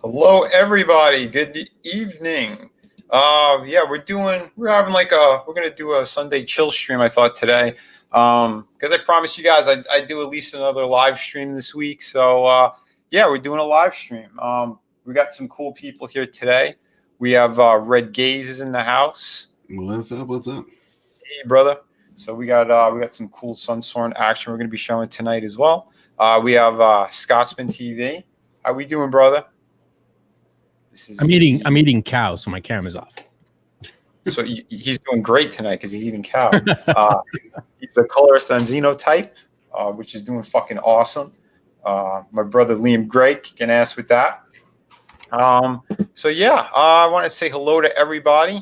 Hello, everybody. Good evening. Yeah, we're gonna do a Sunday chill stream. I thought today, because I promised you guys I do at least another live stream this week. So yeah, we're doing a live stream. We got some cool people here today. We have Red Gaze in the house. What's up? What's up? Hey, brother. So we got some cool Sunsworn action we're gonna be showing tonight as well. We have Scotsman TV. How we doing, brother? I'm eating cow, so my camera's off. So he's doing great tonight because he's eating cow. He's the colorist on Xenotype, which is doing fucking awesome. My brother Liam Gregg can ask with that. So yeah, I want to say hello to everybody.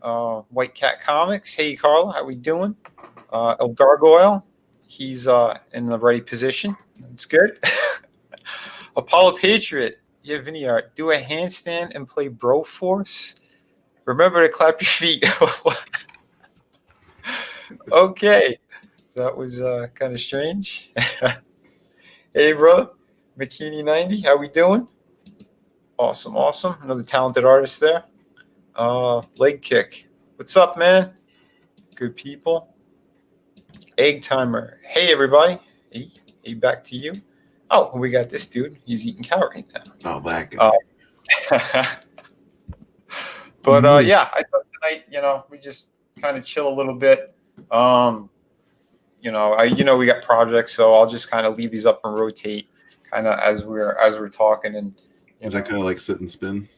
White Cat Comics. Hey, Carla, how we doing? El Gargoyle, he's in the ready position. That's good. Apollo Patriot. Yeah, Vinnie, do a handstand and play Bro Force. Remember to clap your feet. Okay. That was kind of strange. Hey, brother. Bikini 90, how we doing? Awesome. Another talented artist there. Leg Kick. What's up, man? Good people. Egg Timer. Hey, everybody. Hey, back to you. Oh, we got this dude. He's eating cow right now. Oh, that guy. But yeah, I thought tonight, we just kind of chill a little bit. We got projects, so I'll just kind of leave these up and rotate, kind of as we're talking. And is that kind of like sit and spin?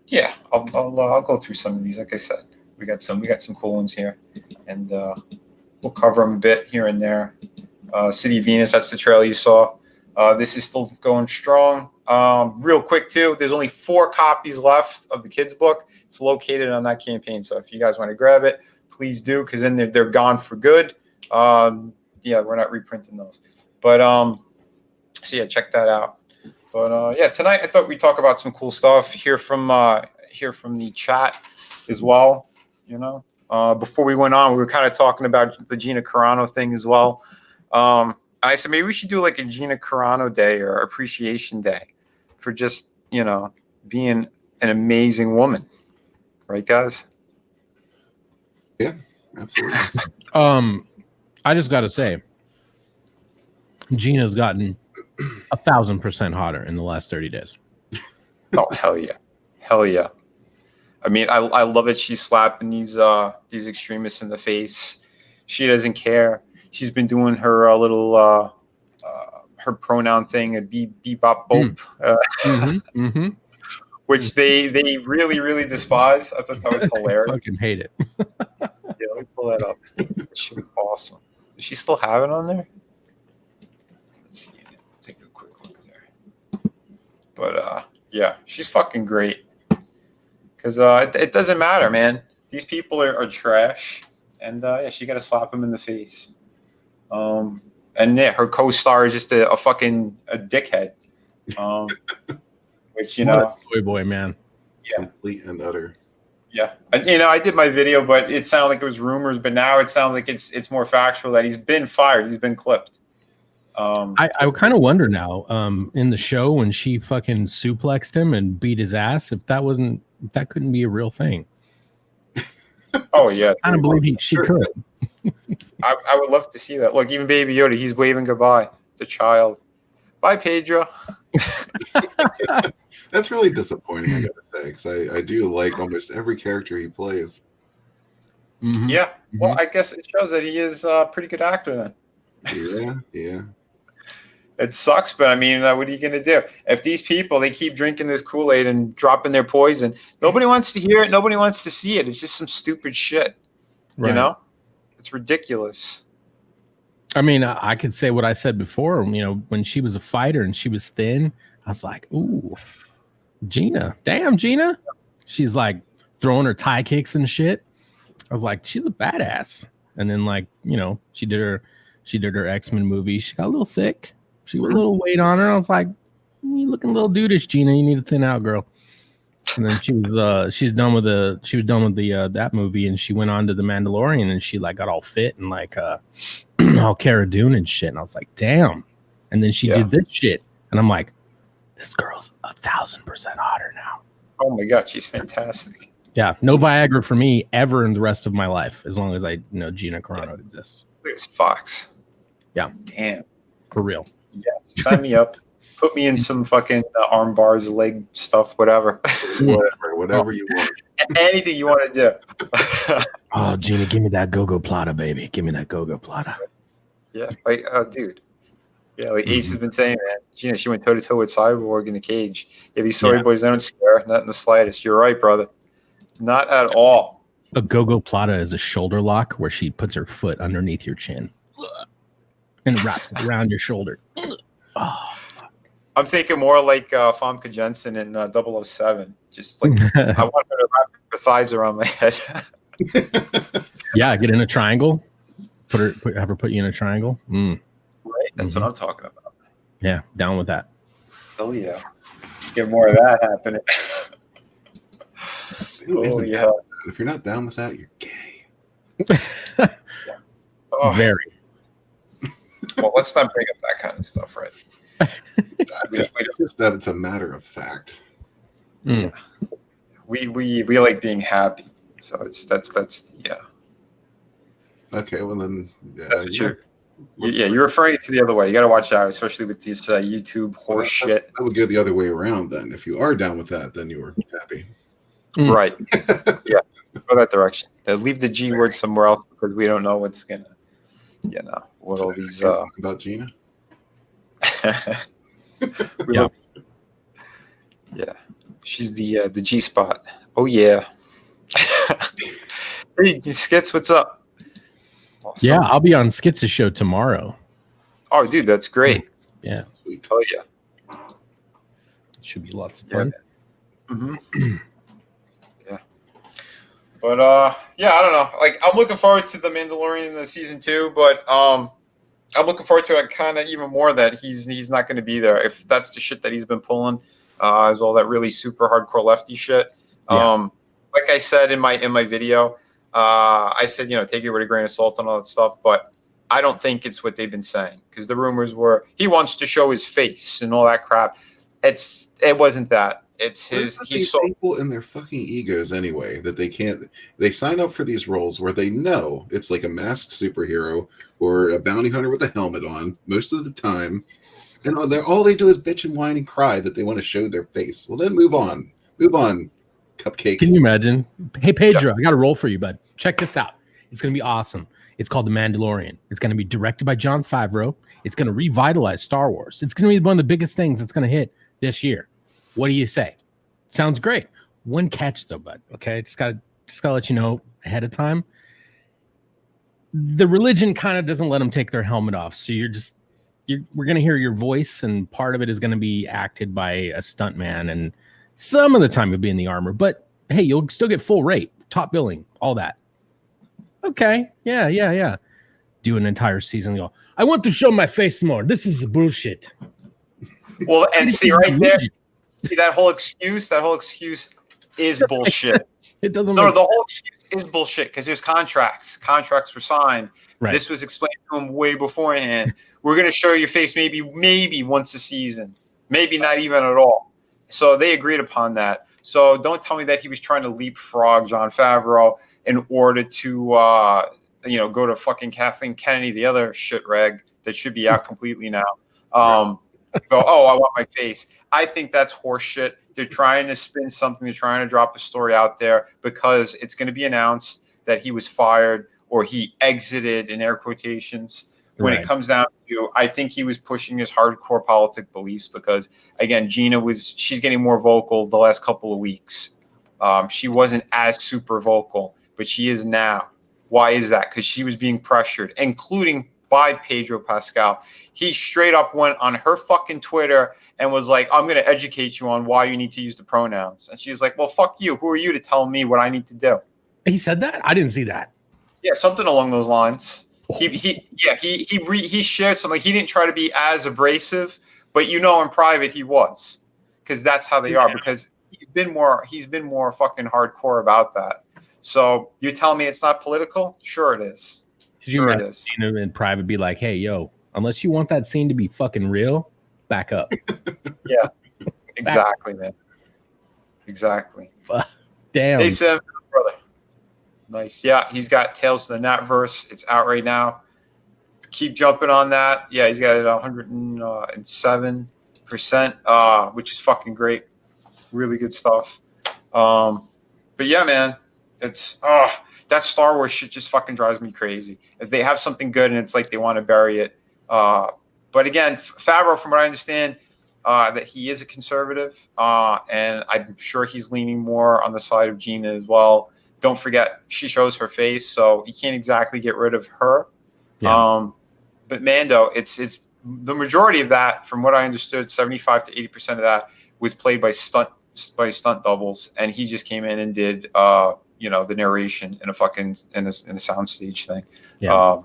Yeah, I'll go through some of these. Like I said, we got some cool ones here, and we'll cover them a bit here and there. City of Venus, that's the trailer you saw. This is still going strong. Real quick, too, there's only 4 copies left of the kids' book. It's located on that campaign. So if you guys want to grab it, please do, because then they're gone for good. Yeah, we're not reprinting those. But so yeah, check that out. But yeah, tonight I thought we'd talk about some cool stuff. Hear from the chat as well. Before we went on, we were kind of talking about the Gina Carano thing as well. I said maybe we should do like a Gina Carano day or appreciation day for just, being an amazing woman. Right, guys? Yeah, absolutely. I just got to say, Gina's gotten 1,000% hotter in the last 30 days. Oh, hell yeah. I mean, I love it. She's slapping these extremists in the face. She doesn't care. She's been doing her little her pronoun thing, a bebop bope, which they really, really despise. I thought that was hilarious. I fucking hate it. Yeah, let me pull that up. That should be awesome. Does she still have it on there? Let's see. Take a quick look there. But yeah, she's fucking great. Because it doesn't matter, man. These people are trash, and yeah, she got to slap them in the face. And yeah, her co-star is just a dickhead. Which what a soy boy, man. Yeah, complete and utter. Yeah, I did my video, but it sounded like it was rumors. But now it sounds like it's more factual that he's been fired. He's been clipped. I kind of wonder now, in the show when she fucking suplexed him and beat his ass, if that couldn't be a real thing. Oh yeah, I don't believe she could. I would love to see that. Look, even Baby Yoda, he's waving goodbye. The child. Bye, Pedro. That's really disappointing, I gotta say, because I do like almost every character he plays. Mm-hmm. Yeah. Well, I guess it shows that he is a pretty good actor then. Yeah. It sucks, but I mean, what are you going to do? If these people, they keep drinking this Kool-Aid and dropping their poison, nobody wants to hear it. Nobody wants to see it. It's just some stupid shit. Right. It's ridiculous. I mean, I could say what I said before. When she was a fighter and she was thin, I was like, ooh, Gina. Damn, Gina. She's like throwing her Thai kicks and shit. I was like, she's a badass. And then she did her X-Men movie. She got a little thick. She got a little weight on her. I was like, you looking a little dudeish, Gina. You need to thin out, girl. And then she was done with that movie, and she went on to The Mandalorian, and she like got all fit and like all Cara Dune and shit. And I was like, damn. And then she did this shit, and I'm like, this girl's 1,000% hotter now. Oh my god, she's fantastic. Yeah, no Viagra for me ever in the rest of my life, as long as I know Gina Carano exists. Look at this fox. Yeah. Damn. For real. Yes. Sign me up. Put me in some fucking arm bars, leg stuff, whatever. Whatever you want. Anything you want to do. Oh, Gina, give me that go-go plata, baby. Give me that go-go plata. Yeah, like, dude. Yeah, like Ace has been saying, man. Gina, she went toe-to-toe with Cyborg in a cage. Yeah, these soy boys, they don't scare, not in the slightest. You're right, brother. Not at all. A go-go plata is a shoulder lock where she puts her foot underneath your chin and wraps it around your shoulder. Oh. I'm thinking more like Famke Jensen in 007. Just like, I want her to wrap her thighs around my head. Yeah, get in a triangle. Have her put you in a triangle. Right, that's what I'm talking about. Yeah, down with that. Oh yeah, let's get more of that happening. Oh yeah. If you're not down with that, you're gay. Oh. Very. Well, let's not bring up that kind of stuff, right? It's just that it's a matter of fact. Yeah. We like being happy, so that's yeah. Okay, well then, That's true. Yeah, you're referring it to the other way. You got to watch out, especially with this YouTube horse shit. I would go the other way around then. If you are down with that, then you are happy. Right. Yeah. Go that direction. Leave the G word somewhere else because we don't know what's gonna, what all these. Talk about Gina. Yeah. She's the G spot. Oh yeah. Hey, Skits, what's up? Awesome. Yeah, I'll be on Skits' show tomorrow. Oh, dude, that's great. Yeah. Sweet. Oh yeah. Should be lots of fun. Mm-hmm. Yeah. But yeah, I don't know. Like, I'm looking forward to the Mandalorian in the season 2, but I'm looking forward to it kind of even more that he's not going to be there. If that's the shit that he's been pulling, is all that really super hardcore lefty shit. Yeah. Like I said in my video, I said, take it with a grain of salt and all that stuff, but I don't think it's what they've been saying, because the rumors were he wants to show his face and all that crap. It wasn't that. It's his. He's so people in their fucking egos anyway that they can't. They sign up for these roles where they know it's like a masked superhero or a bounty hunter with a helmet on most of the time, and all they do is bitch and whine and cry that they want to show their face. Well, then move on, cupcake. Can you imagine? Hey, Pedro, I got a role for you, bud. Check this out. It's going to be awesome. It's called The Mandalorian. It's going to be directed by Jon Favreau. It's going to revitalize Star Wars. It's going to be one of the biggest things that's going to hit this year. What do you say? Sounds great. One catch though, bud. Okay, just gotta let you know ahead of time. The religion kind of doesn't let them take their helmet off, so we're gonna hear your voice, and part of it is gonna be acted by a stuntman, and some of the time you'll be in the armor. But hey, you'll still get full rate, top billing, all that. Okay, yeah. Do an entire season. Go. I want to show my face more. This is bullshit. Well, and see right there. See, that whole excuse is bullshit. It doesn't. No, the whole excuse is bullshit because there's contracts. Contracts were signed. Right. This was explained to him way beforehand. We're going to show your face maybe once a season, maybe not even at all. So they agreed upon that. So don't tell me that he was trying to leapfrog Jon Favreau in order to, go to fucking Kathleen Kennedy, the other shit rag that should be out completely now. I want my face. I think that's horseshit. They're trying to spin something. They're trying to drop a story out there because it's going to be announced that he was fired or he exited, in air quotations. When it comes down to, I think he was pushing his hardcore politic beliefs because, again, she's getting more vocal the last couple of weeks. She wasn't as super vocal, but she is now. Why is that? Because she was being pressured, including by Pedro Pascal. He straight up went on her fucking Twitter and was like, I'm going to educate you on why you need to use the pronouns. And she's like, well, fuck you. Who are you to tell me what I need to do? He said that? I didn't see that. Yeah, something along those lines. He shared something. He didn't try to be as abrasive, but in private he was, because that's how they are. Because he's been more fucking hardcore about that. So you're telling me it's not political? Sure it is. Sure it is. In private, be like, hey, yo, unless you want that scene to be fucking real, back up. Yeah. Exactly, man. Exactly. Damn. Hey, Sam, brother. Nice. Yeah, he's got Tales of the Natverse. It's out right now. Keep jumping on that. Yeah, he's got it 107%, which is fucking great. Really good stuff. But yeah, man, it's that Star Wars shit just fucking drives me crazy. They have something good and it's like they want to bury it. But again, Favreau, from what I understand, that he is a conservative, and I'm sure he's leaning more on the side of Gina as well. Don't forget, she shows her face, so you can't exactly get rid of her. Yeah. But Mando, it's the majority of that, from what I understood, 75 to 80% of that was played by stunt doubles, and he just came in and did the narration in a soundstage thing. Yeah.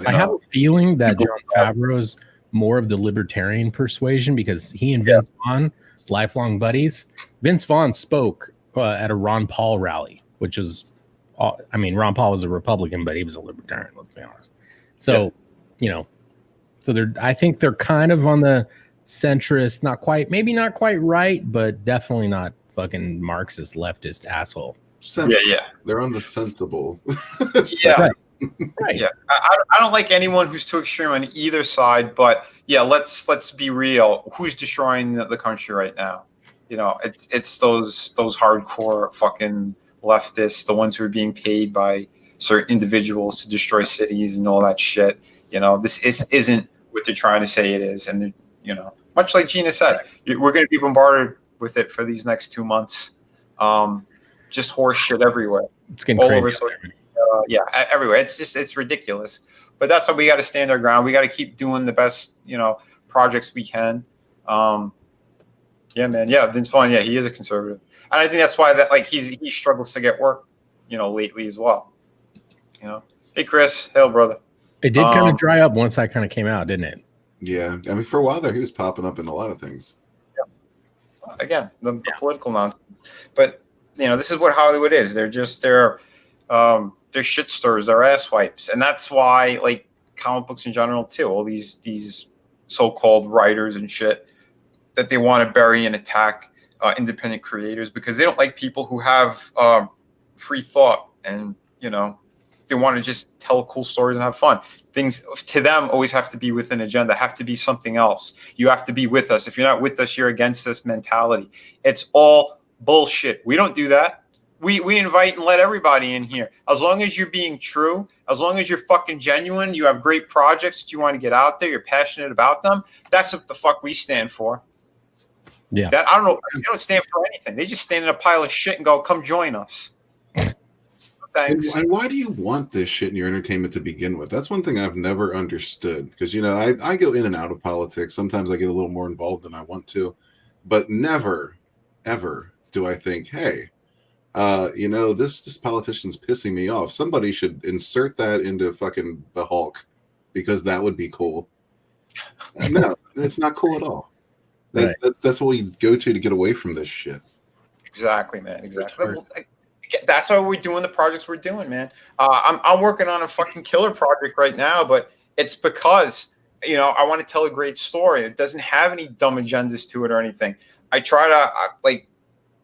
I have a feeling that Jon Favreau's more of the libertarian persuasion because he and Vince Vaughn, lifelong buddies. Vince Vaughn spoke at a Ron Paul rally, which is, Ron Paul was a Republican, but he was a libertarian, let's be honest. So, I think they're kind of on the centrist, maybe not quite right, but definitely not fucking Marxist, leftist asshole. Yeah. They're on the sensible. Yeah. Right. Yeah. I don't like anyone who's too extreme on either side, but yeah, let's be real. Who's destroying the country right now? It's those hardcore fucking leftists, the ones who are being paid by certain individuals to destroy cities and all that shit. This isn't what they're trying to say it is. And, much like Gina said, we're going to be bombarded with it for these next 2 months. Just horse shit everywhere. It's getting all crazy. Over social everywhere. It's ridiculous. But that's why we got to stand our ground. We got to keep doing the best, projects we can. Yeah, man. Yeah, Vince Vaughn. Yeah, he is a conservative, and I think that's why he struggles to get work, lately as well. Hey, Chris. Hail, brother. It did kind of dry up once that kind of came out, didn't it? Yeah, for a while there, he was popping up in a lot of things. Yeah. Again, the political nonsense, but this is what Hollywood is. They're shit stirs, they're ass wipes, and that's why comic books in general too. All these so-called writers and shit that they want to bury and attack independent creators because they don't like people who have free thought and they want to just tell cool stories and have fun. Things to them always have to be with an agenda, have to be something else. You have to be with us. If you're not with us, you're against us mentality. It's all bullshit. We don't do that. We invite and let everybody in here. As long as you're being true, as long as you're fucking genuine, you have great projects that you want to get out there, you're passionate about them, that's what the fuck we stand for. Yeah. That I don't know. They don't stand for anything. They just stand in a pile of shit and go, come join us. Thanks. And why do you want this shit in your entertainment to begin with? That's one thing I've never understood. Because, I go in and out of politics. Sometimes I get a little more involved than I want to. But never, ever do I think, hey, this politician's pissing me off. Somebody should insert that into fucking the Hulk because that would be cool. No, it's not cool at all. That's what we go to get away from this shit. Exactly, man. Exactly. That's why we're doing the projects we're doing, man. I'm working on a fucking killer project right now, but it's because I want to tell a great story. It doesn't have any dumb agendas to it or anything. I try to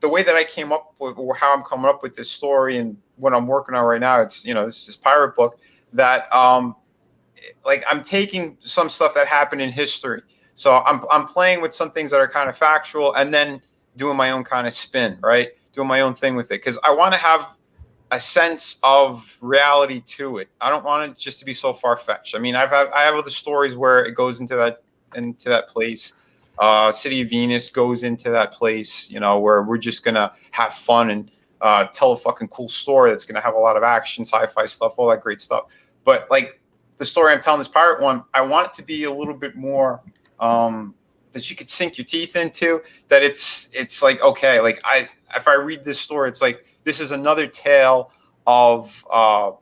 the way that I came up with, or how I'm coming up with this story and what I'm working on right now. It's this pirate book that I'm taking some stuff that happened in history. So I'm playing with some things that are kind of factual and then doing my own kind of spin, right? Doing my own thing with it because I want to have a sense of reality to it. I don't want it just to be so far-fetched. I mean, I have other stories where it goes into that place. City of Venus goes into that place, where we're just gonna have fun and tell a fucking cool story that's gonna have a lot of action, sci-fi stuff, all that great stuff. But the story I'm telling, this pirate one, I want it to be a little bit more that you could sink your teeth into. That it's okay, if I read this story, it's this is another tale of a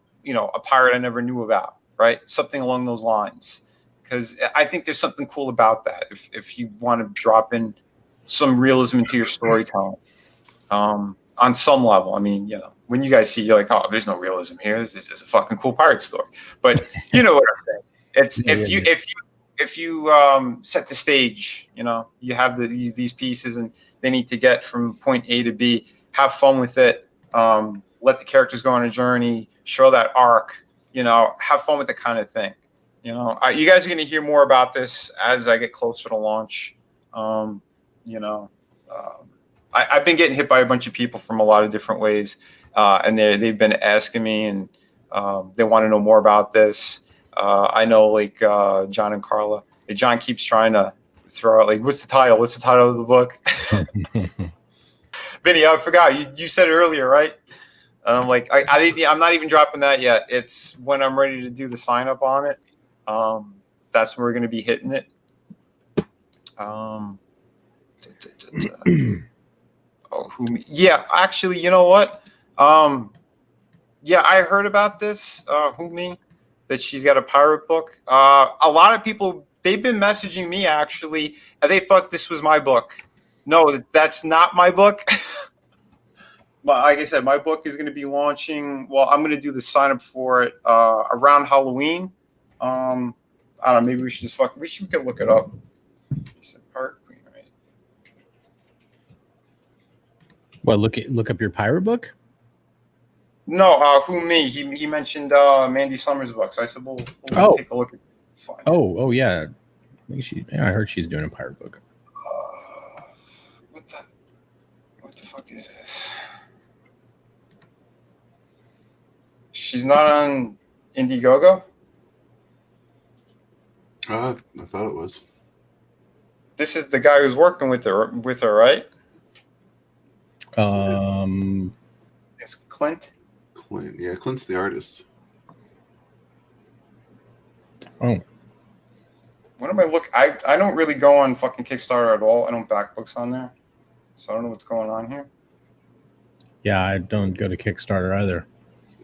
pirate I never knew about, right? Something along those lines. Because I think there's something cool about that. If you want to drop in some realism into your storytelling, on some level. I mean, when you guys see, you're like, oh, there's no realism here. This is just a fucking cool pirate story. But you know what I'm saying? It's set the stage, you have these pieces and they need to get from point A to B. Have fun with it. Let the characters go on a journey. Show that arc. Have fun with the kind of thing. You guys are going to hear more about this as I get closer to launch. I've been getting hit by a bunch of people from a lot of different ways, and they've been asking me, and they want to know more about this. I know, like John and Carla. John keeps trying to throw out, like, what's the title? What's the title of the book? Vinny, I forgot. You said it earlier, right? And I'm like, I'm not even dropping that yet. It's when I'm ready to do the sign up on it. That's when we're going to be hitting it. Yeah, actually, you know what? Yeah, I heard about this. That she's got a pirate book. A lot of people, they've been messaging me actually, and they thought this was my book. No, that's not my book. Like I said, my book is going to be launching. Well, I'm going to do the sign up for it around Halloween. I don't know. Maybe we should we could look it up. Pirate Queen, right? Well, look up your pirate book. No, me? He mentioned Mandy Summers' books. I said, we'll take a look at it. Oh yeah. I heard she's doing a pirate book. What the fuck is this? She's not on Indiegogo? I thought it was. This is the guy who's working with her, right? It's Clint. Clint, yeah, Clint's the artist. Oh. What am I look? I don't really go on fucking Kickstarter at all. I don't back books on there, so I don't know what's going on here. Yeah, I don't go to Kickstarter either.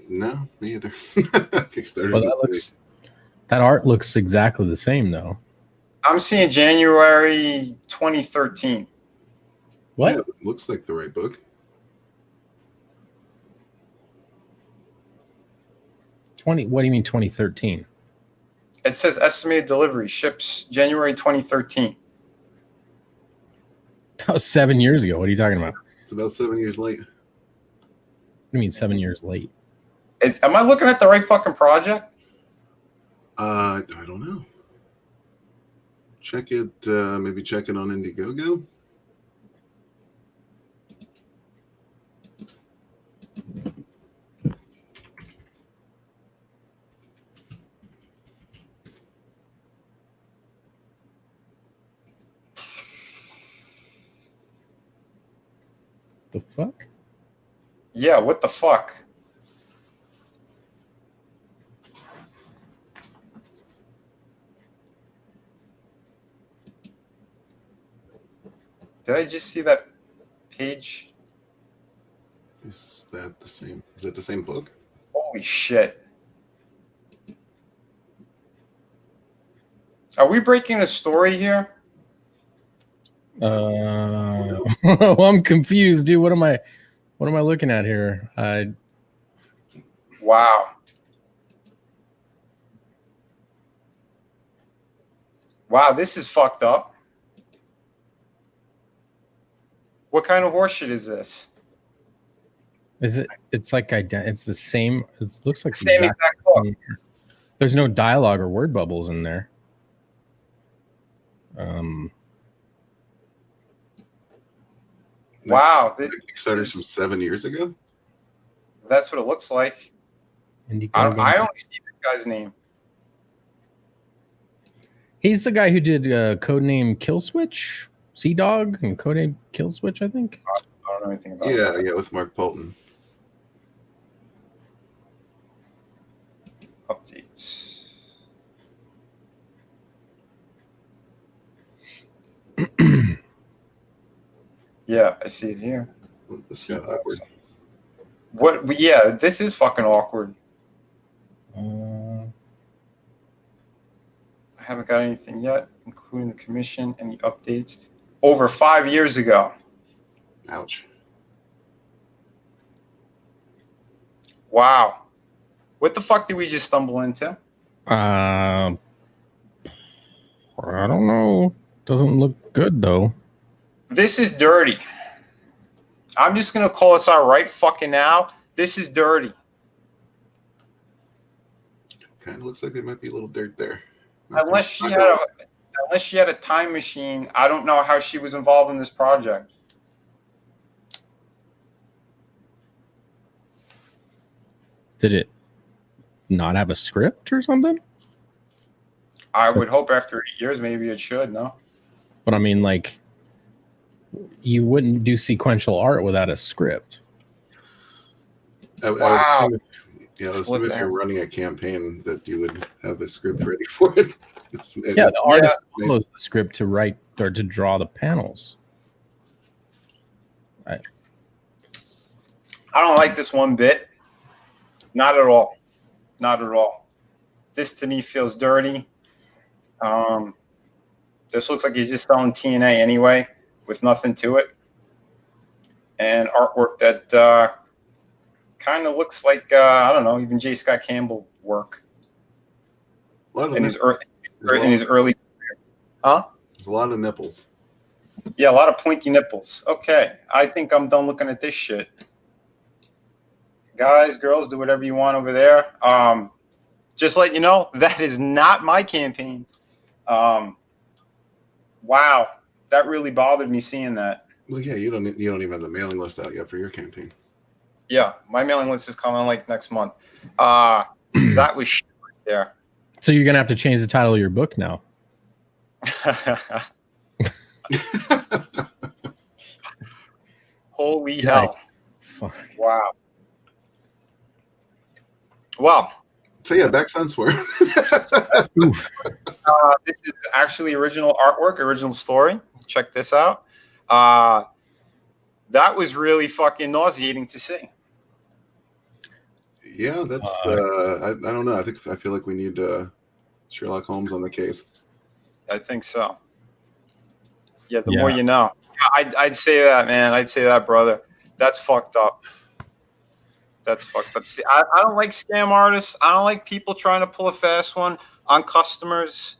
No, me either. Kickstarter's well, that art looks exactly the same though. I'm seeing January 2013. What? Yeah, it looks like the right book. What do you mean 2013? It says estimated delivery ships January 2013. That was 7 years ago. What are you talking about? It's about 7 years late. What do you mean 7 years late? Am I looking at the right fucking project? I don't know. Check it. Maybe check it on Indiegogo. The fuck? Yeah, what the fuck? Did I just see that page? Is that the same? Is that the same book? Holy shit. Are we breaking a story here? Well, I'm confused, dude. What am I looking at here? Wow. Wow, this is fucked up. What kind of horseshit is this? Is it? It's like it's the same. It looks like the same exact book. There's no dialogue or word bubbles in there. Wow, Kickstarter's from 7 years ago. That's what it looks like. I only see this guy's name. He's the guy who did Codename Killswitch, Sea Dog, and Codename Killswitch, I think. I don't know anything about that. Yeah, with Mark Polton. Updates. Yeah, I see it here. This is awkward. What? Yeah, this is fucking awkward. I haven't got anything yet, including the commission. Any updates? Over 5 years ago. Ouch. Wow. What the fuck did we just stumble into? I don't know. Doesn't look good though. This is dirty. I'm just gonna call this out right fucking now. This is dirty. Kind of looks like there might be a little dirt there. Unless she had a time machine, I don't know how she was involved in this project. Did it not have a script or something? I would hope after 8 years, maybe it should. No. But I mean, like, you wouldn't do sequential art without a script. Wow. Yeah, as soon as you're running a campaign, that you would have a script ready for it. Yeah, the artist follows the script to write or to draw the panels. I don't like this one bit. Not at all. Not at all. This to me feels dirty. This looks like he's just selling TNA anyway, with nothing to it, and artwork that kind of looks like I don't know, even J. Scott Campbell work in his early career. Huh? There's a lot of nipples. Yeah, a lot of pointy nipples. Okay, I think I'm done looking at this shit. Guys, girls, do whatever you want over there. Just let you know, that is not my campaign. Wow, that really bothered me seeing that. Well, yeah, you don't even have the mailing list out yet for your campaign. Yeah, my mailing list is coming like next month. That was shit right there. So you're gonna have to change the title of your book now. Holy hell! Fuck. Wow. Well. So yeah, back Sunsworn. This is actually original artwork, original story. Check this out. That was really fucking nauseating to see. Yeah, that's I don't know. I feel like we need Sherlock Holmes on the case. I think so. Yeah, the more you know. I'd say that, man. I'd say that, brother. That's fucked up. That's fucked up. See, I don't like scam artists. I don't like people trying to pull a fast one on customers.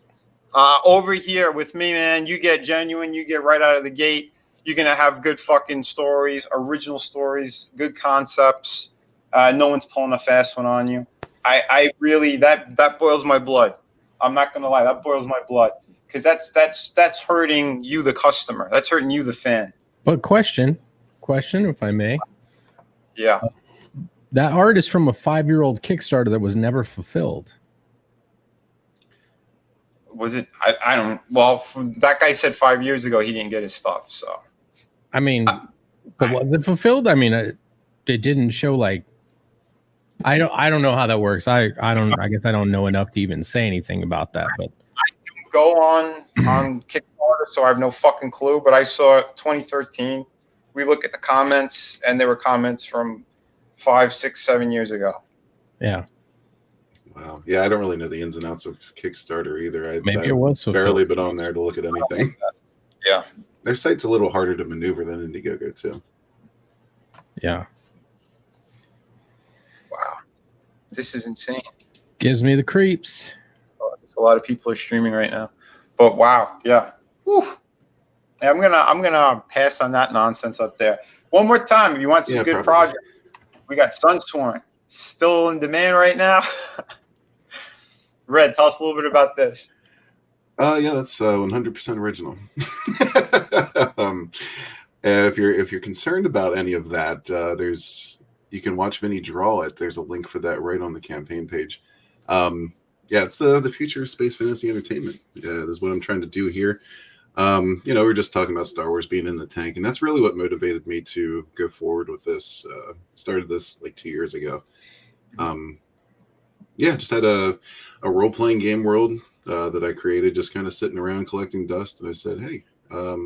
Over here with me, man, you get genuine. You get right out of the gate. You're going to have good fucking stories, original stories, good concepts. No one's pulling a fast one on you. I really, that boils my blood. I'm not going to lie. That boils my blood. Because that's hurting you, the customer. That's hurting you, the fan. But question, if I may. Yeah. That art is from a 5-year-old Kickstarter that was never fulfilled. Was it? I don't. Well, that guy said 5 years ago he didn't get his stuff. So, I mean, but was it fulfilled? I mean, it didn't show like. I don't know how that works. I guess I don't know enough to even say anything about that. But I can go on Kickstarter, so I have no fucking clue. But I saw 2013. We look at the comments, and there were comments from 5, 6, 7 years ago. Yeah. Wow. Yeah, I don't really know the ins and outs of Kickstarter either. Maybe it was barely been on there to look at anything. Yeah. Their site's a little harder to maneuver than Indiegogo too. Yeah. Wow. This is insane. Gives me the creeps. A lot of people are streaming right now. But wow, yeah. Whew. Hey, I'm gonna pass on that nonsense up there. One more time, if you want some good projects. We got Sunsworn still in demand right now. Red, tell us a little bit about this. Yeah, that's 100% original. If you're concerned about any of that, you can watch Vinnie draw it. There's a link for that right on the campaign page. Yeah, it's the future of space fantasy entertainment. This is what I'm trying to do here. We're just talking about Star Wars being in the tank, and that's really what motivated me to go forward with this. Started this like 2 years ago. Just had a role-playing game world that I created, just kind of sitting around collecting dust, and I said, hey, I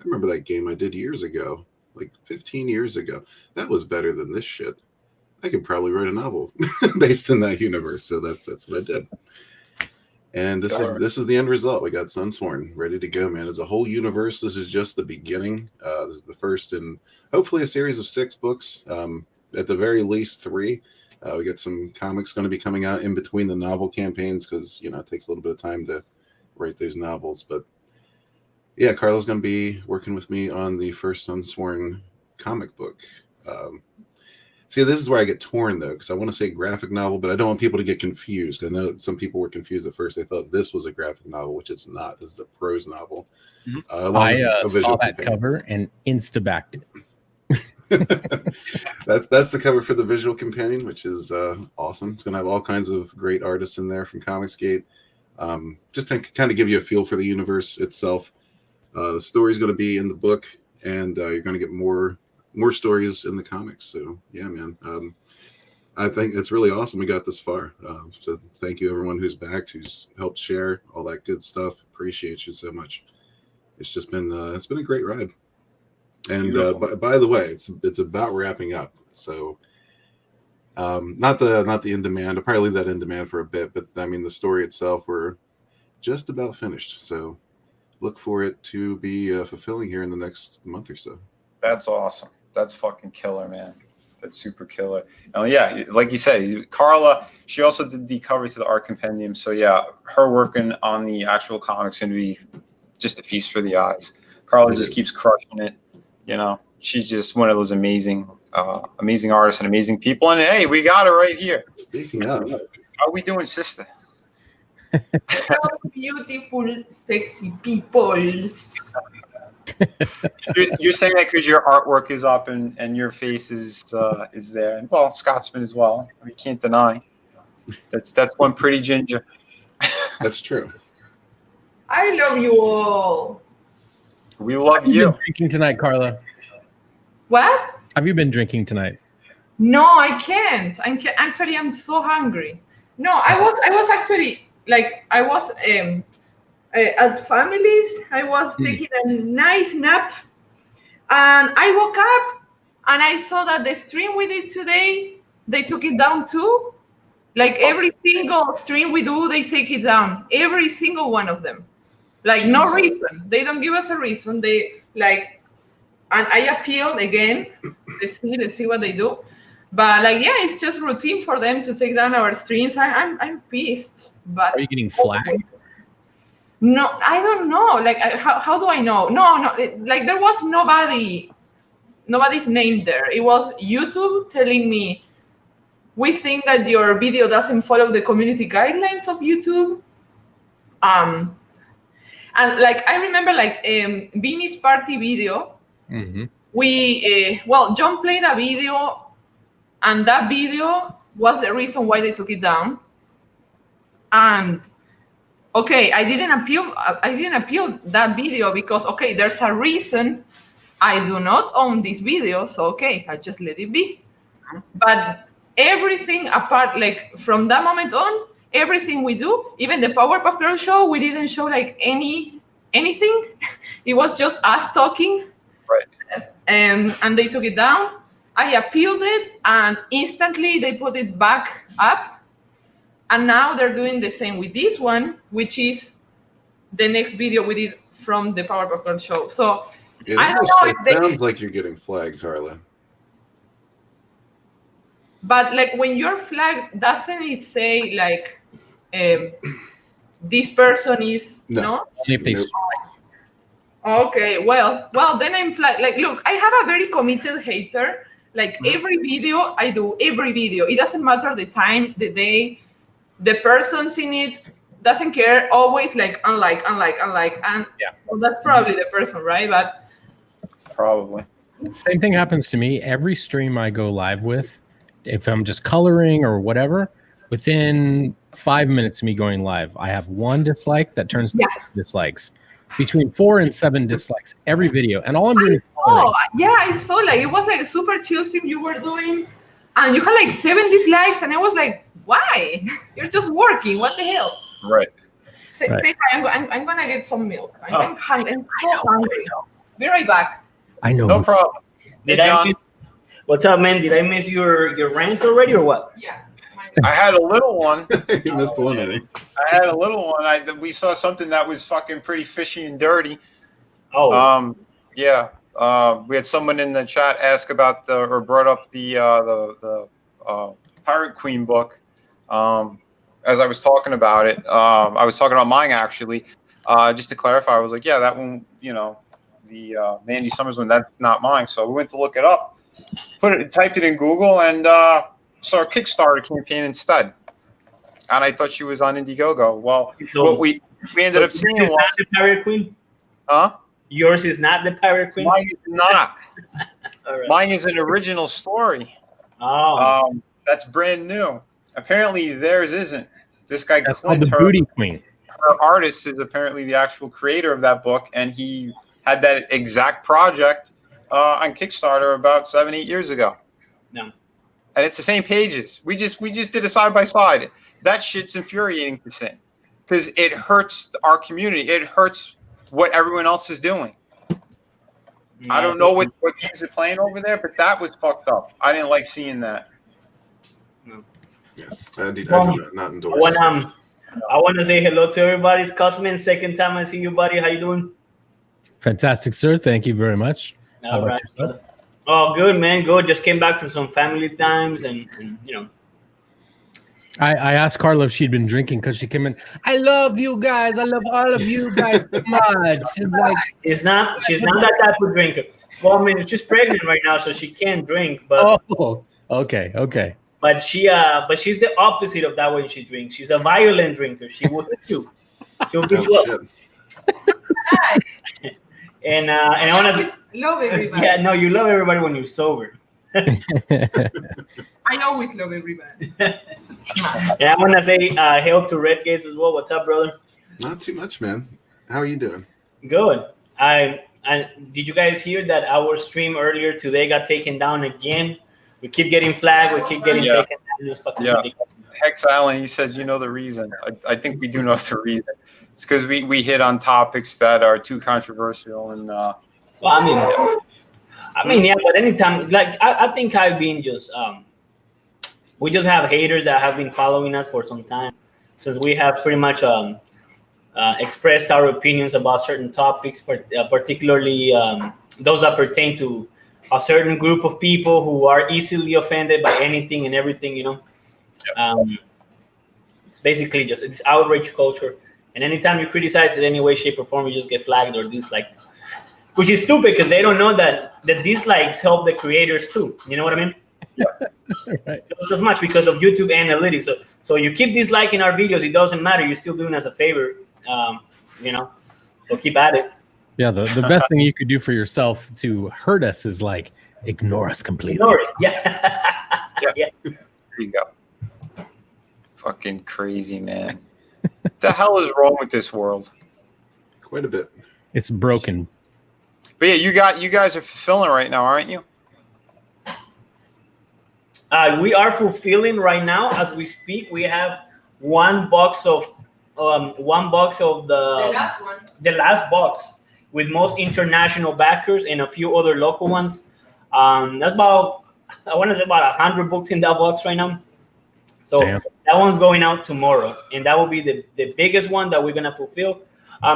remember that game I did years ago, like 15 years ago. That was better than this shit. I could probably write a novel based in that universe. So that's what I did. And this is the end result. We got Sunsworn ready to go, man. As a whole universe, this is just the beginning. This is the first in hopefully a series of 6 books. At the very least 3. We got some comics going to be coming out in between the novel campaigns because it takes a little bit of time to write those novels. But yeah, Carla's going to be working with me on the first Unsworn comic book. See, this is where I get torn, though, because I want to say graphic novel, but I don't want people to get confused. I know some people were confused at first. They thought this was a graphic novel, which it's not. This is a prose novel. I saw that cover and insta-backed it. That's the cover for the visual companion, which is awesome. It's going to have all kinds of great artists in there from Comicsgate. Just to kind of give you a feel for the universe itself. The story's going to be in the book, and you're going to get more stories in the comics. So yeah, man, I think it's really awesome we got this far. So thank you everyone who's backed, who's helped share all that good stuff. Appreciate you so much. It's just been it's been a great ride. And by the way, it's about wrapping up. So not the in demand. I'll probably leave that in demand for a bit, but I mean the story itself, we're just about finished. So look for it to be fulfilling here in the next month or so. That's awesome. That's fucking killer, man. That's super killer. And yeah, like you said, Carla, she also did the cover to the art compendium. So yeah, her working on the actual comics going to be just a feast for the eyes. Carla just keeps crushing it. You know, she's just one of those amazing artists and amazing people. And hey, we got her right here. Speaking of, how are we doing, sister? Beautiful, sexy peoples. You're saying that because your artwork is up and your face is there, and well, Scotsman as well. We can't deny that's one pretty ginger. That's true. I love you all. We love Have you you. been drinking tonight, Carla? What? Have you been drinking tonight? No, I can't. Actually, I'm so hungry. No, I was actually like I was at families. I was taking a nice nap, and I woke up and I saw that the stream we did today, they took it down too. Like every single stream we do, they take it down. Every single one of them. Like no reason. They don't give us a reason. They like, and I appealed again. Let's see what they do. But like, yeah, it's just routine for them to take down our streams. I'm pissed. But Are you getting flagged? no, I don't know. Like, how do I know? No, like there was nobody's name there. It was YouTube telling me, we think that your video doesn't follow the community guidelines of YouTube. And like I remember, like Vinnie's party video. Mm-hmm. We John played a video, and that video was the reason why they took it down. And okay, I didn't appeal that video because okay, there's a reason. I do not own this video, so okay, I just let it be. But everything apart, like from that moment on, everything we do, even the Powerpuff Girls show, we didn't show like anything. It was just us talking. Right. And they took it down. I appealed it, and instantly they put it back up. And now they're doing the same with this one, which is the next video we did from the Powerpuff Girls show. So It I don't know if sounds like you're getting flagged, Carla. But like when you're flagged, doesn't it say like this person is no? Only if they Nope. Okay, well, then I'm flagged. Like, look, I have a very committed hater. Like every video I do, every video, it doesn't matter the time, the day, the person's in it, doesn't care. Always like unlike, and yeah, well, that's probably the person, right? But Probably. same thing happens to me every stream I go live with. If I'm just coloring or whatever, within 5 minutes of me going live, I have one dislike that turns to dislikes. Between 4 and 7 dislikes every video, and all I'm doing is coloring. I saw like it was like a super chill stream you were doing, and you had like 7 dislikes, and I was like, why? You're just working. What the hell? Right. Say hi. I'm gonna get some milk. I'm hungry. I'm so hungry. Be right back. I know. No problem. Hey, John. What's up, man? Did I miss your rant already or what? Yeah. I had a little one. You missed one of them. I had a little one. We saw something that was fucking pretty fishy and dirty. Oh. Yeah. We had someone in the chat ask about or brought up the Pirate Queen book. As I was talking about it, I was talking about mine actually. Just to clarify, I was like, yeah, that one, the Mandy Summers one, that's not mine. So we went to look it up, typed it in Google, and saw a Kickstarter campaign instead. And I thought she was on Indiegogo. Well, So- what we ended up seeing Yours is was, not the Pirate Queen? huh? Yours is not the Pirate Queen? Mine is not. All right. Mine is an original story. Oh. That's brand new. Apparently theirs isn't. This guy That's called Clint, the Booty Queen. her artist, is apparently the actual creator of that book, and he had that exact project on Kickstarter about 7-8 years ago. No. And it's the same pages. We just did a side by side. That shit's infuriating to see because it hurts our community. It hurts what everyone else is doing. I don't know what games are playing over there, but that was fucked up. I didn't like seeing that. Yes, I do Well, not endorse. I want to say hello to everybody. It's Cosman. Second time I see you, buddy. How you doing? Fantastic, sir. Thank you very much. How All about right. yourself? Oh, good, man. Good. Just came back from some family times and I asked Carla if she'd been drinking because she came in. I love you guys. I love all of you guys so much. She's like, she's not that type of drinker. Well, I mean, she's pregnant right now, so she can't drink. But oh, okay. but she's the opposite of that when she drinks. She's a violent drinker. She will hit you. She'll beat you up. Shit. And I want to Love everybody. yeah, no, you love everybody when you're sober. I always love everybody. And I want to say hail to Red Gaze as well. What's up, brother? Not too much, man. How are you doing? Good. I did you guys hear that our stream earlier today got taken down again? We keep getting flagged. We keep getting Yeah. taken down. It's fucking Yeah. ridiculous. Hex Island, he says, you know the reason. I think we do know the reason. It's because we hit on topics that are too controversial. And Well, I mean, yeah, but anytime, like, I think I've been just, we just have haters that have been following us for some time, since we have pretty much expressed our opinions about certain topics, particularly those that pertain to a certain group of people who are easily offended by anything and everything, It's basically just, it's outrage culture. And anytime you criticize it any way, shape, or form, you just get flagged or disliked. Which is stupid because they don't know that the dislikes help the creators too. You know what I mean? right. Just as much because of YouTube analytics. So you keep disliking our videos, it doesn't matter. You're still doing us a favor, So keep at it. Yeah, the best thing you could do for yourself to hurt us is like ignore us completely. Ignore it. Yeah. Yeah. There you go. Fucking crazy, man. What the hell is wrong with this world? Quite a bit. It's broken. But yeah, you guys are fulfilling right now, aren't you? We are fulfilling right now as we speak. We have one box of The last one. the last box with most international backers and a few other local ones. That's about, I want to say about 100 books in that box right now. So Damn. that one's going out tomorrow, and that will be the biggest one that we're gonna fulfill.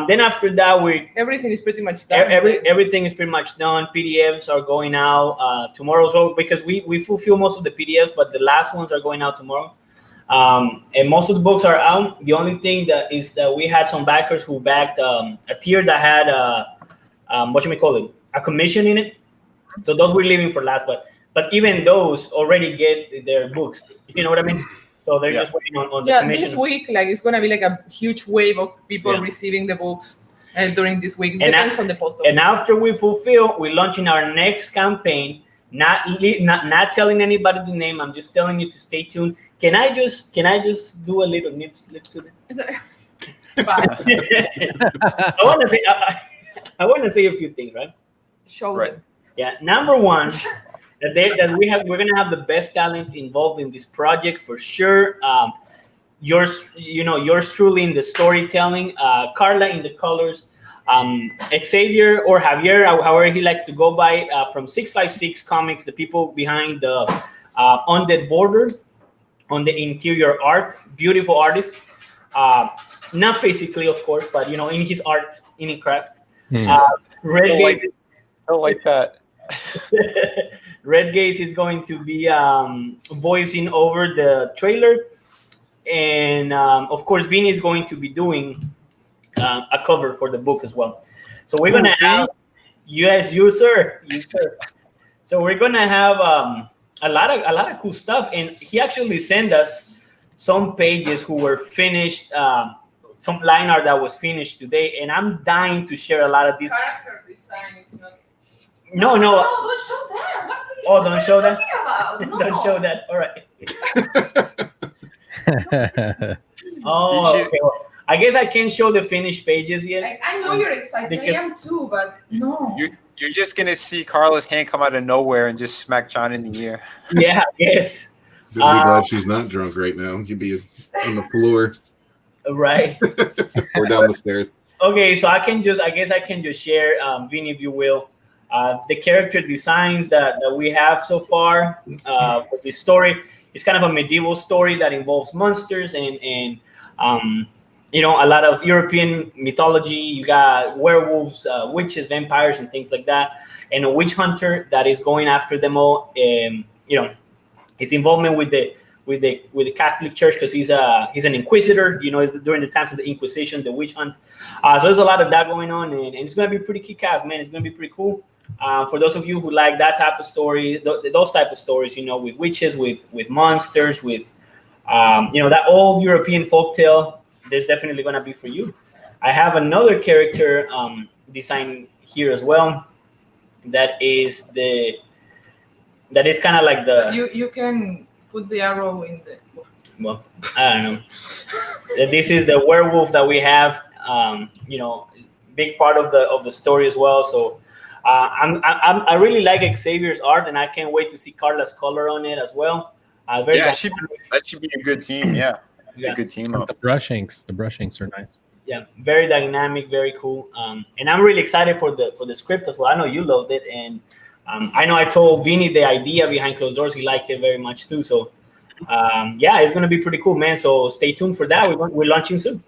Then after that, Everything is pretty much done. everything is pretty much done. PDFs are going out tomorrow as well because we fulfill most of the PDFs, but the last ones are going out tomorrow. And most of the books are out. The only thing that is that we had some backers who backed a tier that had a commission in it. So those we're leaving for last, but even those already get their books. You know what I mean? So they're just waiting on the commission. This week, like it's gonna be like a huge wave of people Yeah. receiving the books during this week. And Depends on the post. And after we fulfill, we're launching our next campaign. Not telling anybody the name. I'm just telling you to stay tuned. Can I just do a little nip slip to them? I want to say a few things, right? Show Right. them. Yeah, number one, we're gonna have the best talent involved in this project for sure. Yours truly in the storytelling, Carla in the colors, Xavier or Javier, however he likes to go by, from 656 Comics, the people behind the Undead Border on the interior art, beautiful artist. Not physically, of course, but in his art, in his craft. Red Gaze. I don't like that. Red Gaze is going to be voicing over the trailer, and of course, Vinny is going to be doing a cover for the book as well. So we're gonna have, yes, you sir. So we're gonna have a lot of cool stuff, and he actually sent us some pages who were finished, some line art that was finished today, and I'm dying to share a lot of these. Character design, it's not. No. Don't show that. What are you, Oh, don't show that. talking about? No. Don't show that. All right. That's Oh, okay. Well, I guess I can't show the finished pages yet. Like, I know you're excited. I Because- am too, but no. You're just gonna see Carla's hand come out of nowhere and just smack John in the ear. Yeah. Yes. Be glad she's not drunk right now. You'd be on the floor Right. or down the stairs. Okay. So I guess I can just share, Vinny, if you will, the character designs that we have so far for this story. It's kind of a medieval story that involves monsters and you know, a lot of European mythology. You got werewolves, witches, vampires, and things like that, and a witch hunter that is going after them all. You know, his involvement with the Catholic Church, because he's an inquisitor. You know, it's during the times of the Inquisition, the witch hunt. So there's a lot of that going on, and it's going to be pretty kick-ass, man. It's going to be pretty cool. For those of you who like that type of story, those type of stories, you know, with witches, with monsters, with you know, that old European folktale, there's definitely going to be for you. I have another character design here as well. That is kind of like the. You can put the arrow in the. Well, I don't know. This is the werewolf that we have. You know, big part of the story as well. So I really like Xavier's art, and I can't wait to see Carla's color on it as well. That should be a good team. Yeah, Yeah. a good team up. the brush inks. The brush inks are nice. Yeah, very dynamic, very cool. And I'm really excited for the script as well. I know you loved it, and I know I told Vinny the idea behind closed doors. He liked it very much too. So yeah, it's gonna be pretty cool, man. So stay tuned for that. We're launching soon.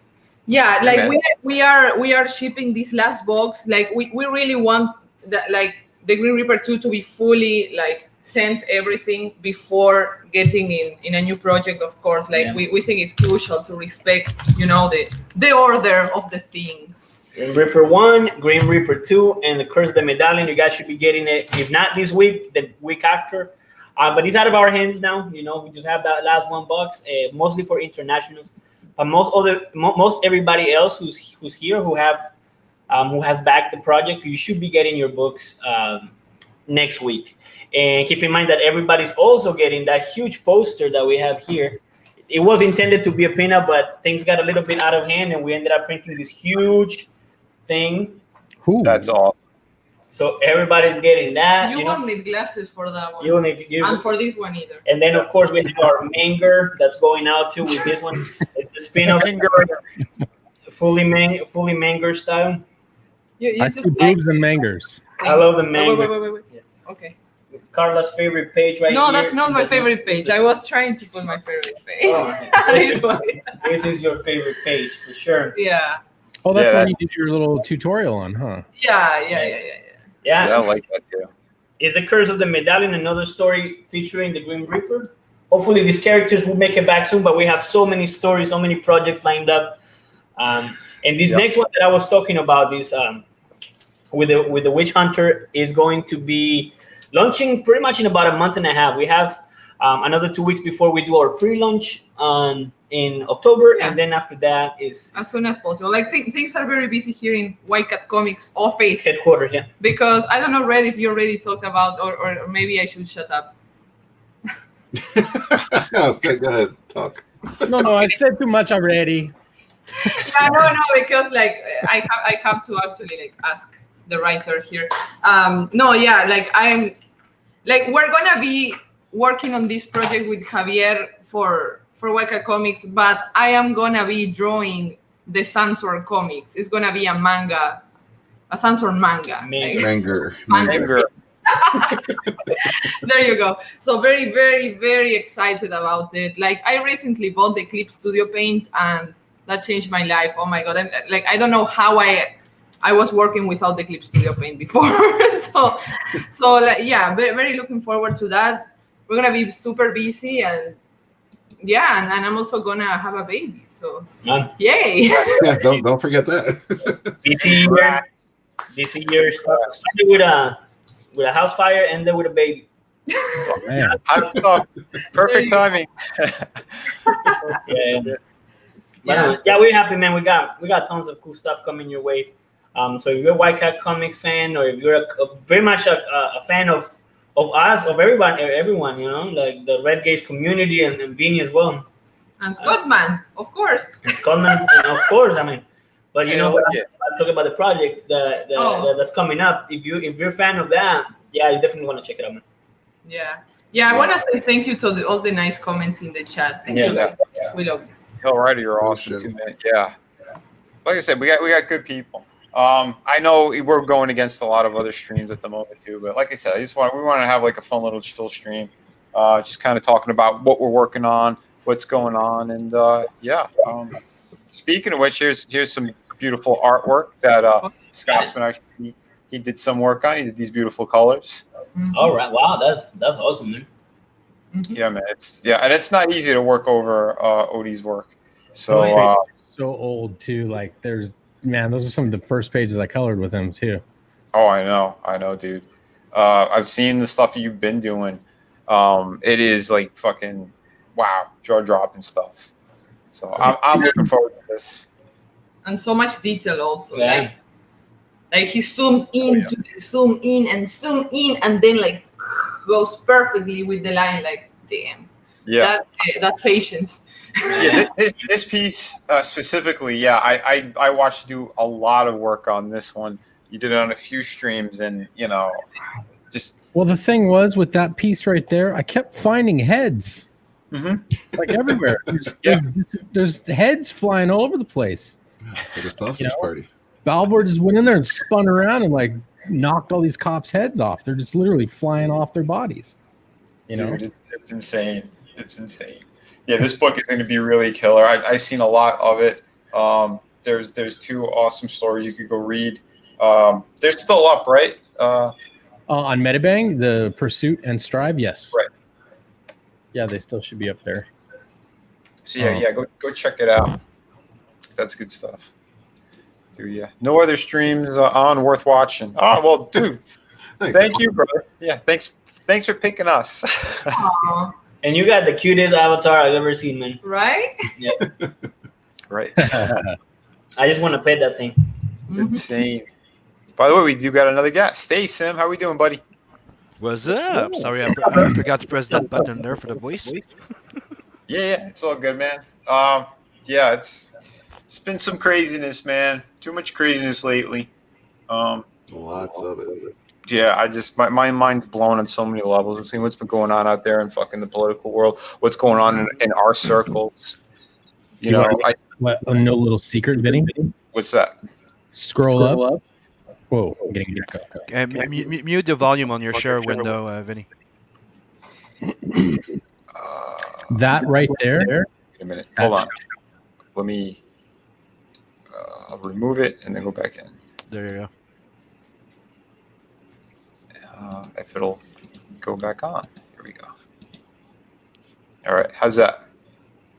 Yeah, like Okay. we are shipping this last box. Like we really want that, like the Green Reaper 2 to be fully like sent everything before getting in a new project, of course. Like Yeah. we think it's crucial to respect, you know, the order of the things. Green Reaper 1, Green Reaper 2, and the Curse of the Medallion. You guys should be getting it, if not this week, the week after. But it's out of our hands now. You know, we just have that last one box, mostly for internationals. But most everybody else who's here, who has backed the project, you should be getting your books next week. And keep in mind that everybody's also getting that huge poster that we have here. It was intended to be a pinup, but things got a little bit out of hand, and we ended up printing this huge thing. Ooh. That's awesome. So everybody's getting that. You You know, won't need glasses for that one. you need to. And for this one either. And then, of course, we have our Manger that's going out too with this one. It's the spin-off, fully Manger style. You I just see like, boobs and mangers. I love the wait, Manger. wait. Okay. Carla's favorite page right here. No, that's not my favorite page. I was trying to put my favorite page. Oh. This one. This is your favorite page for sure. Yeah. Oh, that's Yeah, what you did your little tutorial on, huh? Yeah. Yeah. I like that too. Is the Curse of the Medallion another story featuring the Grim Reaper? Hopefully these characters will make it back soon, but we have so many stories, so many projects lined up. And this next one that I was talking about, this with the Witch Hunter, is going to be launching pretty much in about a month and a half. We have another 2 weeks before we do our pre-launch in October, Yeah. and then after that is As soon as possible. Like things are very busy here in White Cat Comics office headquarters. Yeah. because I don't know, Red, if you already talked about, or maybe I should shut up. Okay, go ahead, talk. No, I said too much already. Yeah, no, because like I have to actually like ask the writer here. No, yeah, like we're gonna be working on this project with Javier for Weka Comics, but I am gonna be drawing the Sansor comics. It's gonna be a manga, a Sansor manga. Manga. Manger. There you go. So very, very, very excited about it. Like I recently bought the Eclipse Studio Paint, and that changed my life. Oh my god! I don't know how I was working without the Eclipse Studio Paint before. so like, yeah, very, very looking forward to that. We're gonna be super busy, and yeah, and I'm also gonna have a baby. So Um, yay! Yeah, don't forget that. this year started with a house fire, ended with a baby. Man. Hot stuff. Perfect timing. Yeah. Yeah. Yeah, we're happy, man. We got tons of cool stuff coming your way. So if you're a White Cat Comics fan, or if you're very much a fan of us, of everyone, you know, like the Red Gauge community and Vinny as well, And Scottman, of course. and Scotland, and of course, I mean, but you Hey, know, look I'm it. talking about the project Oh. that's coming up. If you're a fan of that, yeah, you definitely want to check it out, man. Yeah. I want to say thank you to all the nice comments in the chat. Thank you guys. We love you. Hell Rider, you're Oh, awesome shit. too, man. Yeah. Like I said, we got good people. I know we're going against a lot of other streams at the moment too, but like I said, we want to have like a fun little chill stream, just kind of talking about what we're working on, what's going on, and yeah. Speaking of which, here's some beautiful artwork that Scotsman actually he did some work on. He did these beautiful colors. Mhm. All right, wow, that's awesome, man. Yeah, man. And it's not easy to work over Odie's work. So So old too. Like those are some of the first pages I colored with him too. oh, I know, dude. I've seen the stuff you've been doing. It is like fucking wow, jaw dropping stuff. So I'm looking forward to this. And so much detail also. Yeah. Like he zooms in, yeah. to zoom in, and then like goes perfectly with the line. Like, damn. Yeah, That patience. yeah. This piece specifically, yeah. I watched you do a lot of work on this one. You did it on a few streams, and you know, just Well, the thing was with that piece right there, I kept finding heads like everywhere. There's heads flying all over the place. It's like a sausage party. Balvor just went in there and spun around and like knocked all these cops' heads off. They're just literally flying off their bodies. You know, dude, it's insane. It's insane. Yeah, this book is going to be really killer. I've seen a lot of it. There's two awesome stories you could go read. They're still up, right? on Metabang, the Pursuit and Strive, yes. Right. Yeah, they still should be up there. So yeah, go check it out. That's good stuff. Dude, yeah. No other streams on worth watching. Oh well, dude. Thank you, brother. Yeah, thanks for picking us. Aw, And you got the cutest avatar I've ever seen, man. right? Right. I just want to pet that thing. Mhm. Insane. By the way, we do got another guest. Hey, Sim, how we doing, buddy? What's up? Sorry, I forgot to press that button there for the voice. Yeah, it's all good, man. Yeah, it's been some craziness, man. Too much craziness lately. Lots of it. Yeah, I just my mind's blown on so many levels between what's been going on out there in fucking the political world, what's going on in our circles. You know, No little secret, Vinny. what's that? Scroll up. Whoa, I'm getting an echo. Okay, mute the volume on your share window, Vinny. That right there. Wait a minute. Hold on. Let me I'll remove it and then go back in. There you go. If it'll go back on. Here we go. All right. How's that?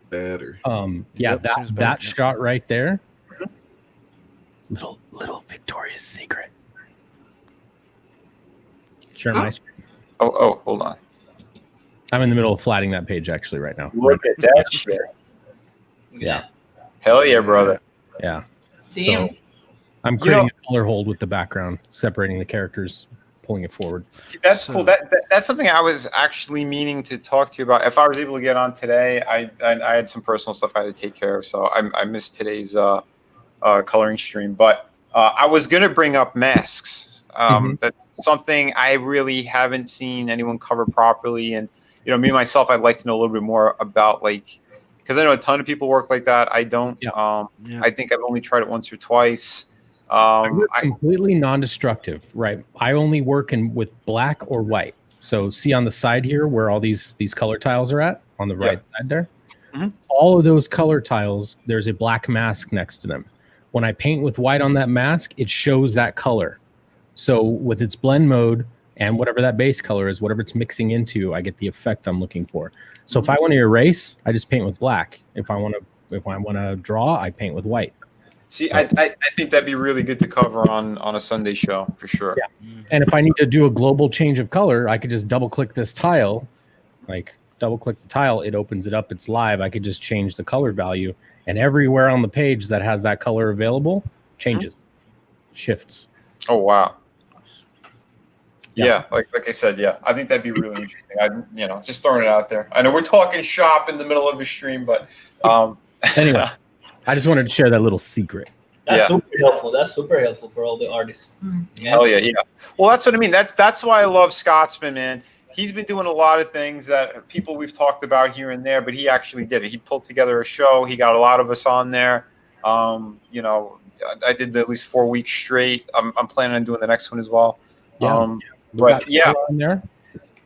Better. Yeah, Yep, seems that better, yeah. shot right there. Little Victoria's Secret. Share my screen. Oh, hold on. I'm in the middle of flattening that page actually right now. Look at that shit. Yeah. Hell yeah, brother. Yeah. Damn. So I'm creating a color hold with the background, separating the characters, pulling it forward. See, that's cool. That's something I was actually meaning to talk to you about. If I was able to get on today, I had some personal stuff I had to take care of, so I missed today's coloring stream. But I was gonna bring up masks. That's something I really haven't seen anyone cover properly, and you know, me myself, I'd like to know a little bit more about because I know a ton of people work like that. I don't. Yeah. I think I've only tried it once or twice. Completely non-destructive, right? I only work with black or white. So see on the side here where all these color tiles are at on the right side there. All of those color tiles, there's a black mask next to them. When I paint with white on that mask, it shows that color. So with its blend mode, And whatever that base color is, whatever it's mixing into, I get the effect I'm looking for. So if I want to erase, I just paint with black. If I want to draw, I paint with white. See, So- I think that'd be really good to cover on a Sunday show for sure. Yeah. And if I need to do a global change of color, I could just double click this tile, like double click the tile, it opens it up, it's live. I could just change the color value, and everywhere on the page that has that color available changes, shifts. Oh wow. Yeah. Yeah, like I said, yeah, I think that'd be really interesting. Just throwing it out there. I know we're talking shop in the middle of a stream, but Anyway, I just wanted to share that little secret. That's Yeah. super helpful. That's super helpful for all the artists. Yeah. Hell yeah, yeah. Well, that's what I mean. That's why I love Scotsman, man. He's been doing a lot of things that people we've talked about here and there, but he actually did it. He pulled together a show. He got a lot of us on there. I did at least 4 weeks straight. I'm planning on doing the next one as well. Yeah. But yeah, On there.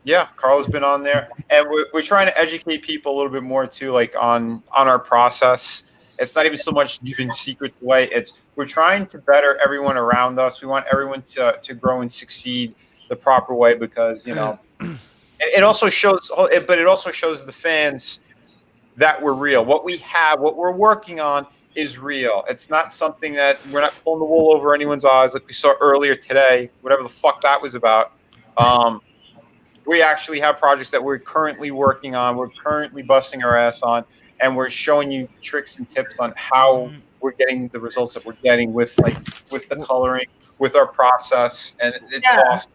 yeah, Carla's been on there, and we're trying to educate people a little bit more too, like on our process. It's not even so much giving secrets away. We're trying to better everyone around us. We want everyone to grow and succeed the proper way, because it also shows, but it also shows the fans that we're real. What we have, what we're working on, is real. It's not something that we're not pulling the wool over anyone's eyes, like we saw earlier today. Whatever the fuck that was about. We actually have projects that we're currently working on. We're currently busting our ass on, and we're showing you tricks and tips on how we're getting the results that we're getting with the coloring, with our process, and it's awesome.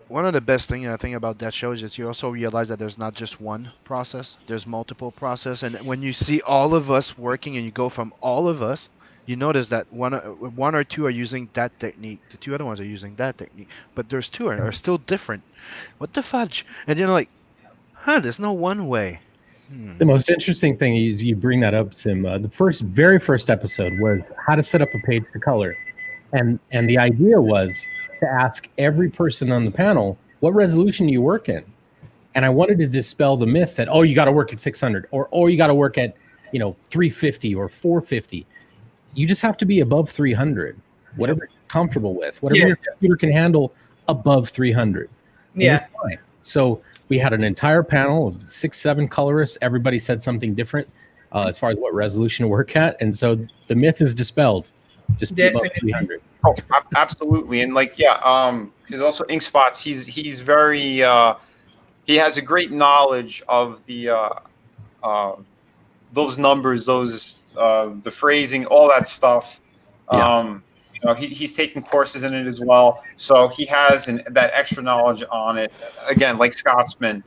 One of the best things I think about that show is that you also realize that there's not just one process, there's multiple process. And when you see all of us working and you go from all of us, you notice that one or two are using that technique, the two other ones are using that technique, but there's two are still different. What the fudge? And you're like, there's no one way. The most interesting thing is you bring that up, Sim. The very first episode was how to set up a page to color, and the idea was to ask every person on the panel, what resolution do you work in? And I wanted to dispel the myth that, you got to work at 600 or you got to work at 350 or 450. You just have to be above 300, whatever you're comfortable with, whatever your computer can handle above 300. Yeah. So we had an entire panel of 6-7 colorists. Everybody said something different as far as what resolution to work at. And so the myth is dispelled. Just be above 300. Oh, absolutely. And because also ink spots, he's very he has a great knowledge of the those numbers, the phrasing, all that stuff. He's taking courses in it as well, so he has that extra knowledge on it. Again, like Scotsman,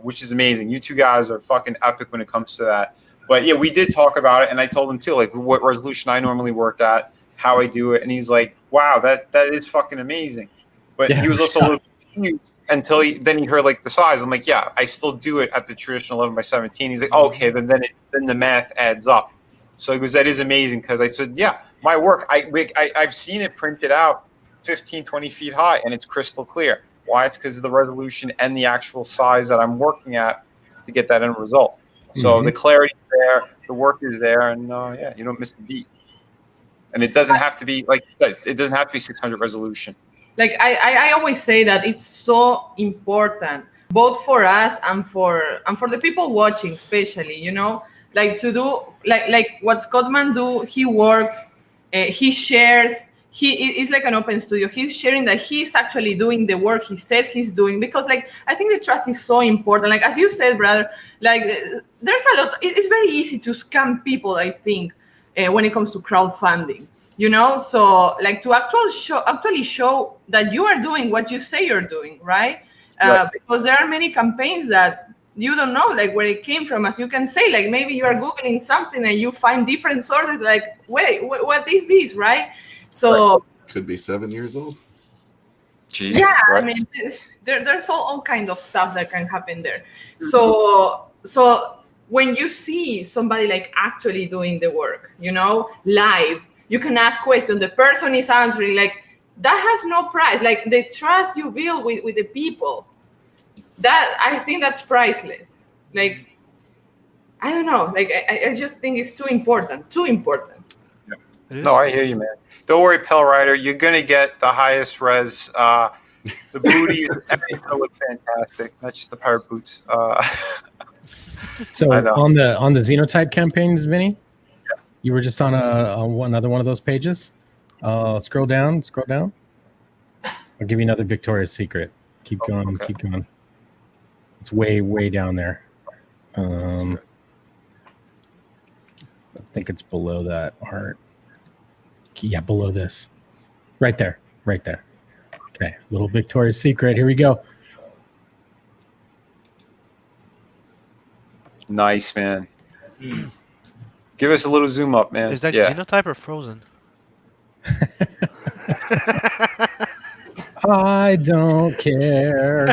which is amazing. You two guys are fucking epic when it comes to that. But yeah, we did talk about it, and I told him too, like what resolution I normally work at, how I do it, and he's like, "Wow, that is fucking amazing." But he was also a little confused until he heard like the size. I'm like, "Yeah, I still do it at the traditional 11x17." He's like, "Oh, okay, then the math adds up." So he goes, "That is amazing," because I said, "Yeah, my work, I've seen it printed out 15, 20 feet high, and it's crystal clear. Why? It's because of the resolution and the actual size that I'm working at to get that end result. So the clarity is there, the work is there, and you don't miss the beat. And it doesn't have to be, like you said, it doesn't have to be 600 resolution. Like I always say that it's so important, both for us and for the people watching, especially, like to do like what Scottman do. He works, he shares. He is like an open studio. He's sharing that he's actually doing the work he says he's doing, because I think the trust is so important. Like as you said, brother, there's a lot. It's very easy to scam people, I think, when it comes to crowdfunding. So to actually show that you are doing what you say you're doing, right? Right. Because there are many campaigns that you don't know, like where it came from. As you can say, like maybe you are Googling something and you find different sources, like, wait, what is this, right? So could be 7 years old. Jeez, yeah, right. I mean, there's all kind of stuff that can happen there. So when you see somebody like actually doing the work, live, you can ask questions. The person is answering. Like that has no price. Like the trust you build with the people, that I think that's priceless. Like I don't know. Like I just think it's too important. Too important. It is? No, I hear you, man. Don't worry, Pell Rider. You're gonna get the highest res. The booties, everything will look fantastic. Not just the pirate boots. So I know. on the Xenotype campaigns, Vinny, you were just on another one of those pages. Scroll down. I'll give you another Victoria's Secret. Keep going. Okay. Keep going. It's way down there. I think it's below that art. Yeah, below this. Right there. Okay, little Victoria's Secret. Here we go. Nice, man. Give us a little zoom up, man. Is that yeah. Xenotype or Frozen? I don't care.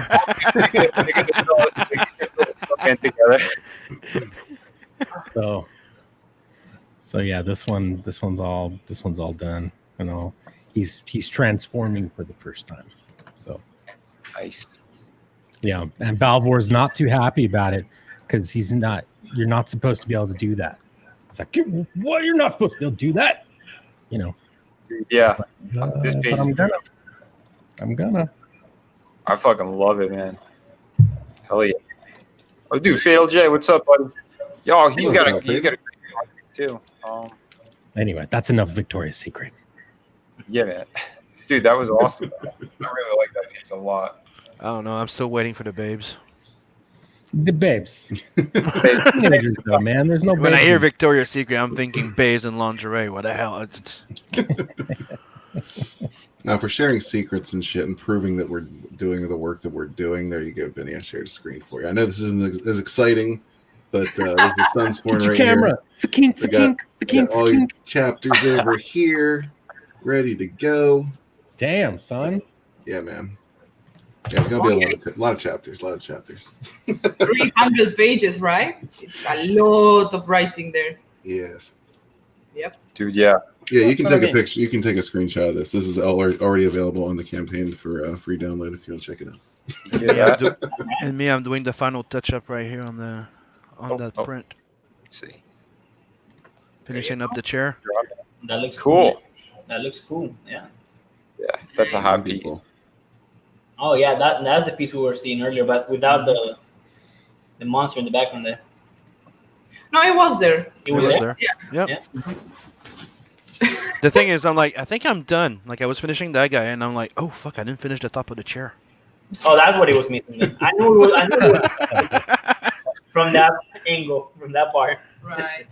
So yeah, this one's all done and all. He's transforming for the first time. So Nice. yeah, and Balvor's not too happy about it because you're not supposed to be able to do that. It's like, what? You're not supposed to be able to do that, you know. Dude, yeah. This But page I'm gonna. I fucking love it, man. Hell yeah. Oh, dude, Fatal J, what's up, buddy? Yo, he's got a great project too. Anyway, that's enough Victoria's Secret. Yeah, man. Dude, that was awesome. I really like that page a lot. I don't know. I'm still waiting for the babes. The babes. Teenagers, though, man. There's no When I babes. hear Victoria's Secret, I'm thinking babes and lingerie. What the hell? It's... Now, for sharing secrets and shit and proving that we're doing the work that we're doing, there you go, Vinny. I shared a screen for you. I know this isn't as exciting, but this is the Sunsworn Get your right camera. here. The kink. Got all your chapters over here, ready to go. Damn, son. Yeah, man. Yeah, it's gonna be a lot of chapters. 300 pages, right? It's a lot of writing there. Yes. Yep. Dude, yeah. Yeah, you can That's what take I a mean. picture. You can take a screenshot of this. This is already available on the campaign for free download if you want to check it out. Yeah. And me, I'm doing the final touch up right here on that print. Let's see. Finishing up the chair. That looks Cool. That looks cool. Yeah. Yeah, that's a hot piece. Beautiful. Oh yeah, that's the piece we were seeing earlier, but without the monster in the background there. No, it was there. It was there. Yep. Yeah. The thing is, I'm like, I think I'm done. Like, I was finishing that guy, and I'm like, oh fuck, I didn't finish the top of the chair. Oh, that's what it was missing. Then. I knew it was from that angle, from that part. Right.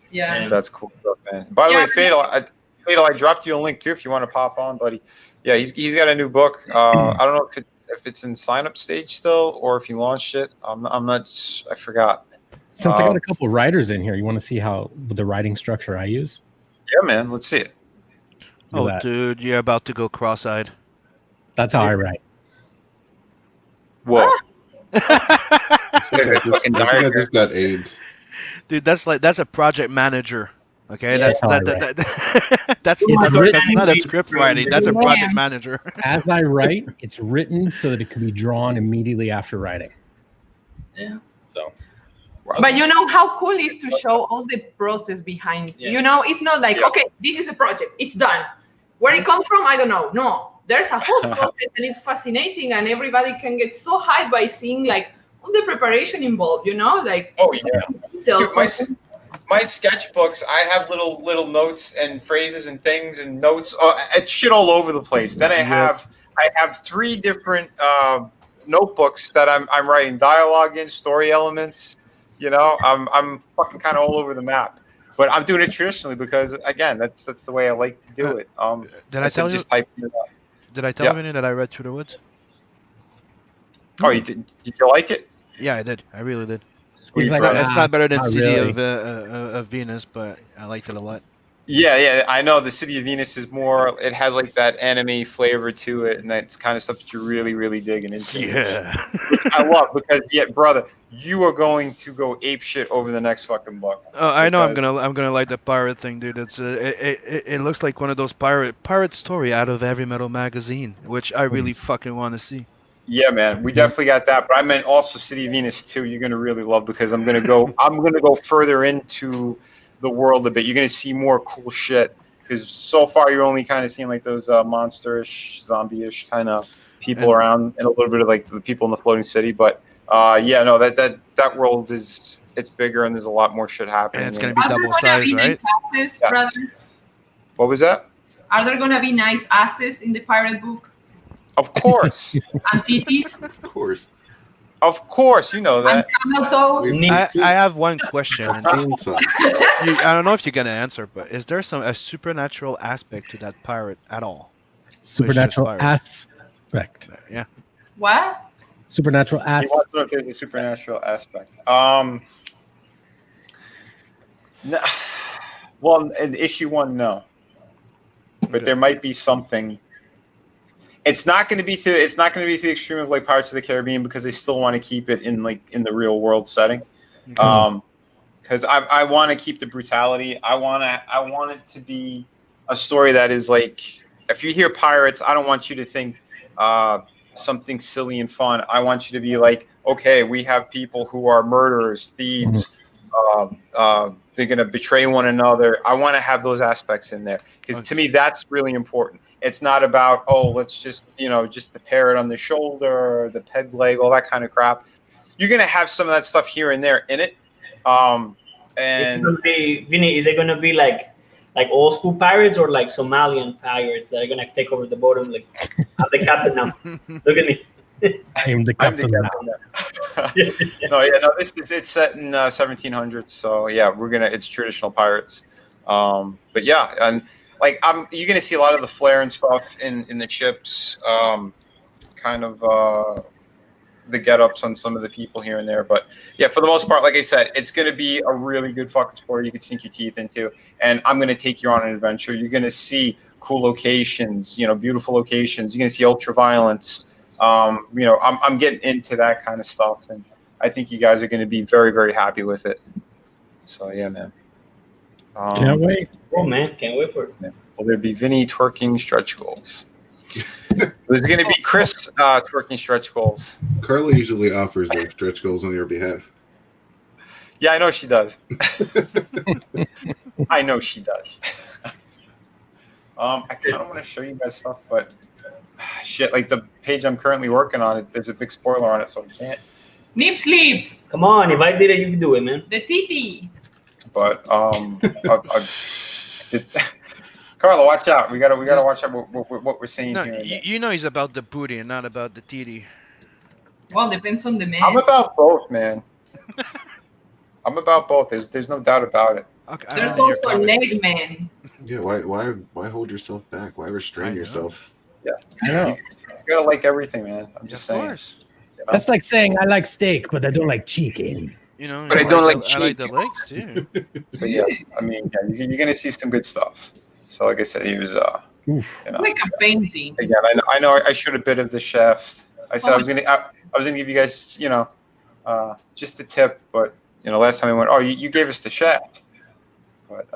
Yeah. That's cool stuff, man. By the way, Fatal, I dropped you a link too if you want to pop on, buddy. Yeah, he's got a new book. I don't know if it's in sign up stage still or if he launched it. I'm not. I forgot. Since I got a couple writers in here, you want to see how the writing structure I use? Yeah, man. Let's see it. Look Oh, at that. dude, you're about to go cross-eyed. That's how I write. Whoa. I think I just got AIDS. Dude, that's a project manager. Okay, Yeah, that's It's not written- a script writing. That's a project manager. As I write, it's written so that it can be drawn immediately after writing. Yeah. So But you know how cool it is to show all the process behind. Yeah. You know, it's not like, okay, this is a project, it's done. Where it comes from, I don't know. No, there's a whole process and it's fascinating and everybody can get so hyped by seeing like all the preparation involved, you know? Like, Oh yeah. details. Dude, my sketchbooks, I have little notes and phrases and things and notes. It's shit all over the place. Then I have 3 different notebooks that I'm writing dialogue in, story elements. You know, I'm fucking kind of all over the map. But I'm doing it traditionally because again, that's the way I like to do it. Did I tell you? just typing it up. Did I tell you that I read Through the Woods? Oh, you did? Did you like it? Yeah, I did. I really did. He's like, Right. It's not better than not City really. of Venus, but I liked it a lot. Yeah, I know the City of Venus is more. It has like that anime flavor to it, and that's kind of stuff that you're really digging into. Yeah. Which I love because, brother, you are going to go ape shit over the next fucking book. Oh, I know. Because- I'm gonna like the pirate thing, dude. It's it looks like one of those pirate story out of Heavy Metal magazine, which I really fucking want to see. Yeah, man, we definitely got that. But I meant also City of Venus too. You're gonna really love because I'm gonna go further into the world a bit. You're going to see more cool shit because so far you're only kind of seeing like those monster-ish, zombie-ish kind of people And- around, and a little bit of like the people in the floating city. But yeah, no, that world it's bigger and there's a lot more shit happening. And it's in gonna it. be Are there double gonna size, be right? nice asses, Yes. brother? What was that? Are there gonna be nice asses in the pirate book Of course, and titties Of course. of course, you know and that. camel toes? We've I seen- have one question. I've And seen some. I don't know if you're gonna answer, but is there a supernatural aspect to that pirate at all? Supernatural pirates. aspect. Yeah. What? Supernatural He ass. wants to know if there's a supernatural aspect. No, well, in issue 1, no, but Okay. there might be something. It's not going to be to the extreme of like Pirates of the Caribbean because they still want to keep it in the real world setting. Okay. Because I want to keep the brutality. I want it to be a story that is like, if you hear pirates, I don't want you to think something silly and fun. I want you to be like, okay, we have people who are murderers, thieves. They're going to betray one another. I want to have those aspects in there because to me that's really important. It's not about let's just just the parrot on the shoulder, the peg leg, all that kind of crap. You're going to have some of that stuff here and there in it. And It's gonna be, Vinny, is it gonna be like old school pirates or like Somalian pirates that are gonna take over the bottom? Like, I'm the captain now. Look at me. I am the I'm the captain now. captain now. It's set in 1700s, so yeah, it's traditional pirates. But yeah, and like you're gonna see a lot of the flair and stuff in the ships, kind of the get-ups on some of the people here and there. But yeah, for the most part, like I said, it's gonna be a really good fucking story you could sink your teeth into, and I'm gonna take you on an adventure. You're gonna see cool locations, beautiful locations. You're gonna see ultra-violence. I'm getting into that kind of stuff, and I think you guys are going to be very, very happy with it. So yeah, man. Can't wait. Oh man, can't wait for it. Will there be Vinny twerking stretch goals? There's going to be Chris twerking stretch goals. Carla usually offers those stretch goals on your behalf. Yeah, I know she does. I know she does. I kind of want to show you guys stuff, but shit, like the page I'm currently working on, there's a big spoiler on it, so I can't. Nip sleep. Come on, if I did it, you can do it, man. The titty. But Carla, watch out. We gotta watch out what we're saying No, here. you know he's about the booty and not about the TD. Well, depends on the man. I'm about both, man. I'm about both. There's no doubt about it. Okay, I There's don't think also you're leg man. Yeah, why hold yourself back? Why I restrain know. yourself? I know. You gotta like everything, man. I'm Of just saying. course. That's like saying I like steak, but I don't like chicken. You know, But I don't like I like the cheek. legs too. So yeah, I mean, yeah, you're gonna see some good stuff. So like I said, he was Oof. Like a painting. again. I know I showed a bit of the shaft. I said I was gonna give you guys just a tip, but last time we went, oh, you gave us the shaft. But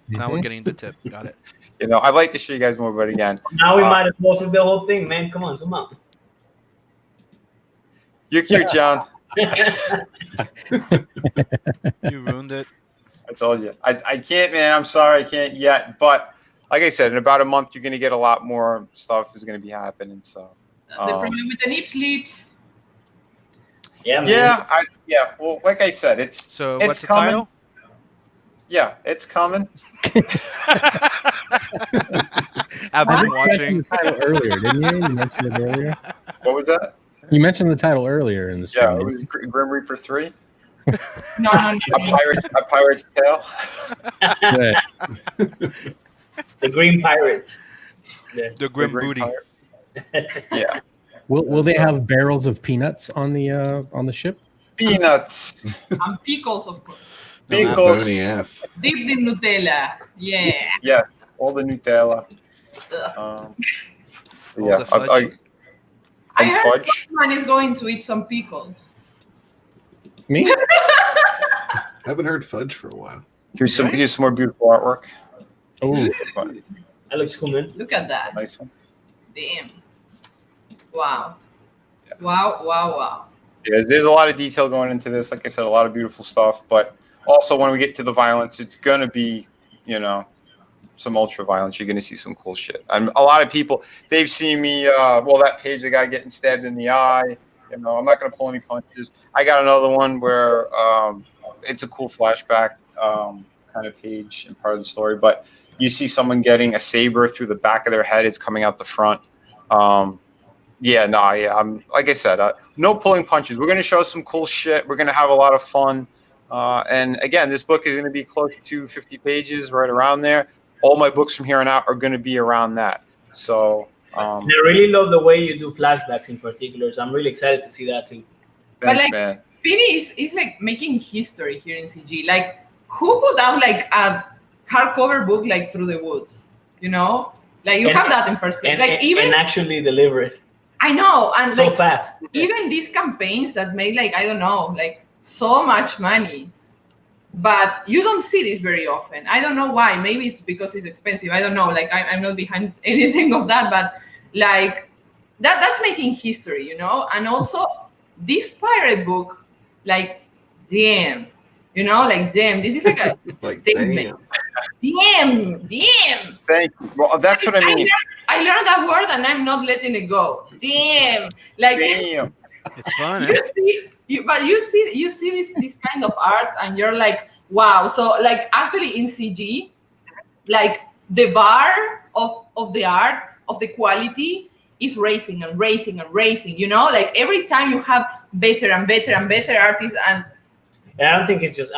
Now we're getting the tip. Got it. I'd like to show you guys more, but again, Now we might as well see the whole thing, man. Come on, zoom out. you're cute, John. You ruined it. I told you. I can't, man. I'm sorry, I can't yet. But like I said, in about a month, you're gonna get a lot more stuff is gonna be happening. So That's the problem with the nip sleeps. Yeah, man. yeah. Well, like I said, it's So It's what's the coming. title? yeah, it's coming. I've What? been You mentioned watching. the title earlier, didn't you? You mentioned it earlier. What was that? You mentioned the title earlier in the stream. Yeah, it was Grim Reaper 3. No. A Pirate's Tale. Yeah. The Green Pirate. Yeah. The Grim The Green Booty. Pirate. Yeah. Will they have barrels of peanuts on the ship? Peanuts. And pickles, of course. Pickles. Bony ass. Dipped in Nutella. Yeah. Yeah, all the Nutella. Ugh. Yeah, the fudge. I and heard fudge. man is going to eat some pickles. Me? Haven't heard fudge for a while. Here's some more beautiful artwork. Oh, That looks cool, man. Look at that. Nice one. Damn. Wow. Wow. Yeah, there's a lot of detail going into this. Like I said, a lot of beautiful stuff. But Also, when we get to the violence, it's gonna be, some ultra violence. You're gonna see some cool shit. And a lot of people, they've seen me. That page, the guy getting stabbed in the eye. I'm not gonna pull any punches. I got another one where it's a cool flashback kind of page and part of the story, but you see someone getting a saber through the back of their head. It's coming out the front. I'm like I said, no pulling punches. We're gonna show some cool shit. We're gonna have a lot of fun. And again, this book is going to be close to 50 pages, right around there. All my books from here on out are going to be around that. So I really love the way you do flashbacks in particular. So I'm really excited to see that too. Thanks, man. Vinny is like making history here in CG. Like, who put out like a hardcover book like Through the Woods? Like you have that in first place. And actually deliver it. I know, and so fast. Even these campaigns that made so much money, but you don't see this very often. I don't know why. Maybe it's because it's expensive. I don't know. Like I'm not behind anything of that, but like that's making history, And also this pirate book, like damn, damn. This is like a statement. Damn. Thank you. Well, that's what I mean. I learned that word and I'm not letting it go. Damn. Like damn. It's fun. You see this kind of art and you're like, wow. So like actually in CG, like the bar of the art, of the quality is raising and raising and raising, like every time you have better and better and better artists. And I don't think it's just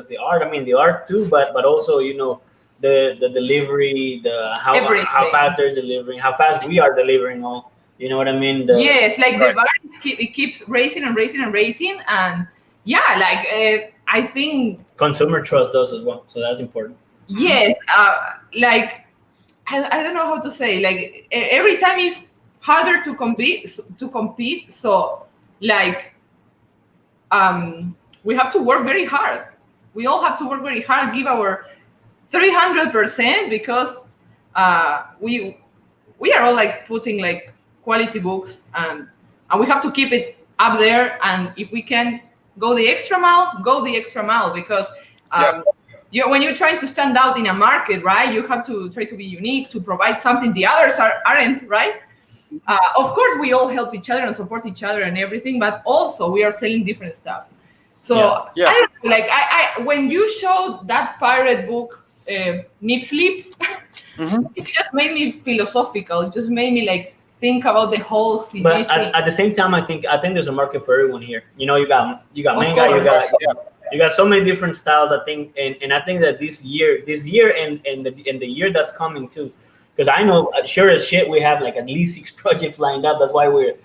the art. I mean the art too, but also, the delivery, how fast they're delivering, how fast we are delivering all. You know what I mean? Yes, like the bar it keeps raising and raising and raising, and I think consumer trust does as well, so that's important. Yes, like I don't know how to say. Like every time it's harder to compete. So like we have to work very hard. We all have to work very hard, give our 300% because we are all like putting like quality books and we have to keep it up there, and if we can go the extra mile because when you're trying to stand out in a market, right, you have to try to be unique, to provide something the others aren't, right? Of course we all help each other and support each other and everything, but also we are selling different stuff. So yeah. I don't know, like I when you showed that pirate book Nip Sleep, it just made me philosophical. It just made me like think about the whole CG but thing. at the same time, I think there's a market for everyone here. You got manga, you got so many different styles. I think, and I think that this year and the year that's coming too, because I know sure as shit we have like at least 6 projects lined up. That's why we're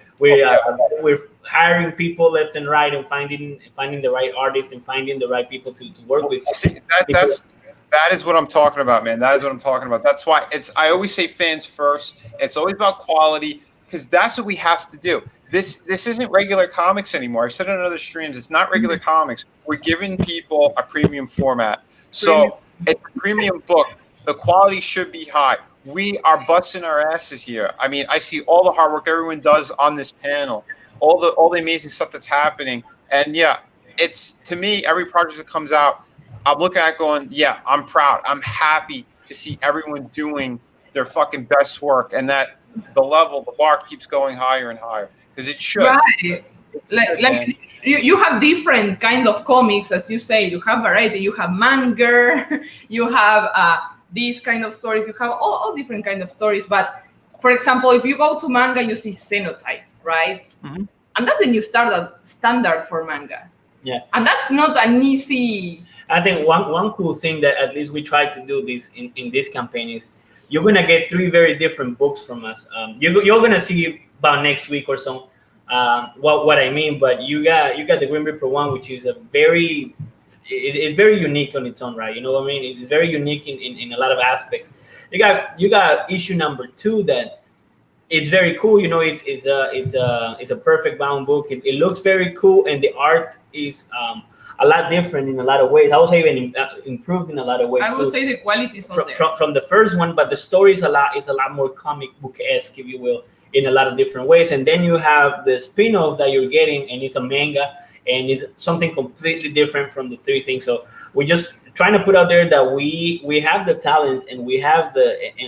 hiring people left and right and finding the right artists and finding the right people to work with. See, that is what I'm talking about, man. That is what I'm talking about. That's why I always say fans first. It's always about quality, because that's what we have to do. This isn't regular comics anymore. I've said it on other streams. It's not regular comics. We're giving people a premium format. So it's a premium book. The quality should be high. We are busting our asses here. I mean, I see all the hard work everyone does on this panel, all the amazing stuff that's happening. And it's, to me, every project that comes out, I'm looking at it going, I'm proud. I'm happy to see everyone doing their fucking best work, and that the bar keeps going higher and higher, because it should. Right. Like you have different kind of comics, as you say. You have variety. You have manga. You have these kind of stories. You have all different kind of stories. But for example, if you go to manga, you see Xenotype, right? And that's a new standard for manga. Yeah. And that's not an easy. I think one cool thing that at least we try to do this in this campaign is you're gonna get 3 very different books from us. You're gonna see about next week or so what I mean. But you got the Grim Reaper one, which is it's very unique on its own, right? You know what I mean? It's very unique in a lot of aspects. You got issue number 2 that it's very cool. It's a perfect bound book. It looks very cool, and the art is a lot different in a lot of ways. I would say even improved in a lot of ways. I would say the quality is from the first one, but the story is a lot more comic book-esque, if you will, in a lot of different ways. And then you have the spin-off that you're getting, and it's a manga, and it's something completely different from the three things. So we're just trying to put out there that we have the talent, and we have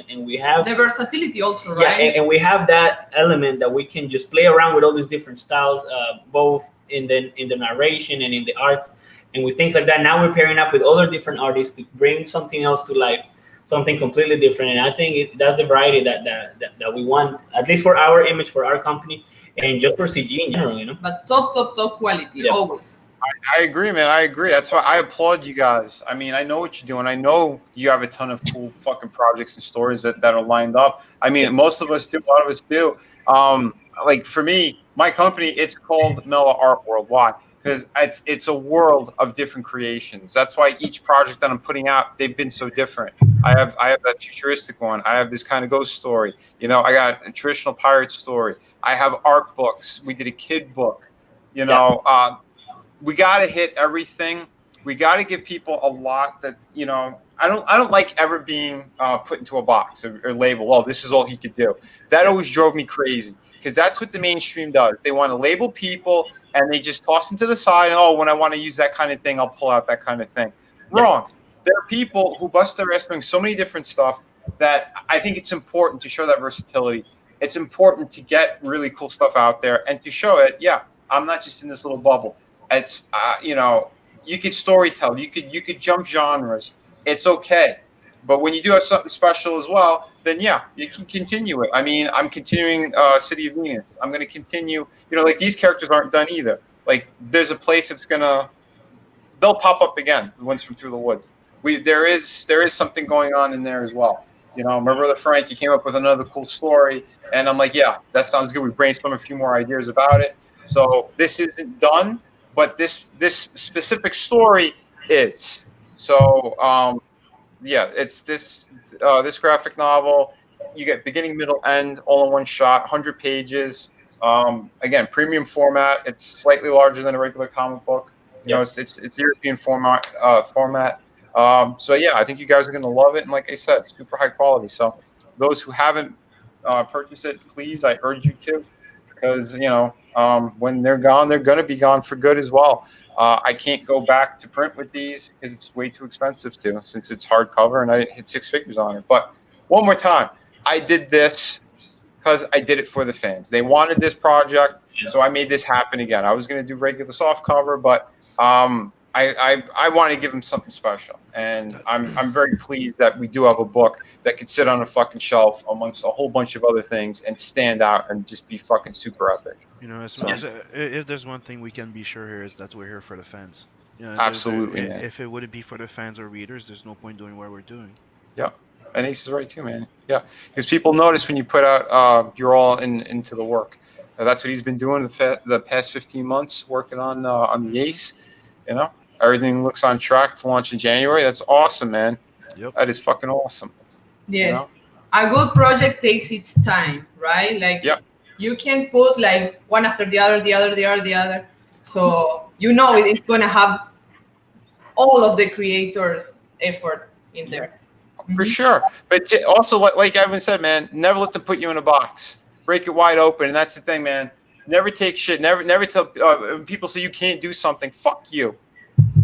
and we have The versatility also, yeah, right? and we have that element that we can just play around with all these different styles, both in the narration and in the art, and with things like that. Now we're pairing up with other different artists to bring something else to life, something completely different. And I think that's the variety that we want, at least for our image, for our company, and just for CG in general, you know. But top quality, Yeah. always. I agree, man. I agree. That's why I applaud you guys. I mean, I know what you're doing. I know you have a ton of cool fucking projects and stories that are lined up. I mean, most of us do. A lot of us do. Like for me, my company, it's called Mela Art World. Why? Because it's a world of different creations. That's why each project that I'm putting out, they've been so different. I have that futuristic one. I have this kind of ghost story. You know, I got a traditional pirate story. I have art books. We did a kid book. You know, we got to hit everything. We got to give people a lot that, you know, I don't like ever being put into a box or label. Well, this is all he could do. That always drove me crazy, because that's what the mainstream does. They want to label people, and they just toss them to the side. And, oh, when I want to use that kind of thing, I'll pull out that kind of thing. Wrong. There are people who bust their ass doing so many different stuff that I think it's important to show that versatility. It's important to get really cool stuff out there and to show it. Yeah, I'm not just in this little bubble. It's you know, you could storytell, you could jump genres. It's okay, but when you do have something special as well, then yeah, you can continue it. I mean, I'm continuing City of Venus. I'm going to continue. You know, like these characters aren't done either. Like there's a place that's they'll pop up again. The ones from Through the Woods. There is something going on in there as well. You know, my brother Frank, he came up with another cool story, and I'm like, yeah, that sounds good. We brainstormed a few more ideas about it. So this isn't done, but this specific story is. So yeah, it's this graphic novel. You get beginning, middle, end, all in one shot. 100 pages. Again, premium format. It's slightly larger than a regular comic book. You know, it's European format. So yeah, I think you guys are going to love it. And like I said, super high quality. So those who haven't purchased it, please, I urge you to, because you know, when they're gone, they're going to be gone for good as well. I can't go back to print with these because it's way too expensive to, since it's hardcover and I hit 6 figures on it. But one more time, I did this because I did it for the fans. They wanted this project, so I made this happen again. I was going to do regular soft cover, but I want to give them something special, and I'm very pleased that we do have a book that could sit on a fucking shelf amongst a whole bunch of other things and stand out and just be fucking super epic. You know, if there's one thing we can be sure here is that we're here for the fans. You know, Absolutely, man. if it wouldn't be for the fans or readers, there's no point doing what we're doing. Yeah, and Ace is right too, man. Yeah, because people notice when you put out, you're all into the work. That's what he's been doing the past 15 months, working on the Ace. You know, everything looks on track to launch in January. That's awesome, man. Yep. That is fucking awesome. Yes. You know? A good project takes its time, right? Like you can put like one after the other. So you know it's gonna have all of the creators' effort in there. For sure. But also, like Evan said, man, never let them put you in a box. Break it wide open. And that's the thing, man. Never take shit. Never tell people say you can't do something. Fuck you.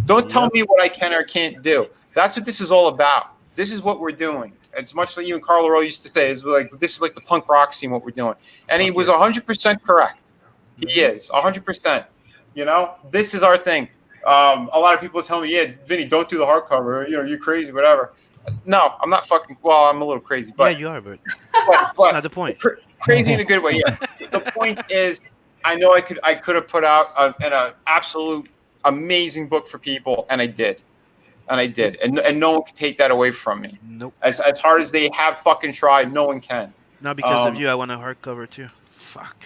Don't tell me what I can or can't do. That's what this is all about. This is what we're doing. It's much like even Carl Rowe used to say. It's like, this is like the punk rock scene, what we're doing. And he was 100% correct. He is 100%. You know, this is our thing. A lot of people tell me, yeah, Vinny, don't do the hardcover. You know, you're crazy, whatever. No, I'm not fucking. Well, I'm a little crazy, but yeah, you are, but but not the point. Crazy in a good way. Yeah. The point is, I know I could have put out an absolute amazing book for people, and I did, and no one can take that away from me. Nope. As hard as they have fucking tried, no one can. Not because of you. I want a hardcover too. Fuck.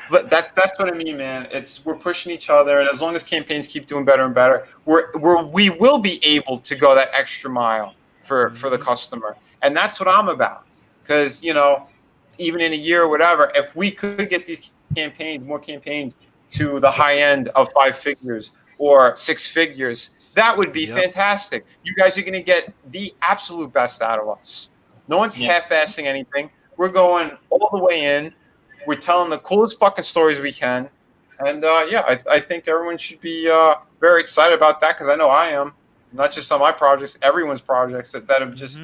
But that's what I mean, man. We're pushing each other, and as long as campaigns keep doing better and better, we will be able to go that extra mile for the customer, and that's what I'm about. Because you know, even in a year or whatever, if we could get these more campaigns to the high end of 5 figures or 6 figures, that would be fantastic. You guys are going to get the absolute best out of us. No one's half-assing anything. We're going all the way in. We're telling the coolest fucking stories we can. And I think everyone should be very excited about that because I know I am. Not just on my projects, everyone's projects that have just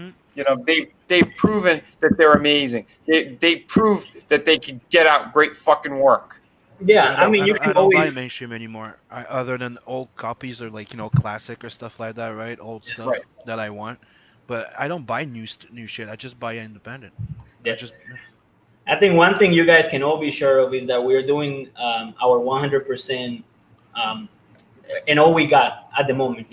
they've proven that they're amazing. They proved that they can get out great fucking work. Yeah, I mean, you I can don't buy always. mainstream anymore. Other than old copies or like classic or stuff like that, right? Old stuff Right. that I want, but I don't buy new shit. I just buy independent. Yeah. I just I think one thing you guys can all be sure of is that we're doing our 100% and all we got at the moment,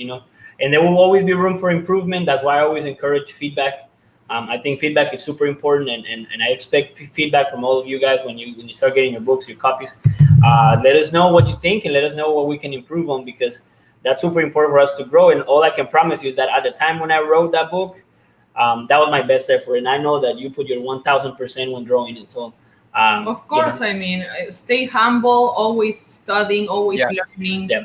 and there will always be room for improvement. That's why I always encourage feedback. I think feedback is super important, and I expect feedback from all of you guys when you start getting your books, your copies. Let us know what you think and let us know what we can improve on, because that's super important for us to grow. And all I can promise you is that at the time when I wrote that book, that was my best effort, and I know that you put your 1,000% when drawing it. So, Of course, I mean, stay humble, always studying, always Yeah. learning. Yeah.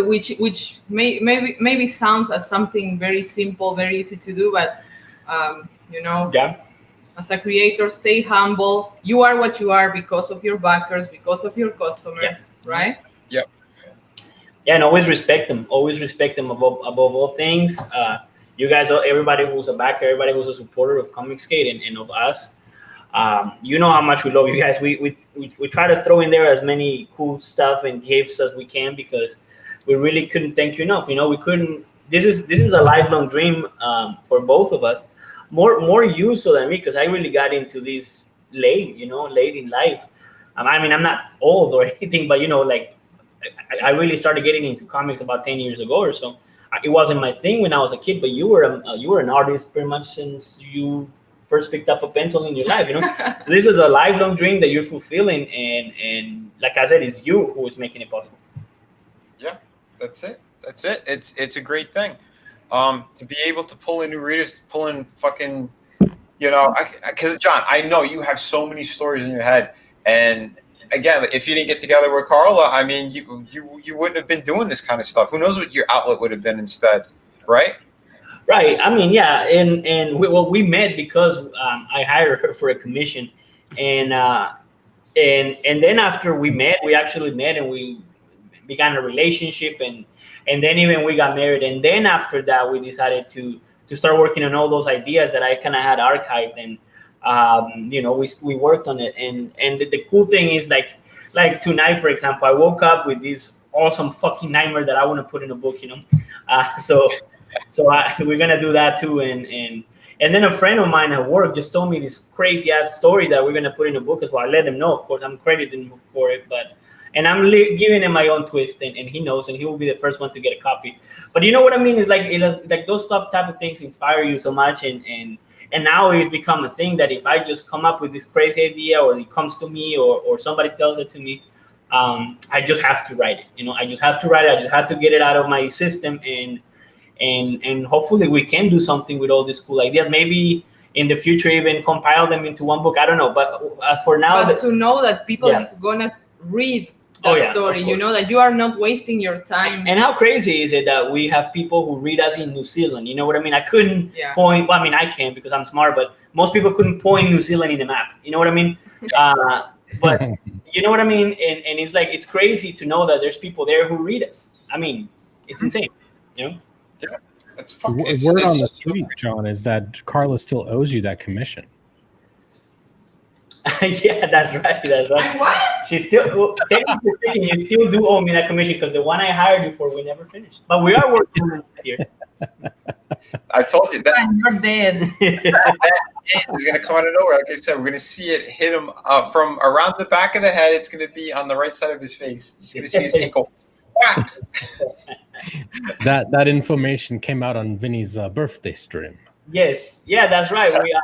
Which maybe sounds as something very simple, very easy to do, but yeah, as a creator, stay humble. You are what you are because of your backers, because of your customers, Yeah. right? yeah, and always respect them. Always respect them above all things. You guys, everybody who's a backer, everybody who's a supporter of Comic Skate and of us. You know how much we love you guys. We try to throw in there as many cool stuff and gifts as we can, because we really couldn't thank you enough. We couldn't. This is a lifelong dream for both of us. More you so than me, because I really got into this late in life. I mean, I'm not old or anything, but like I really started getting into comics about 10 years ago or so. It wasn't my thing when I was a kid, but you were an artist pretty much since you first picked up a pencil in your life, So this is a lifelong dream that you're fulfilling, and like I said, it's you who is making it possible. Yeah, that's it. It's a great thing. To be able to pull in new readers, pull in fucking, because John, I know you have so many stories in your head, and again, if you didn't get together with Carla, I mean, you wouldn't have been doing this kind of stuff. Who knows what your outlet would have been instead, right? Right. I mean, yeah, and we met because I hired her for a commission, and then after we actually met and we began a relationship, and then even we got married, and then after that we decided to start working on all those ideas that I kind of had archived, and we worked on it, and the cool thing is like tonight, for example, I woke up with this awesome fucking nightmare that I want to put in a book, So we're gonna do that too, and then a friend of mine at work just told me this crazy ass story that we're gonna put in a book as well. I let him know, of course, I'm crediting him for it, and I'm giving him my own twist, and he knows, and he will be the first one to get a copy. But you know what I mean? Is like those type of things inspire you so much, and now it's become a thing that if I just come up with this crazy idea, or it comes to me, or somebody tells it to me, I just have to write it. I just have to write it. I just have to get it out of my system, and hopefully we can do something with all these cool ideas. Maybe in the future even compile them into one book. I don't know. But as for now, but to know that people is gonna read that story, that you are not wasting your time. And how crazy is it that we have people who read us in New Zealand? You know what I mean? I couldn't point. Well, I mean, I can because I'm smart, but most people couldn't point New Zealand in the map. You know what I mean? But you know what I mean? And it's like, it's crazy to know that there's people there who read us. I mean, it's insane. Yeah, it's fucking. Word on the street, John, is that Carla still owes you that commission. Yeah, that's right. And what? She still, technically speaking, you still do owe me that commission, because the one I hired you for, we never finished. But we are working on it this year. I told you that. And you're dead. That is going to come out of nowhere. Like I said, we're going to see it hit him from around the back of the head. It's going to be on the right side of his face. You're going to see his ankle. That information came out on Vinny's birthday stream. Yes, yeah, that's right. We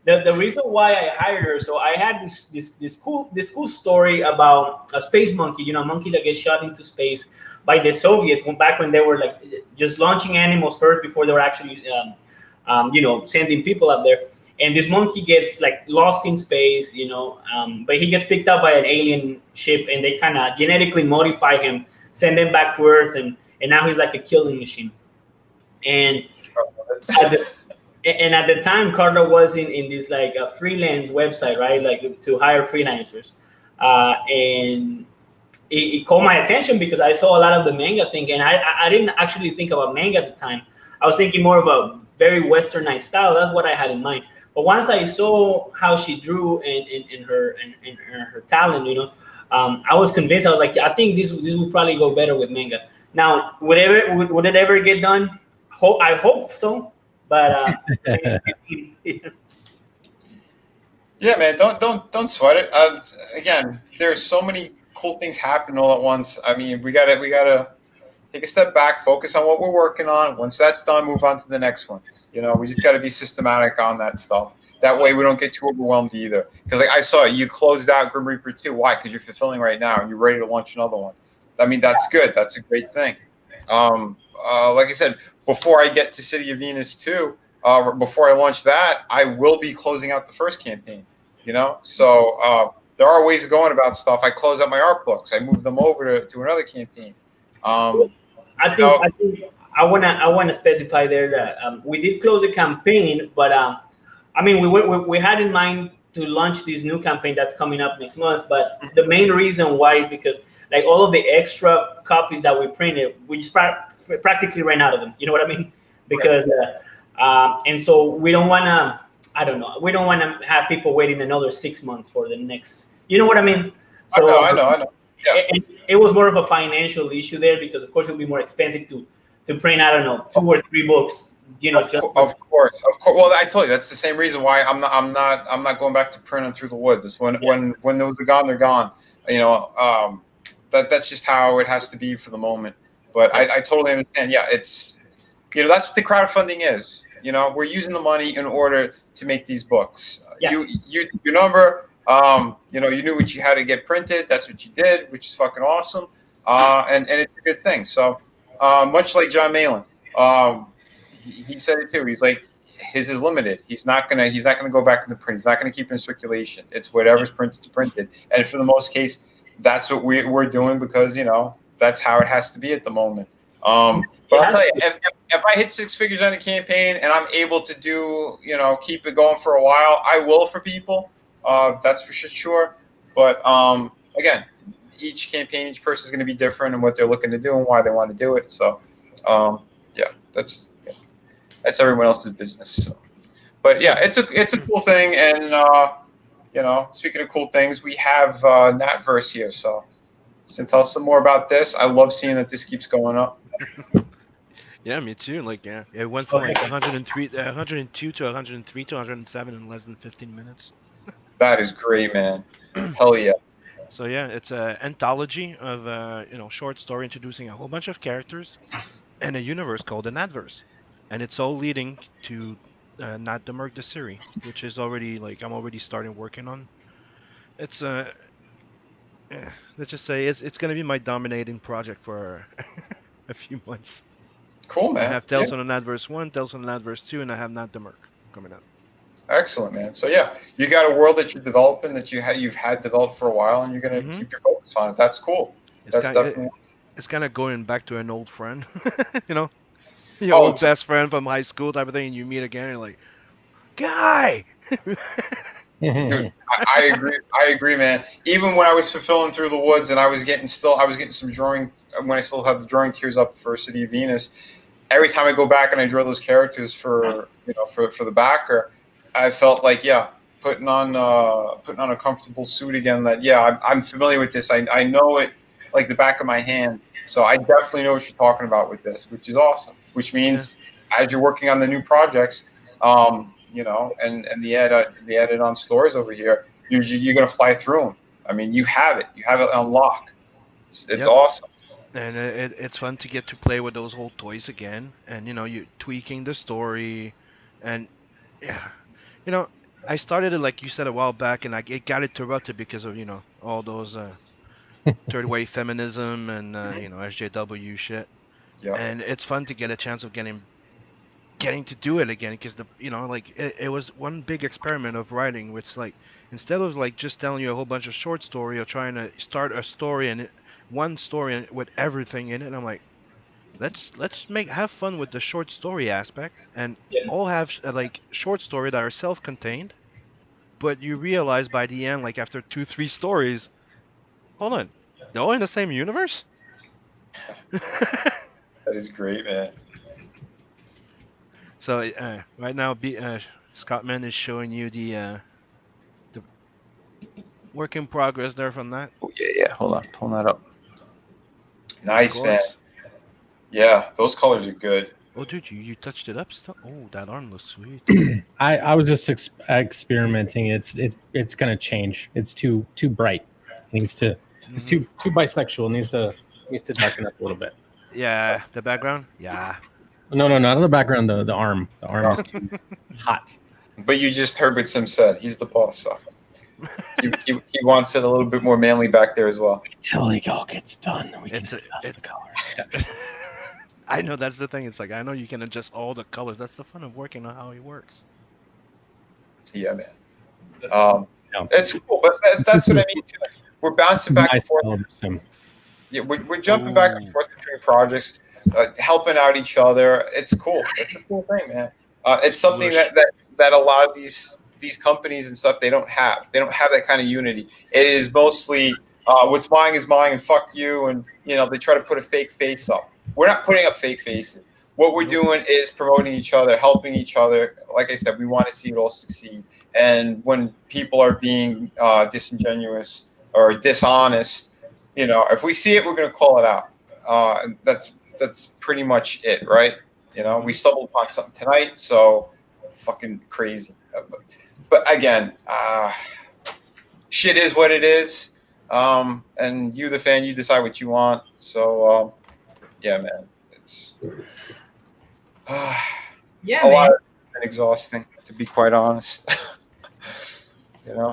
the reason why I hired her, so I had this cool story about a space monkey, a monkey that gets shot into space by the Soviets back when they were like just launching animals first before they were actually sending people up there. And this monkey gets like lost in space, but he gets picked up by an alien ship, and they kind of genetically modify him, send him back to Earth, and now he's like a killing machine. And at the time, Carla was in this like a freelance website, right? Like to hire freelancers. And it caught my attention because I saw a lot of the manga thing, and I didn't actually think about manga at the time. I was thinking more of a very westernized style. That's what I had in mind. But once I saw how she drew and her talent, I was convinced. I was like, I think this would probably go better with manga. Now, would it ever get done? I hope so, but Yeah, man, don't sweat it. Again, there's so many cool things happening all at once. I mean, we gotta take a step back, focus on what we're working on. Once that's done, move on to the next one. We just got to be systematic on that stuff. That way, we don't get too overwhelmed either. Because like I saw, you closed out Grim Reaper 2. Why? Because you're fulfilling right now, and you're ready to launch another one. I mean, that's good. That's a great thing. Like I said, before I get to City of Venus 2, before I launch that, I will be closing out the first campaign. So there are ways of going about stuff. I close out my art books. I move them over to another campaign. I think I wanna specify there that we did close a campaign, but I mean we had in mind to launch this new campaign that's coming up next month. But the main reason why is because like all of the extra copies that we printed, we just practically ran out of them. You know what I mean? Because and so we don't want to. I don't know. We don't want to have people waiting another 6 months for the next. You know what I mean? So, I know. Yeah. It was more of a financial issue there because, of course, it would be more expensive to print. I don't know, 2 or 3 books. Of course. Well, I told you that's the same reason why I'm not going back to printing through the woods. When those are gone, they're gone. That's just how it has to be for the moment. But I totally understand. Yeah, it's that's what the crowdfunding is. We're using the money in order to make these books. Yeah. Your number. You knew what you had to get printed. That's what you did, which is fucking awesome. And it's a good thing. So much like John Malin, he said it too. He's like, his is limited. He's not gonna go back into print. He's not gonna keep it in circulation. It's whatever's printed is printed. And for the most case, that's what we're doing because that's how it has to be at the moment. But I'll tell you, if I hit 6 figures on a campaign and I'm able to do, keep it going for a while, I will for people. That's for sure. But again, each campaign, each person is going to be different and what they're looking to do and why they want to do it. So, that's everyone else's business. So. But yeah, it's a cool thing. And speaking of cool things, we have Natverse here. So, tell us some more about this. I love seeing that this keeps going up. Yeah, me too. Like, yeah, it went from like 102 to 103 to 107 in less than 15 minutes. That is great, man. Hell yeah. So yeah, it's an anthology of short story introducing a whole bunch of characters and a universe called the Natverse, and it's all leading to Nat the Merc the series, which is already I'm already starting working on. It's let's just say it's gonna be my dominating project for a few months. Cool, man. I have Tales on the Natverse 1, Tales on the Natverse 2, and I have Nat the Merc coming out. Excellent, man. So yeah, you got a world that you're developing that you've had developed for a while, and you're gonna keep your focus on it. That's cool. It's kind of going back to an old friend, your old best friend from high school type of thing, and you meet again, and you're like, guy. Dude, I agree, man. Even when I was fulfilling Through the Woods, and I was getting some drawing when I still had the drawing tiers up for City of Venus. Every time I go back and I draw those characters for the backer, I felt like putting on a comfortable suit again. That I'm familiar with this. I know it like the back of my hand. So I definitely know what you're talking about with this, which is awesome. Which means as you're working on the new projects, and the edit on stories over here, you're gonna fly through them. I mean, you have it on lock. It's awesome. And it's fun to get to play with those old toys again, and you tweaking the story, and I started it like you said a while back, and it got interrupted because of all those third wave feminism and SJW shit. Yeah. And it's fun to get a chance of getting to do it again because it was one big experiment of writing, which instead of just telling you a whole bunch of short story or trying to start a story and one story with everything in it, I'm like, let's have fun with the short story aspect and all have short story that are self-contained, but you realize by the end, after 2-3 stories, Hold on. They're all in the same universe? That is great, man. So right now, Scottman is showing you the work in progress there from that. Oh, yeah. Hold on, pulling that up. Of Nice, man. course. Yeah, those colors are good. Oh, dude, you touched it up still. Oh, that arm looks sweet. I was just experimenting. It's gonna change. It's too bright. It needs to. It's Mhm. too bisexual. It needs to darken up a little bit. Yeah, the background. Yeah. No, not the background. The arm. The arm is too hot. But you just heard what Sim said. He's the boss, so he wants it a little bit more manly back there as well. Until it all gets done, we It's can a- adjust it- the colors. I know that's the thing. It's like I know you can adjust all the colors. That's the fun of working on how it works. Yeah, man. Yeah. It's cool, but that's what I mean too. We're bouncing back and Nice forth. color, Sim. Yeah, we're jumping back and Ooh. forth between projects, helping out each other. It's cool. It's a cool thing, man. It's something Swoosh. that a lot of these companies and stuff they don't have. They don't have that kind of unity. It is mostly what's mine is mine and fuck you, and they try to put a fake face up. We're not putting up fake faces. What we're doing is promoting each other, helping each other. Like I said, we want to see it all succeed. And when people are being disingenuous or dishonest, if we see it, we're going to call it out. And that's pretty much it, right? We stumbled upon something tonight, so fucking crazy. But again, shit is what it is. And you, the fan, you decide what you want. So, yeah, man, it's Yeah, a lot man. of and exhausting, to be quite honest.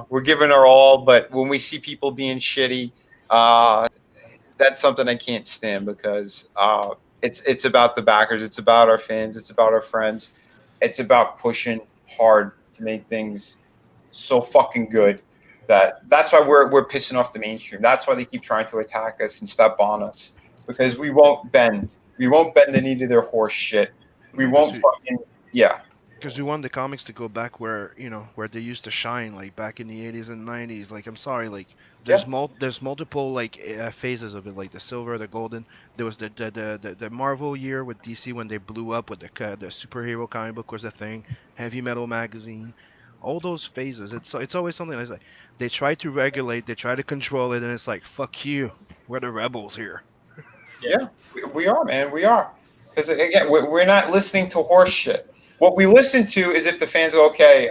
We're giving our all, but when we see people being shitty, that's something I can't stand because it's about the backers, it's about our fans, it's about our friends, it's about pushing hard to make things so fucking good that's why we're pissing off the mainstream. That's why they keep trying to attack us and step on us because we won't bend. We won't bend the knee to their horse shit. We won't fucking Because we want the comics to go back where where they used to shine, like back in the 80s and 90s. Like I'm sorry, like there's multiple like phases of it, like the silver, the golden. There was the Marvel year with DC when they blew up with the superhero comic book was a thing. Heavy Metal magazine, all those phases. It's always something that's like they try to regulate, they try to control it, and it's like fuck you, we're the rebels here. Yeah, we are, man. We are. Because, again, we're not listening to horse shit. What we listen to is if the fans go, okay,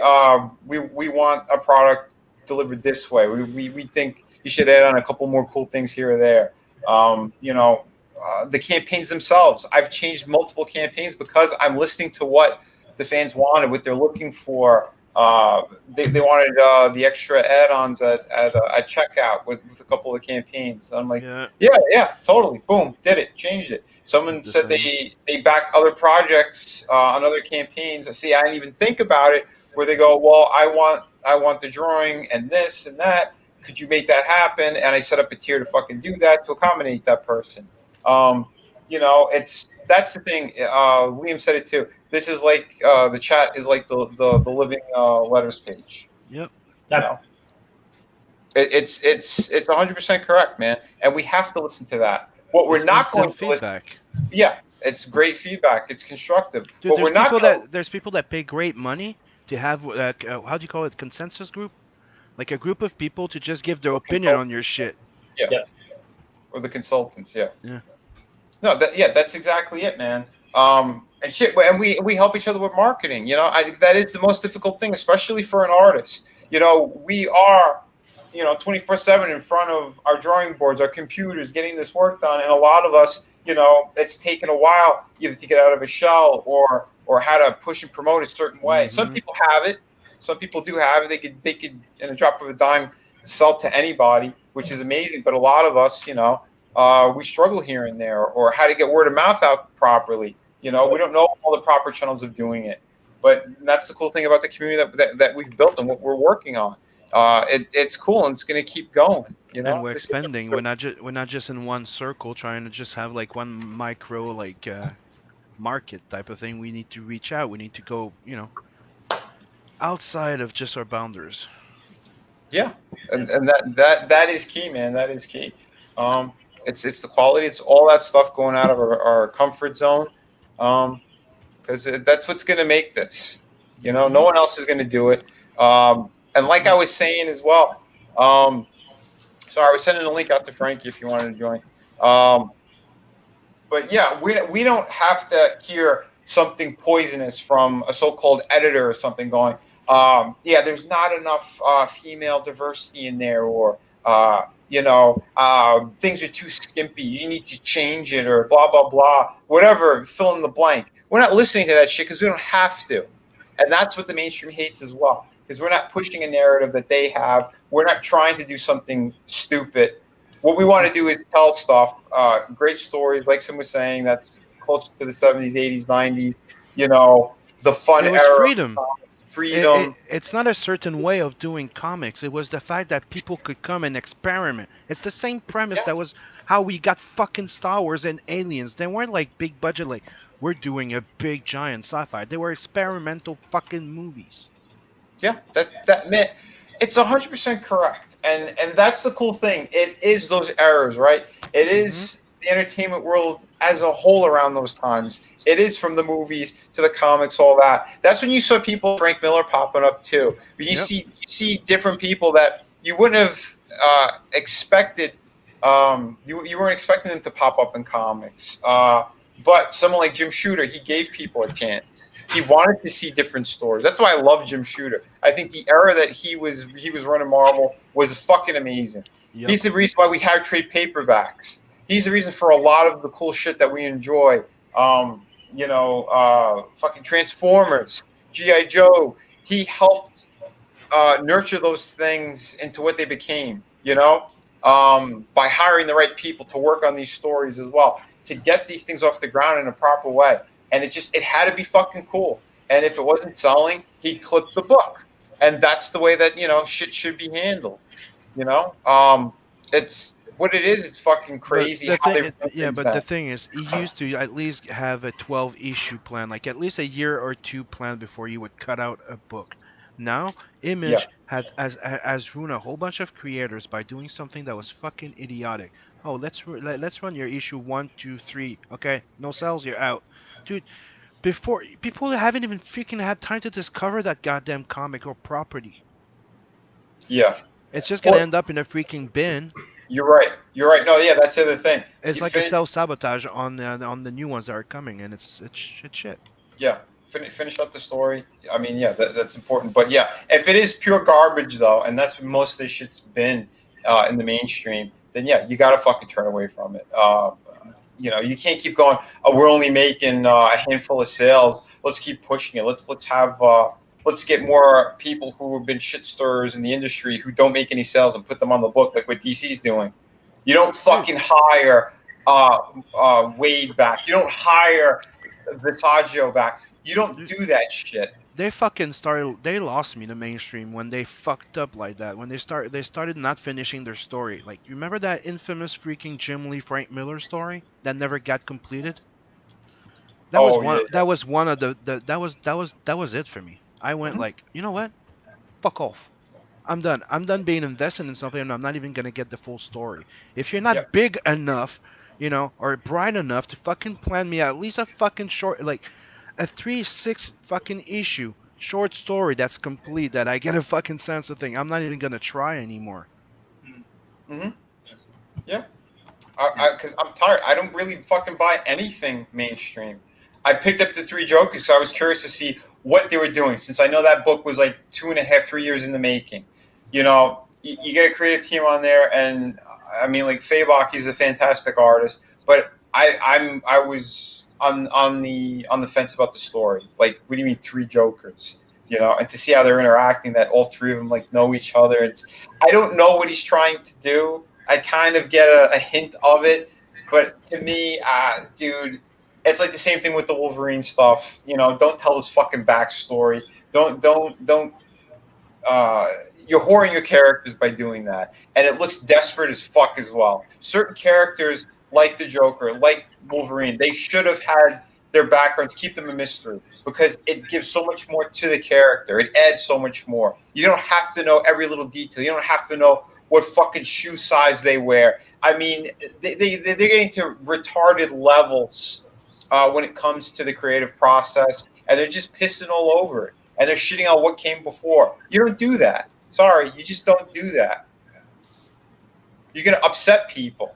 we want a product delivered this way. We think you should add on a couple more cool things here or there. The campaigns themselves. I've changed multiple campaigns because I'm listening to what the fans wanted, what they're looking for. They wanted the extra add-ons at checkout with a couple of campaigns. I'm like, yeah, totally. Boom, did it, changed it. Someone said they backed other projects on other campaigns. See, I didn't even think about it. Where they go, well, I want the drawing and this and that. Could you make that happen? And I set up a tier to fucking do that to accommodate that person. That's the thing. Liam said it too. This is like the chat is like the living letters page. Yep. It's 100% correct, man. And we have to listen to that. What we're not going to listen. Yeah, it's great feedback. It's constructive. Dude, there's people that pay great money to have how do you call it, consensus group, like a group of people to just give their opinion on your shit. Yeah. Or the consultants. Yeah. Yeah. No, that's exactly it, man. And shit, and we help each other with marketing. That is the most difficult thing, especially for an artist. We are, 24/7 in front of our drawing boards, our computers, getting this work done, and a lot of us, it's taken a while either to get out of a shell or how to push and promote a certain way. Mm-hmm. Some people have it. Some people do have it. They could in a drop of a dime sell to anybody, which is amazing. But a lot of us, we struggle here and there, or how to get word of mouth out properly. We don't know all the proper channels of doing it. But that's the cool thing about the community that we've built and what we're working on. It's cool and it's going to keep going. And we're expanding. We're not just in one circle trying to just have like one micro market type of thing. We need to reach out. We need to go, outside of just our boundaries. Yeah, and that is key, man. That is key. It's the quality. It's all that stuff going out of our comfort zone, because that's what's going to make this. No one else is going to do it. And like I was saying as well. Sorry, I was sending a link out to Frankie if you wanted to join. Um, but yeah, we don't have to hear something poisonous from a so-called editor or something going, yeah, there's not enough female diversity in there, or things are too skimpy. You need to change it, or blah blah blah, whatever. Fill in the blank. We're not listening to that shit because we don't have to, and that's what the mainstream hates as well. Because we're not pushing a narrative that they have. We're not trying to do something stupid. What we want to do is tell stuff, great stories, like someone was saying, that's close to the 70s, 80s, 90s, the fun It was era, freedom. freedom. It's not a certain way of doing comics. It was the fact that people could come and experiment. It's the same premise that Yes. was how we got fucking Star Wars and Aliens. They weren't like big budget, like we're doing a big giant sci-fi. They were experimental fucking movies. Yeah, that meant it's 100% correct, and that's the cool thing. It is those errors, right? It is the entertainment world as a whole around those times. It is from the movies to the comics, all that. That's when you saw people, Frank Miller, popping up too. But you Yep. see different people that you wouldn't have expected. You weren't expecting them to pop up in comics. But someone like Jim Shooter, he gave people a chance. He wanted to see different stories. That's why I love Jim Shooter. I think the era that he was running Marvel was fucking amazing. Yep. He's the reason why we have trade paperbacks. He's the reason for a lot of the cool shit that we enjoy. Fucking Transformers, G.I. Joe. He helped nurture those things into what they became, by hiring the right people to work on these stories as well, to get these things off the ground in a proper way. And it had to be fucking cool. And if it wasn't selling, he'd clip the book. And that's the way that, shit should be handled. It's what it is. It's fucking crazy But how the they thing, run yeah, things but now. the thing is, he used to at least have a 12 issue plan, like at least a year or two plan before you would cut out a book. Now, Yeah. Image has ruined a whole bunch of creators by doing something that was fucking idiotic. Oh, let's run your issue 1, 2, 3. Okay, no sales, you're out, dude. Before people haven't even freaking had time to discover that goddamn comic or property. Yeah. It's just gonna Well, end up in a freaking bin. you're right. You're right. No, yeah, that's the other thing. It's You like a finish, self-sabotage on the new ones that are coming, and it's shit. yeah, finish up the story. I mean, yeah, that's important. But yeah, if it is pure garbage though, and that's what most of this shit's been in the mainstream, then yeah, you got to fucking turn away from it. You can't keep going. Oh, we're only making a handful of sales. Let's keep pushing it. Let's get more people who have been shit stirrers in the industry who don't make any sales and put them on the book, like what DC's doing. You don't fucking hire Wade back. You don't hire Visaggio back. You don't do that shit. They fucking started. They lost me the mainstream when they fucked up like that. When they started not finishing their story. Like, you remember that infamous freaking Jim Lee Frank Miller story that never got completed? That was Oh one. yeah, That was one of that was it for me. I went Mhm. like, you know what? Fuck off. I'm done. I'm done being invested in something, and I'm not even gonna get the full story. If you're yeah. not big enough, or bright enough to fucking plan me at least a fucking short, like a 3-6 fucking issue short story that's complete, that I get a fucking sense of thing, I'm not even gonna try anymore. hmm Yeah. Because I'm tired. I don't really fucking buy anything mainstream. I picked up the Three Jokers because I was curious to see what they were doing, since I know that book was like 2.5, 3 years in the making. You get a creative team on there, and I mean, like Fabok, he's a fantastic artist, but I was on the fence about the story. Like, what do you mean Three Jokers? And to see how they're interacting, that all three of them like know each other. I don't know what he's trying to do. I kind of get a hint of it, but to me, dude, it's like the same thing with the Wolverine stuff. Don't tell his fucking backstory. Don't. You're whoring your characters by doing that, and it looks desperate as fuck as well. Certain characters, like the Joker, like Wolverine, they should have had their backgrounds. Keep them a mystery. because it gives so much more to the character. It adds so much more. You don't have to know every little detail. You don't have to know what fucking shoe size they wear. I mean, they're getting to retarded levels when it comes to the creative process, and they're just pissing all over it, and they're shitting on what came before. You don't do that. Sorry, you just don't do that. You're going to upset people.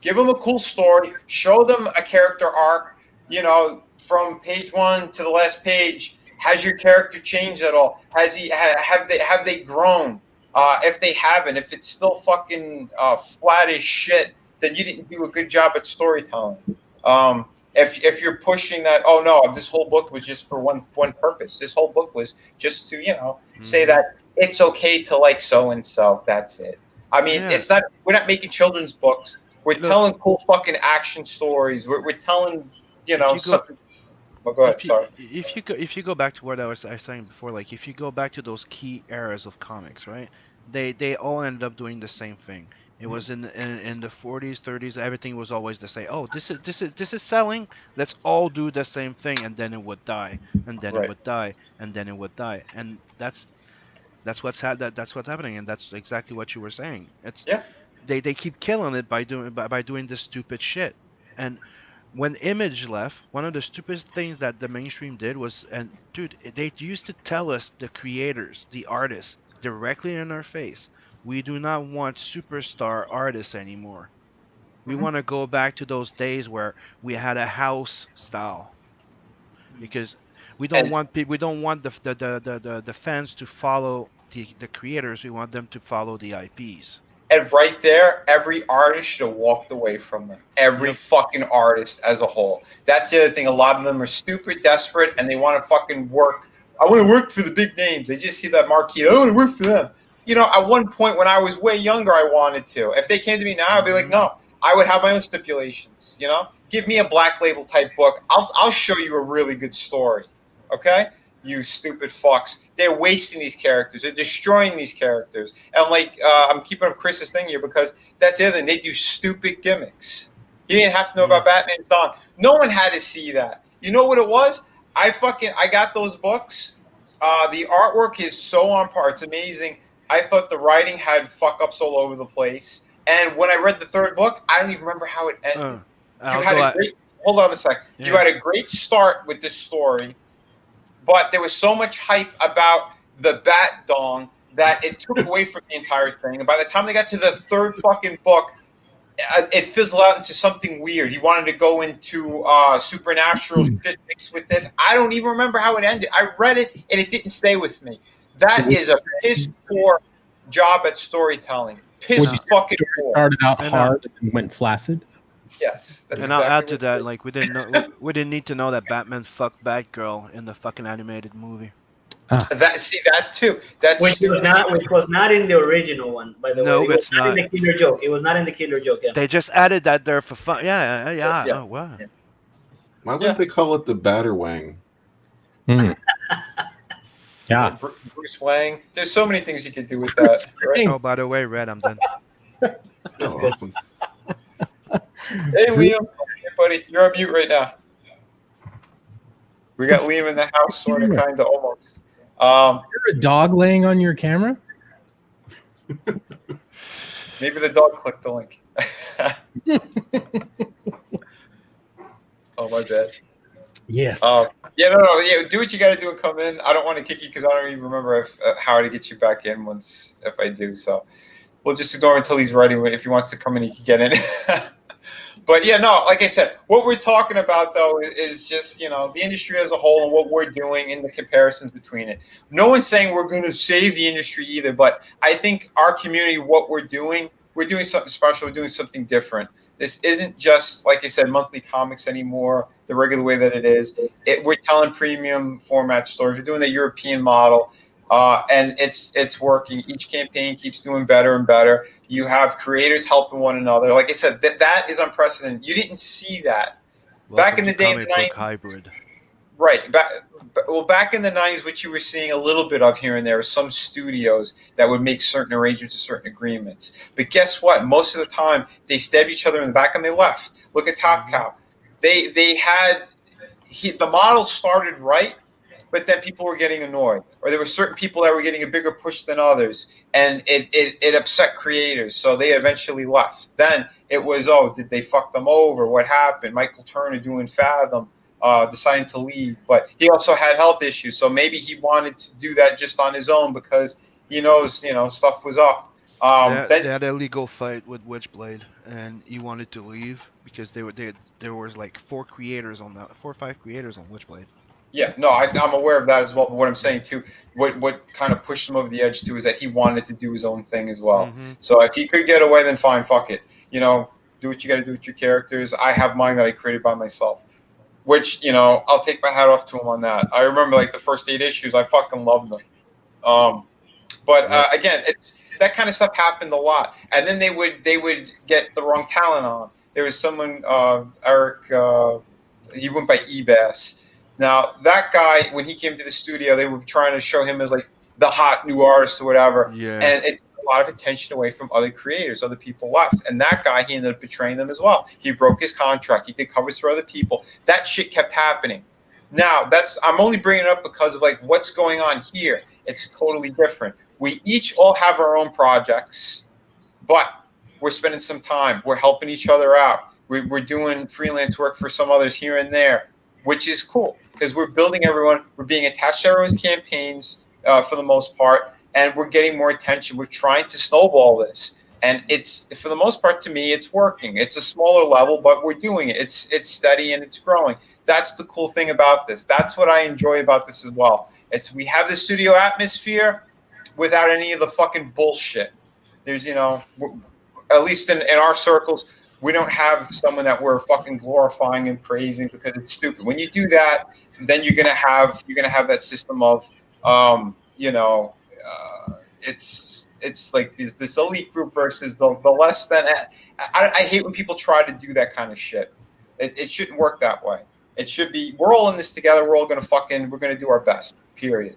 Give them a cool story. Show them a character arc. You know, from page 1 to the last page, has your character changed at all? Have they grown? If they haven't, if it's still fucking flat as shit, then you didn't do a good job at storytelling. If you're pushing that, oh no, this whole book was just for one purpose. This whole book was just to, you know, say that it's okay to like so and so. That's it. I mean, it's not. We're not making children's books. We're telling cool fucking action stories. We're telling, you know, something. Oh, go ahead. Sorry. If you go back to what I was saying before, like if you go back to those key eras of comics, right? They all ended up doing the same thing. It was in the 40s, 30s. Everything was always the same. Oh, this is selling. Let's all do the same thing, and then it would die, and then it would die, and then it would die, and that's what's happening, and that's exactly what you were saying. It's they keep killing it by doing this stupid shit. And when Image left, one of the stupid things that the mainstream did was, and dude, they used to tell us, the creators, the artists, directly in our face, we do not want superstar artists anymore. We want to go back to those days where we had a house style, because we don't want the fans to follow the creators. We want them to follow the IPs. And right there, every artist should have walked away from them. Every fucking artist as a whole. That's the other thing. A lot of them are stupid, desperate, and they want to fucking work. I want to work for the big names. They just see that marquee. I want to work for them. You know, at one point when I was way younger, I wanted to. If they came to me now, I'd be like, no. I would have my own stipulations. You know, give me a Black Label type book. I'll show you a really good story. Okay. You stupid fucks. They're wasting these characters. They're destroying these characters. And like, I'm keeping up Chris's thing here because that's the other thing. They do stupid gimmicks. You didn't have to know about Batman's Dawn. No one had to see that. You know what it was? I got those books. The artwork is so on par. It's amazing. I thought the writing had fuck-ups all over the place. And when I read the third book, I don't even remember how it ended. Hold on a second. Yeah. You had a great start with this story. But there was so much hype about the Bat Dong that it took away from the entire thing. And by the time they got to the third fucking book, it fizzled out into something weird. He wanted to go into supernatural shit mixed with this. I don't even remember how it ended. I read it, and it didn't stay with me. That is a piss poor job at storytelling. Piss fucking poor. Started out hard and went flaccid. Yes. And I'll add to that, like we didn't need to know that Batman fucked Batgirl in the fucking animated movie. That too. Which was not in the original one, by the way. No, it's not. In the Killer Joke. It was not in the Killer Joke. Yeah. They just added that there for fun. Yeah. Oh wow. Yeah. Why wouldn't they call it the Batterwang? Yeah. Bruce Wayne. There's so many things you could do with that. Right? Oh, by the way, Red, I'm done. Awesome. Hey, Liam. Hey, buddy. You're on mute right now. We got Liam in the house, sort of, kind of, almost. Is there a dog laying on your camera? Maybe the dog clicked the link. Oh, my bad. Yes. No. Yeah, do what you got to do and come in. I don't want to kick you because I don't even remember how to get you back in if I do. So we'll just ignore him until he's ready. If he wants to come in, he can get in. But yeah, no, like I said, what we're talking about though is just, the industry as a whole and what we're doing in the comparisons between it. No one's saying we're going to save the industry either, but I think our community, what we're doing something special. We're doing something different. This isn't just, like I said, monthly comics anymore, the regular way that it is. We're telling premium format stories. We're doing the European model, and it's working. Each campaign keeps doing better and better. You have creators helping one another. Like I said, that is unprecedented. You didn't see that. Back in the day, the 90s, hybrid. Right. Back in the 90s, what you were seeing a little bit of here and there was some studios that would make certain arrangements or certain agreements. But guess what? Most of the time, they stabbed each other in the back and they left. Look at Top Cow. They had, the model started right, but then people were getting annoyed, or there were certain people that were getting a bigger push than others, and it upset creators, so they eventually left. Then it was, oh, did they fuck them over? What happened? Michael Turner doing Fathom, deciding to leave, but he also had health issues, so maybe he wanted to do that just on his own because he knows, stuff was up. They had a legal fight with Witchblade, and he wanted to leave because there was like 4 or 5 creators on Witchblade. Yeah, no, I'm aware of that as well. But what I'm saying too, what kind of pushed him over the edge too, is that he wanted to do his own thing as well. Mm-hmm. So if he could get away, then fine, fuck it. Do what you got to do with your characters. I have mine that I created by myself, which I'll take my hat off to him on that. I remember like the first 8 issues, I fucking loved them. But again, it's that kind of stuff happened a lot, and then they would get the wrong talent on. There was someone, Eric, he went by Ebass. Now that guy, when he came to the studio, they were trying to show him as like the hot new artist or whatever, Yeah. and it took a lot of attention away from other creators. Other people left, and that guy, he ended up betraying them as well. He broke his contract. He did covers for other people. That shit kept happening. Now I'm only bringing it up because of like what's going on here. It's totally different. We each all have our own projects, but we're spending some time. We're helping each other out. We're doing freelance work for some others here and there, which is cool because we're building everyone. We're being attached to everyone's campaigns for the most part, and we're getting more attention. We're trying to snowball this, and it's, for the most part, to me, it's working. It's a smaller level, but we're doing it. It's steady and it's growing. That's the cool thing about this. That's what I enjoy about this as well. We have the studio atmosphere without any of the fucking bullshit. There's, at least in our circles, we don't have someone that we're fucking glorifying and praising because it's stupid. When you do that, then you're gonna have that system of, it's like this elite group versus the less than. I hate when people try to do that kind of shit. It shouldn't work that way. It should be, we're all in this together. We're all we're gonna do our best. Period.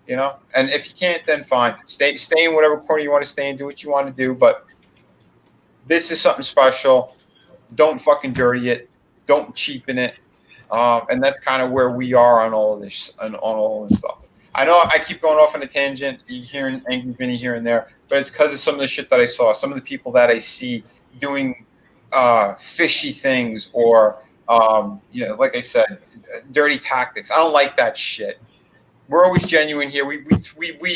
And if you can't, then fine. Stay in whatever corner you want to stay in. Do what you want to do, but. This is something special. Don't fucking dirty it. Don't cheapen it. And that's kind of where we are on all of this, on all of this stuff. I know I keep going off on a tangent, hearing Angry Vinny here and there, but it's because of some of the shit that I saw. Some of the people that I see doing fishy things or, like I said, dirty tactics. I don't like that shit. We're always genuine here. We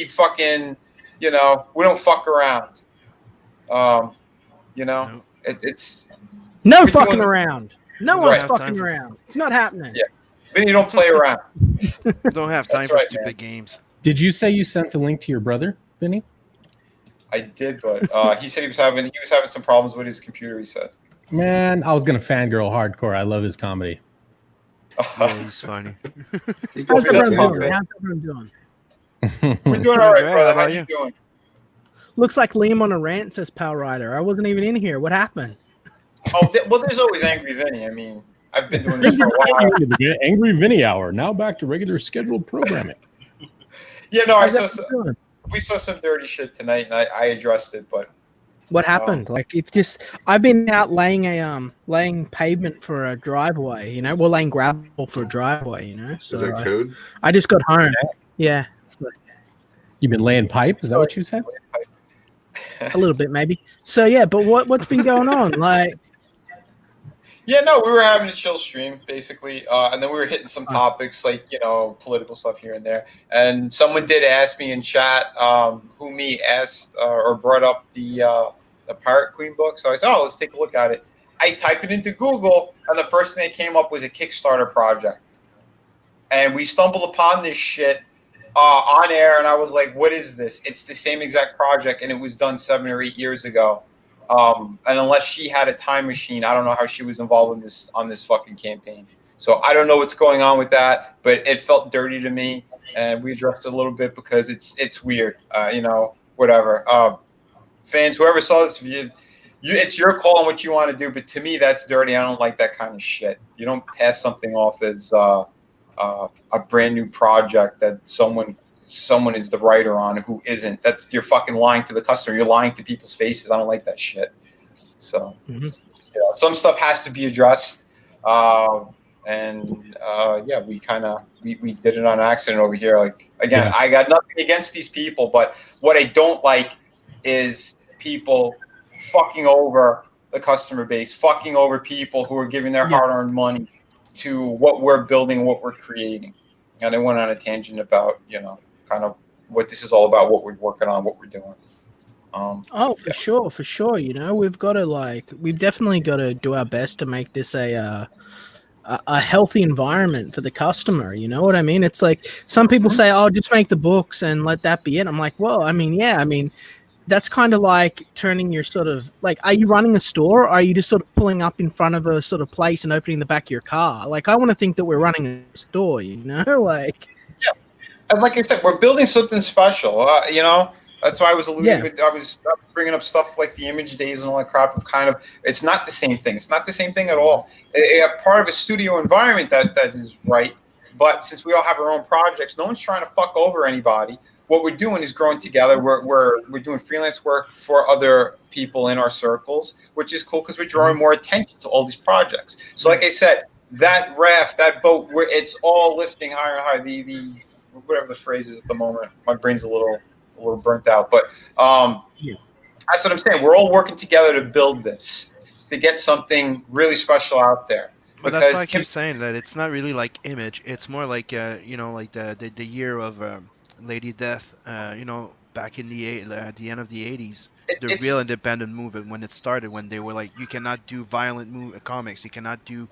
fucking, we don't fuck around. It's no fucking around. No one's Right. fucking around. It's not happening. Yeah. Vinny, don't play around. We don't have time That's for right, stupid man. games. Did you say you sent the link to your brother, Vinny? I did, but he said he was having some problems with his computer. He said, Man, I was gonna fangirl hardcore. I love his comedy. Yeah, he's funny. How's That's everyone fine, doing? man. How's everyone doing? "We're doing all right, Great, brother. how How about you you? doing?" Looks like Liam on a rant, says Power Rider. I wasn't even in here. What happened? Oh, well, there's always Angry Vinny. I mean, I've been doing this for a while. Angry Vinny Hour. Now back to regular scheduled programming. Yeah, no, How's everyone doing? we saw some dirty shit tonight, and I addressed it, but What happened? Like, it's just, I've been out laying laying pavement for a driveway, well, laying gravel for a driveway, So Is that code? I just got home. Yeah, You've been laying pipe? Is that what you said? a little bit maybe. So yeah, but what's been going on? Like, yeah, no, we were having a chill stream basically, and then we were hitting some topics like political stuff here and there. And someone did ask me in chat, who me asked or brought up the Pirate Queen book. So I said, "Oh, let's take a look at it." I typed it into Google, and the first thing that came up was a Kickstarter project. And we stumbled upon this shit on air, and I was like, "What is this?" It's the same exact project, and it was done 7 or 8 years ago. And unless she had a time machine, I don't know how she was involved in this fucking campaign. So I don't know what's going on with that, but it felt dirty to me, and we addressed it a little bit because it's weird. Whatever. Fans, whoever saw this, it's your call on what you want to do, but to me, that's dirty. I don't like that kind of shit. You don't pass something off as a brand new project that someone is the writer on who isn't. You're fucking lying to the customer. You're lying to people's faces. I don't like that shit. So, some stuff has to be addressed. And yeah, we did it on accident over here. Like, again, Yeah. I got nothing against these people, but what I don't like is people fucking over the customer base, fucking over people who are giving their Yeah. hard-earned money to what we're building, what we're creating. And I went on a tangent about, kind of what this is all about, what we're working on, what we're doing. Oh, for sure, for sure. You know, we've definitely got to do our best to make this a healthy environment for the customer. You know what I mean? It's like some people say, "Oh, just make the books and let that be it." I'm like, well, I mean, yeah, I mean, that's kind of like turning your sort of like, are you running a store? Or are you just sort of pulling up in front of a sort of place and opening the back of your car? Like, I want to think that we're running a store. You know, like. And like I said, we're building something special. That's why I was alluding. Yeah. I was bringing up stuff like the image days and all that crap. It's not the same thing. It's not the same thing at all. Part of a studio environment that is right. But since we all have our own projects, no one's trying to fuck over anybody. What we're doing is growing together. We're doing freelance work for other people in our circles, which is cool because we're drawing more attention to all these projects. So, like I said, that raft, that boat, it's all lifting higher and higher. The whatever the phrase is at the moment, my brain's a little burnt out, but that's what I'm saying. We're all working together to build this, to get something really special out there. But that's why I keep saying that it's not really like Image. It's more like like the year of Lady Death. Back in the end of the 80s, the real independent movement when it started, when they were like, you cannot do violent comics, you cannot do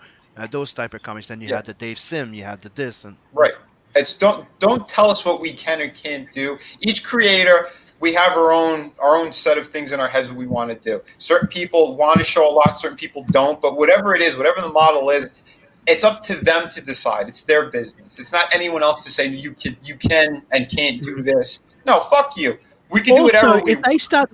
those type of comics. Then you had the Dave Sim, you had the this and right. It's don't tell us what we can or can't do. Each creator, we have our own set of things in our heads that we want to do. Certain people want to show a lot, certain people don't. But whatever it is, whatever the model is, it's up to them to decide. It's their business. It's not anyone else to say you can and can't do this. No, fuck you. We can do whatever we want. If they start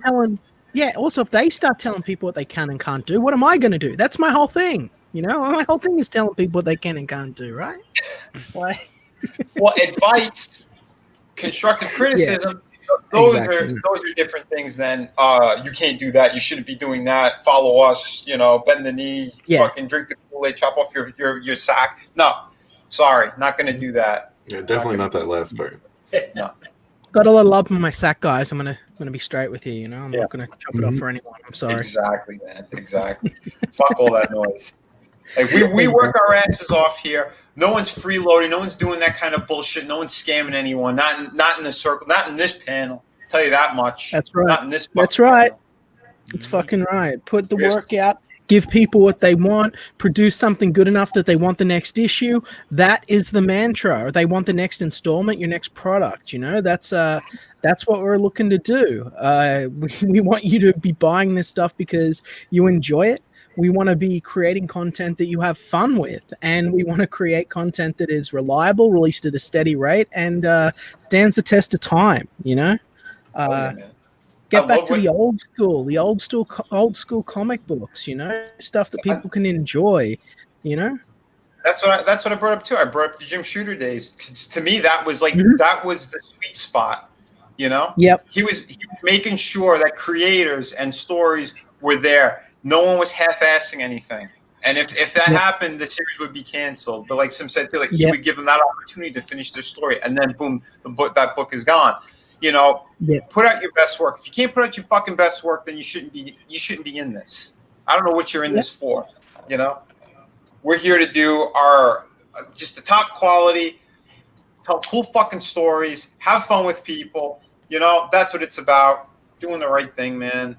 telling people what they can and can't do, what am I going to do? That's my whole thing. You know, my whole thing is telling people what they can and can't do, right? Like. Well, advice, constructive criticism, those are different things than you can't do that, you shouldn't be doing that, follow us, bend the knee, fucking drink the Kool-Aid, chop off your sack. No, sorry, not going to do that. Yeah, definitely not that last part. No. Got a little up on my sack, guys. I'm gonna be straight with you. I'm not gonna chop it off for anyone. I'm sorry. Exactly, man. Exactly. Fuck all that noise. Like we work our asses off here. No one's freeloading. No one's doing that kind of bullshit. No one's scamming anyone. Not in the circle. Not in this panel. I'll tell you that much. That's right. Not in this. That's right. It's fucking right. Put the work out. Give people what they want. Produce something good enough that they want the next issue. That is the mantra. Or they want the next installment, your next product. That's what we're looking to do. We want you to be buying this stuff because you enjoy it. We want to be creating content that you have fun with, and we want to create content that is reliable, released at a steady rate, and stands the test of time. Get back to the old school comic books. Stuff that people can enjoy. That's what I brought up too. I brought up the Jim Shooter days. To me, that was like that was the sweet spot. Yep. He was making sure that creators and stories were there. No one was half-assing anything. And if that happened, the series would be canceled. But like Sim said too, like he would give them that opportunity to finish their story, and then boom, that book is gone. Put out your best work. If you can't put out your fucking best work, then you shouldn't be in this. I don't know what you're in this for. We're here to do our just the top quality, tell cool fucking stories, have fun with people. That's what it's about. Doing the right thing, man.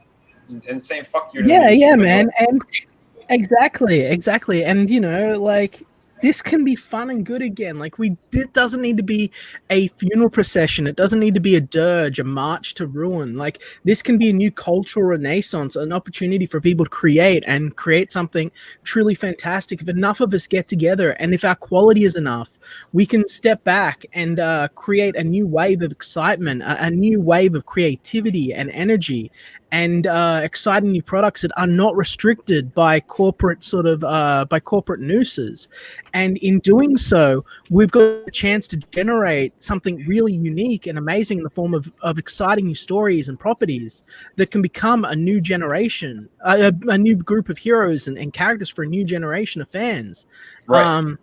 And saying fuck you to man, and exactly, and this can be fun and good again. It doesn't need to be a funeral procession. It doesn't need to be a dirge, a march to ruin. This can be a new cultural renaissance, an opportunity for people to create something truly fantastic. If enough of us get together, and if our quality is enough, we can step back and create a new wave of excitement, a new wave of creativity and energy, and exciting new products that are not restricted by corporate nooses. And in doing so, we've got a chance to generate something really unique and amazing in the form of exciting new stories and properties that can become a new generation, a new group of heroes and characters for a new generation of fans. Right.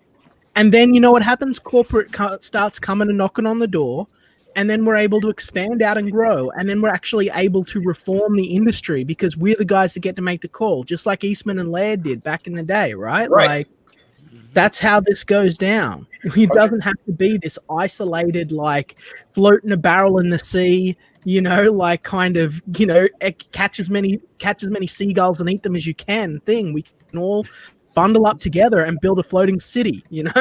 And then you know what happens? Corporate starts coming and knocking on the door, and then we're able to expand out and grow, and then we're actually able to reform the industry because we're the guys that get to make the call, just like Eastman and Laird did back in the day, right? Right. Like that's how this goes down. It doesn't have to be this isolated, like floating a barrel in the sea, you know, like kind of, you know, catch as many seagulls and eat them as you can thing. We can all bundle up together and build a floating city, you know?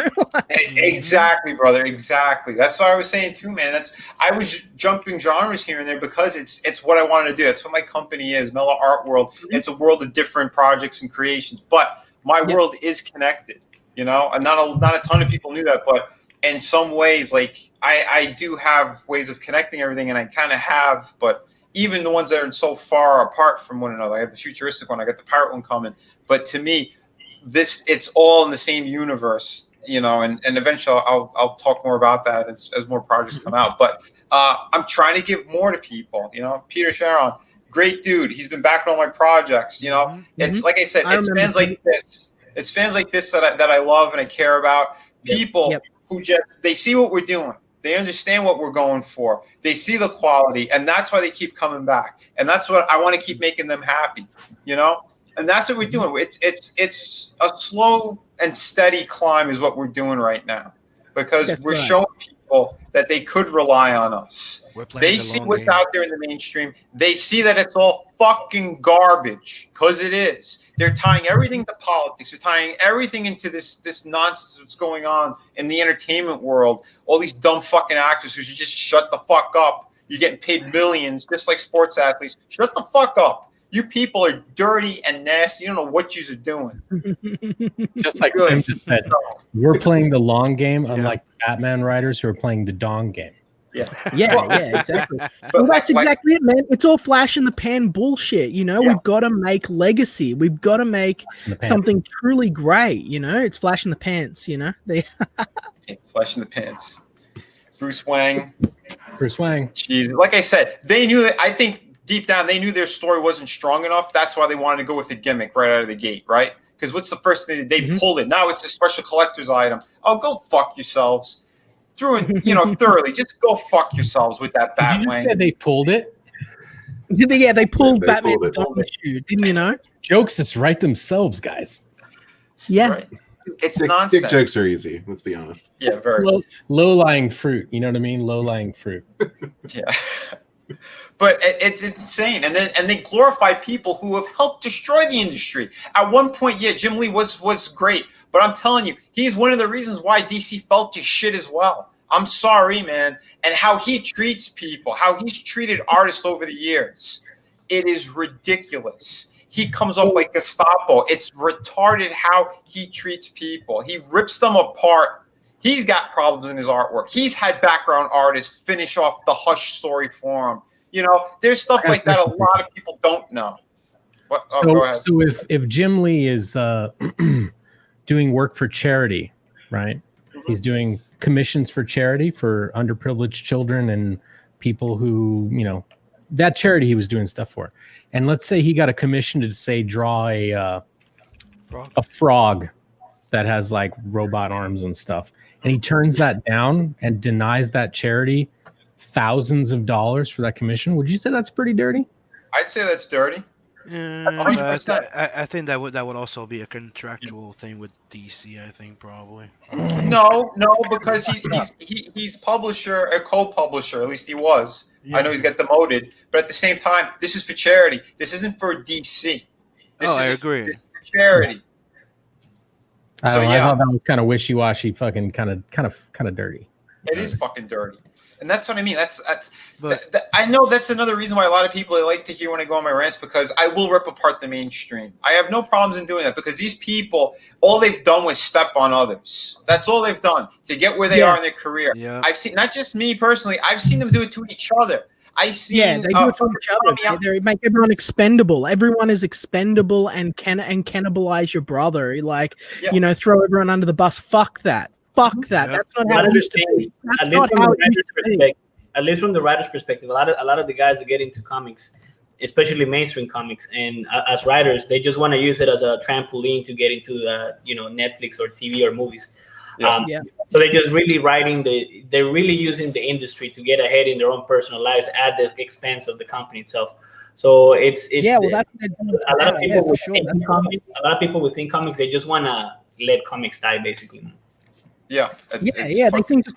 Exactly, brother. Exactly. That's what I was saying too, man. I was jumping genres here and there because it's what I wanted to do. That's what my company is, Mellow Art World. It's a world of different projects and creations, but my world is connected. You know, and not a ton of people knew that, but in some ways, like I do have ways of connecting everything, and I kind of have, but even the ones that are so far apart from one another. I have the futuristic one, I got the pirate one coming, but to me, it's all in the same universe, you know, and eventually I'll talk more about that as more projects come out. But I'm trying to give more to people, you know. Peter Sharon, great dude. He's been backing all my projects, you know. It's like I said, it's fans like this. It's fans like this that I love and I care about. People who they see what we're doing. They understand what we're going for. They see the quality, and that's why they keep coming back. And that's what I want to keep making them happy, you know. And that's what we're doing. It's a slow and steady climb is what we're doing right now, because we're showing people that they could rely on us. They see what's out there in the mainstream. They see that it's all fucking garbage, because it is. They're tying everything to politics. They're tying everything into this nonsense that's going on in the entertainment world. All these dumb fucking actors who should just shut the fuck up. You're getting paid millions, just like sports athletes. Shut the fuck up. You people are dirty and nasty. You don't know what you're doing. Just like Sim just said, we're playing the long game, unlike Batman writers who are playing the dong game. Yeah, exactly. Well, that's exactly it, man. It's all flash in the pan bullshit, you know. We've got to make legacy. We've got to make something truly great, you know. It's flash in the pants, you know. Flash in the pants. Bruce Wang. Jeez, like I said, they knew that. I think deep down they knew their story wasn't strong enough. That's why they wanted to go with the gimmick right out of the gate, right? Because what's the first thing that they pulled it? Now it's a special collector's item. Oh, go fuck yourselves. Through and thoroughly, just go fuck yourselves with that Batwing. Did you say they pulled it? Yeah, they pulled Batman's shoe, didn't you know? Jokes just write themselves, guys. Yeah, right. It's nonsense. Dick jokes are easy. Let's be honest. Yeah, very low-lying fruit. You know what I mean? Low-lying fruit. Yeah, but it's insane. And they glorify people who have helped destroy the industry. At one point, Jim Lee was great. But I'm telling you, he's one of the reasons why DC felt to shit as well. I'm sorry, man. And how he treats people, how he's treated artists over the years, it is ridiculous. He comes off like Gestapo. It's retarded how he treats people. He rips them apart. He's got problems in his artwork. He's had background artists finish off the Hush story for him. You know, there's stuff like that a lot of people don't know. But, go ahead. So if Jim Lee is doing work for charity, right? He's doing commissions for charity for underprivileged children and people who, you know, that charity he was doing stuff for. And let's say he got a commission to say draw a frog that has like robot arms and stuff, and he turns that down and denies that charity thousands of dollars for that commission. Would you say that's pretty dirty? I'd say that's dirty. I think that would also be a contractual thing with DC. I think probably. No, because he's publisher, a co-publisher. At least he was. Yeah. I know he's got demoted, but at the same time, this is for charity. This isn't for DC. I agree. This is for charity. I thought that was kind of wishy-washy, fucking kind of dirty. It is fucking dirty. And that's what I mean. I know that's another reason why a lot of people like to hear when I go on my rants, because I will rip apart the mainstream. I have no problems in doing that, because these people, all they've done was step on others. That's all they've done to get where they are in their career. Yeah. I've seen, not just me personally, I've seen them do it to each other. They do it for each other. They make everyone expendable. Everyone is expendable and cannibalize your brother. Like, you know, throw everyone under the bus. Fuck that. Fuck that. That's not how it used to be. That's not how it used to be. At least from the writer's perspective, a lot of the guys that get into comics, especially mainstream comics, and as writers, they just want to use it as a trampoline to get into Netflix or TV or movies. Yeah. Yeah. So they're just really they're really using the industry to get ahead in their own personal lives at the expense of the company itself. So it's Yeah, well, that's what they're doing a lot now. of Yeah, people for sure. within comics. A lot of people within comics, they just want to let comics die, basically. Yeah. It's They fucking think the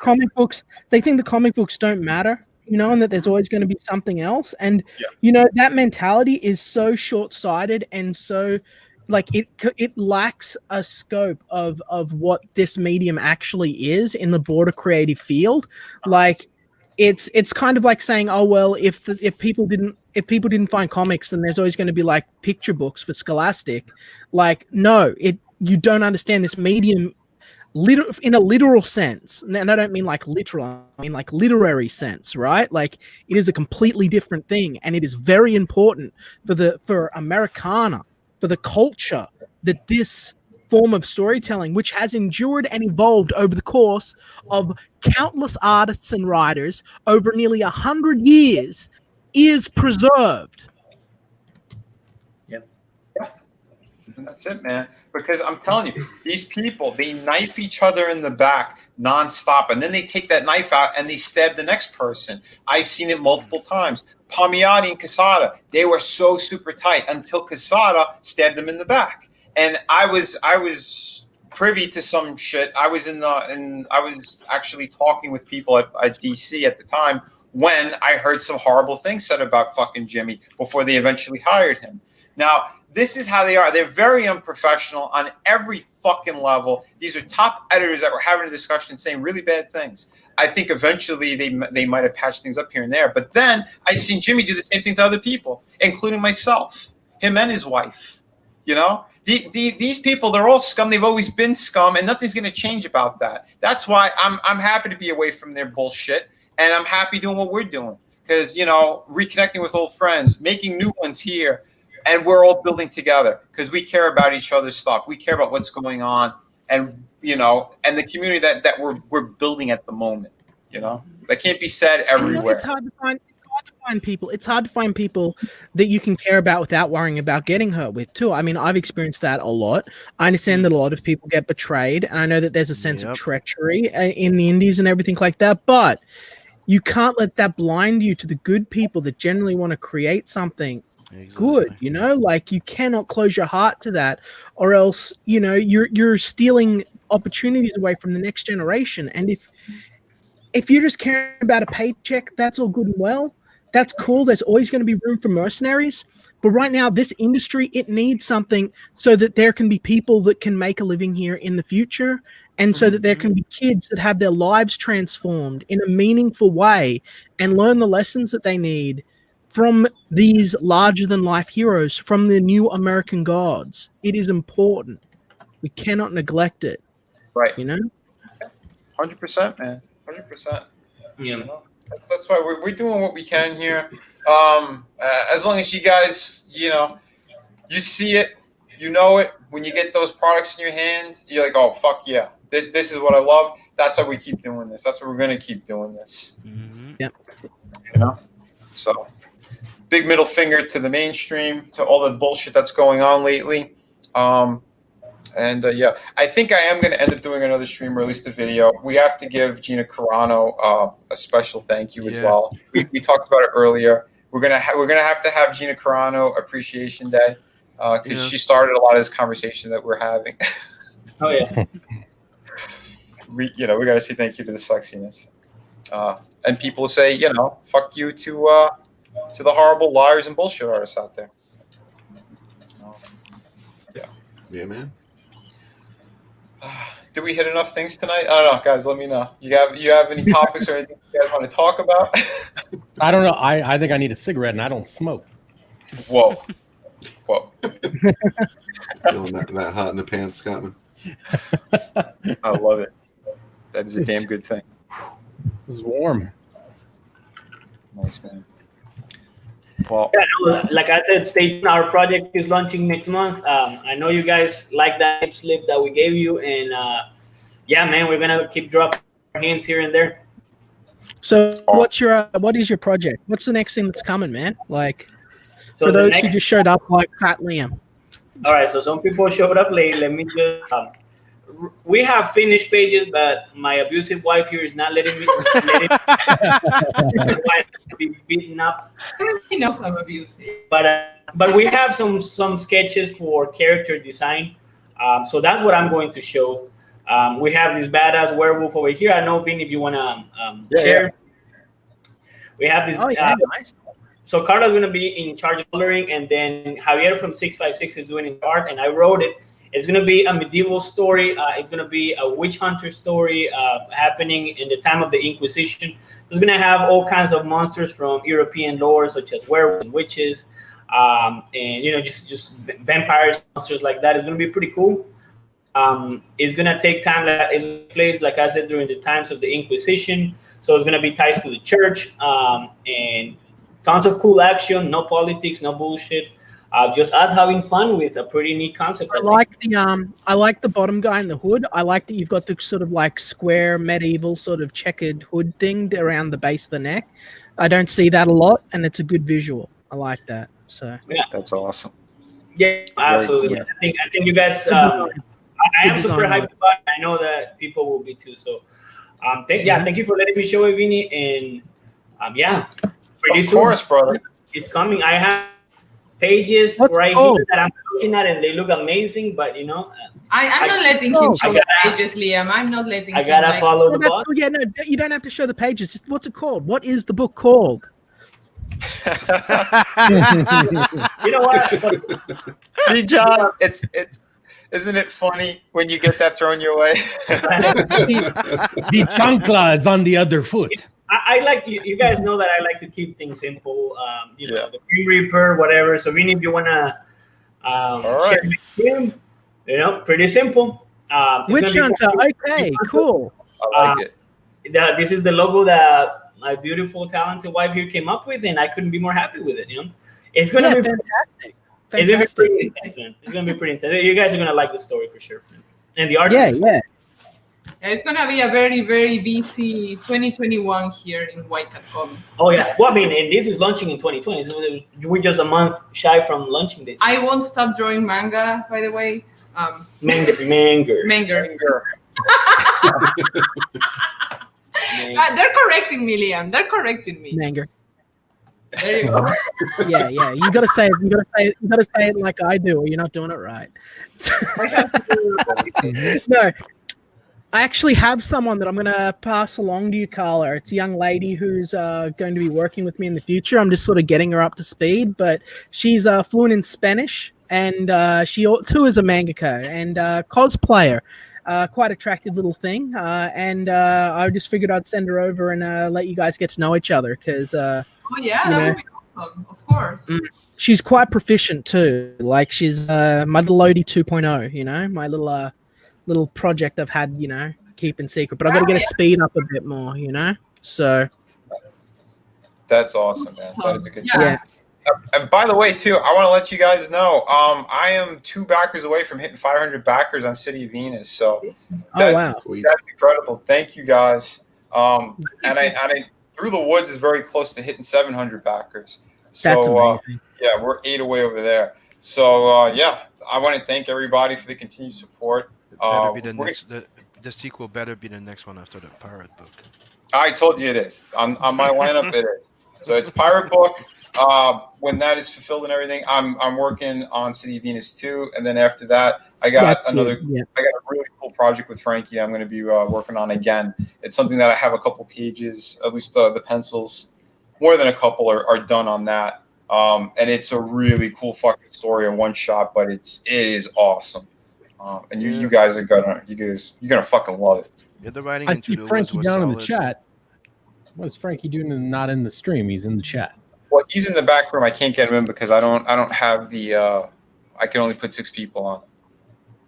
comic books don't matter, and that there's always going to be something else. And Yeah. that mentality is so short-sighted and so like it lacks a scope of what this medium actually is in the broader creative field. Like it's kind of like saying, oh well, if people didn't find comics, then there's always going to be like picture books for Scholastic. Like, no, you don't understand this medium in a literal sense, and I don't mean like literal, I mean like literary sense, right? Like it is a completely different thing, and it is very important for Americana, for the culture, that this form of storytelling, which has endured and evolved over the course of countless artists and writers over nearly 100 years, is preserved. And that's it, man. Because I'm telling you, these people, they knife each other in the back nonstop, and then they take that knife out and they stab the next person. I've seen it multiple times. Palmiotti and Quesada, they were so super tight until Quesada stabbed them in the back. And I was privy to some shit. I was actually talking with people at DC at the time when I heard some horrible things said about fucking Jimmy before they eventually hired him. Now, this is how they are. They're very unprofessional on every fucking level. These are top editors that were having a discussion and saying really bad things. I think eventually they might have patched things up here and there. But then I seen Jimmy do the same thing to other people, including myself, him and his wife. These people, they're all scum. They've always been scum, and nothing's going to change about that. That's why I'm happy to be away from their bullshit, and I'm happy doing what we're doing because, reconnecting with old friends, making new ones here. And we're all building together because we care about each other's stuff. We care about what's going on, and and the community that we're building at the moment. That can't be said everywhere. It's hard to find people. It's hard to find people that you can care about without worrying about getting hurt with too. I mean, I've experienced that a lot. I understand that a lot of people get betrayed, and I know that there's a sense of treachery in the indies and everything like that. But you can't let that blind you to the good people that generally want to create something good. Like you cannot close your heart to that, or else you're stealing opportunities away from the next generation. And if you're just caring about a paycheck, that's all good and well. That's cool. There's always going to be room for mercenaries. But right now, this industry, it needs something so that there can be people that can make a living here in the future, and so that there can be kids that have their lives transformed in a meaningful way and learn the lessons that they need from these larger-than-life heroes, from the new American gods. It is important. We cannot neglect it. Right. 100%, man. 100%. Yeah. That's why we're doing what we can here. As long as you guys, you see it, you know it. When you get those products in your hand, you're like, oh, fuck yeah. This is what I love. That's how we keep doing this. That's what we're going to keep doing this. Mm-hmm. Yep. So big middle finger to the mainstream, to all the bullshit that's going on lately. I think I am going to end up doing another stream, or at least a video. We have to give Gina Carano a special thank you as well. We talked about it earlier. We're gonna have to have Gina Carano Appreciation Day because she started a lot of this conversation that we're having. Oh yeah. We got to say thank you to the sexiness, and people say fuck you to the horrible liars and bullshit artists out there. Yeah, man. Did we hit enough things tonight? I don't know, guys. Let me know. You have any topics or anything you guys want to talk about? I don't know. I think I need a cigarette, and I don't smoke. Whoa. Feeling that hot in the pants, Scottman. I love it. That is a damn good thing. This is warm. Nice, man. Well, like I said, stay tuned. Our project is launching next month. I know you guys like that tip slip that we gave you, and man, we're gonna keep dropping our hints here and there. So, what is your project? What's the next thing that's coming, man? Like, So for the those next- who just showed up, like Fat Liam. All right, so some people showed up late. Let me just we have finished pages, but my abusive wife here is not letting me be beaten up. He knows I'm abusive. But we have some sketches for character design. So that's what I'm going to show. We have this badass werewolf over here. I know, Vin, if you want to share. Yeah. We have this. Oh yeah, nice. So Carla's going to be in charge of coloring, and then Javier from 656 is doing the art, and I wrote it. It's going to be a medieval story. It's going to be a witch hunter story happening in the time of the Inquisition. So it's going to have all kinds of monsters from European lore, such as werewolves and witches, and just vampires, monsters like that. It's going to be pretty cool. It's going to take time. It's placed, like I said, during the times of the Inquisition. So it's going to be ties to the church and tons of cool action, no politics, no bullshit. Just us having fun with a pretty neat concept. I like the bottom guy in the hood. I like that you've got the sort of like square medieval sort of checkered hood thing around the base of the neck. I don't see that a lot, and it's a good visual. I like that. So yeah, That's awesome. yeah, absolutely. Yeah. I think you guys. I am super hyped about it. I know that people will be too. So, thank you for letting me show it, Vinny, and pretty Of course, brother. it's coming. I have pages What's right called? here that I'm looking at, and they look amazing. But I'm not letting him show the pages, Liam. I'm not letting I him. gotta follow the boss. Yeah, no, you don't have to show the pages. Just, what's it called? What is the book called? You know what? See, John, it's isn't it funny when you get that thrown your way? The chancla is on the other foot. I like you guys know that I like to keep things simple. Yeah. The Grim Reaper, whatever. So, Vinny, if you wanna share with him, pretty simple. Witch Hunter. Okay, cool. I like it. This is the logo that my beautiful, talented wife here came up with, and I couldn't be more happy with it. It's gonna be fantastic. It's gonna be pretty intense, man. It's gonna be pretty intense. You guys are gonna like the story for sure, man. And the art. Yeah. It's gonna be a very, very busy 2021 here in White Cat Comics. Oh yeah. Well, I mean, and this is launching in 2020. So we're just a month shy from launching this. I won't stop drawing manga, by the way. Manger. They're correcting me, Liam. They're correcting me. Manger. There you go. Yeah. You gotta say it like I do, or you're not doing it right. No. I actually have someone that I'm going to pass along to you, Carla. It's a young lady who's going to be working with me in the future. I'm just sort of getting her up to speed, but she's fluent in Spanish, and she too is a mangaka and cosplayer. Quite attractive little thing. And I just figured I'd send her over and let you guys get to know each other because Oh yeah, that would be awesome. Of course. she's quite proficient too. Like she's my little Lodi 2.0, my little project I've had, keeping secret, but I've got to get a speed up a bit more, so That's awesome, man. That is a good yeah. And by the way, too, I want to let you guys know, I am 2 backers away from hitting 500 backers on City of Venus. So wow. that's incredible. Thank you, guys. And I Through the Woods is very close to hitting 700 backers. So That's amazing. yeah, we're 8 away over there. So yeah, I want to thank everybody for the continued support. Better be the sequel better be the next one after the pirate book. I told you it is. On my lineup, it is. So it's Pirate Book. When that is fulfilled and everything, I'm working on City of Venus 2, and then after that, I got I got a really cool project with Frankie. I'm going to be working on again. It's something that I have a couple pages, at least the pencils, more than a couple are done on that. And it's a really cool fucking story in one shot, but it is awesome. And you guys are you're gonna fucking love it. Yeah, the writing I into see the Frankie was down in the solid. chat. What is Frankie doing and not in the stream? He's in the chat. Well, he's in the back room. I can't get him in because I don't have the I can only put 6 people on.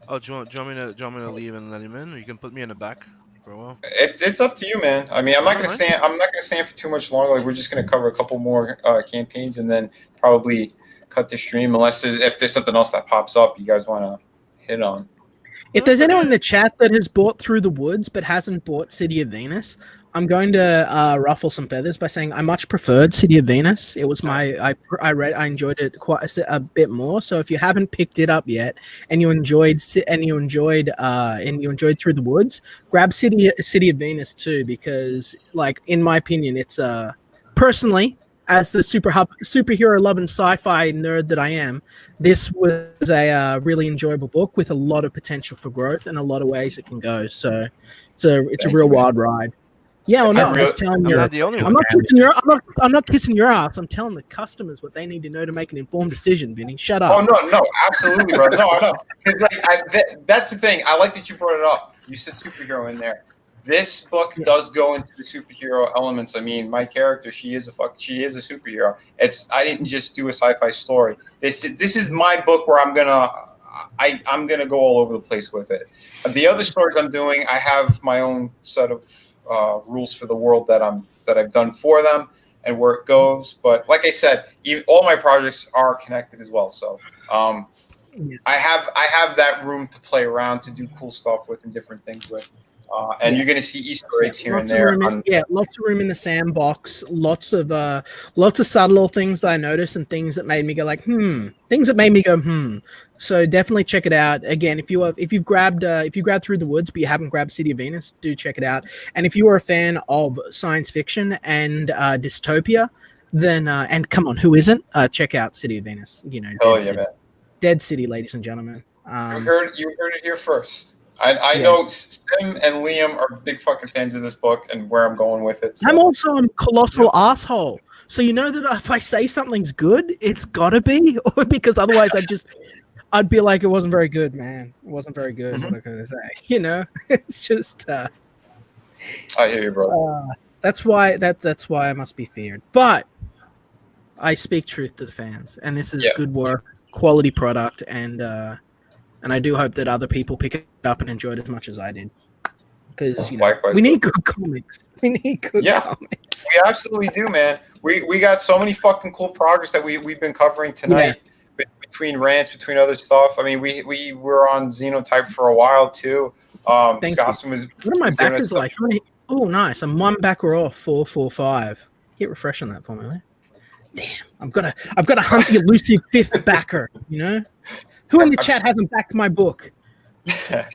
Oh, do you want me to leave and let him in? Or you can put me in the back for a while. It's up to you, man. I mean, I'm not gonna stand for too much longer. Like, we're just gonna cover a couple more campaigns and then probably cut the stream unless if there's something else that pops up you guys want to hit on. If there's anyone in the chat that has bought Through the Woods but hasn't bought City of Venus, I'm going to ruffle some feathers by saying I much preferred City of Venus. It was I enjoyed it quite a bit more. So if you haven't picked it up yet and you enjoyed Through the Woods, grab City of Venus too, because like in my opinion, it's personally, as the superhero loving sci-fi nerd that I am, this was a really enjoyable book with a lot of potential for growth and a lot of ways it can go. So it's a real wild ride. Yeah, well, no, I'm just telling you. I'm not the only one. I'm not kissing your ass. I'm telling the customers what they need to know to make an informed decision, Vinny. Shut up. Oh no, absolutely, bro. No, I know. 'Cause, like, that's the thing. I like that you brought it up. You said superhero in there. This book does go into the superhero elements. I mean, my character, she is a superhero. I didn't just do a sci-fi story. This is my book where I'm gonna go all over the place with it. The other stories I'm doing, I have my own set of rules for the world that I've done for them and where it goes. But like I said, all my projects are connected as well. So I have that room to play around, to do cool stuff with and different things with. And you're going to see Easter eggs here and there. Lots of room in the sandbox. Lots of subtle things that I noticed and things that made me go like, things that made me go, So definitely check it out. Again, if you've grabbed Through the Woods, but you haven't grabbed City of Venus, do check it out. And if you are a fan of science fiction and dystopia, then and come on, who isn't? Check out City of Venus. You know, Dead City, ladies and gentlemen. You heard it here first. I know Sim and Liam are big fucking fans of this book and where I'm going with it. So. I'm also a colossal asshole. So you know that if I say something's good, it's gotta be, or because otherwise I'd be like, it wasn't very good, man. It wasn't very good. Mm-hmm. What am I gonna say? You know, it's just. I hear you, bro. That's why I must be feared. But I speak truth to the fans, and this is good work, quality product, and I do hope that other people pick it up and enjoy it as much as I did. Because we need good comics. We need good comics. We absolutely do, man. We got so many fucking cool projects that we've been covering tonight. Yeah. Between rants, between other stuff. I mean, we were on Xenotype for a while too. Scotson was. What are my backers like? Oh, nice. I'm one backer off 445. Hit refresh on that for me, man. Damn, I've got to hunt the elusive fifth backer. You know. Who in the chat hasn't backed my book? Which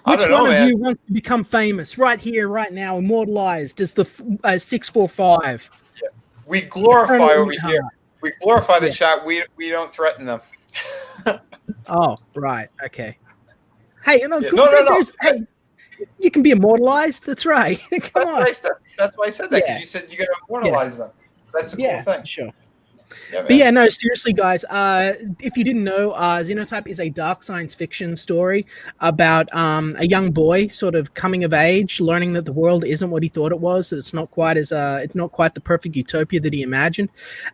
one of you wants to become famous right here, right now, immortalized as the 645? Yeah. We glorify over here. We glorify the chat. We don't threaten them. Oh, right. Okay. Hey, No. Hey, you can be immortalized. That's right. Come on. That's why I said that. Because you said you're going to immortalize them. That's a cool thing. Sure. Yeah, but yeah, no, seriously, guys. If you didn't know, Xenotype is a dark science fiction story about a young boy sort of coming of age, learning that the world isn't what he thought it was. That it's not quite the perfect utopia that he imagined.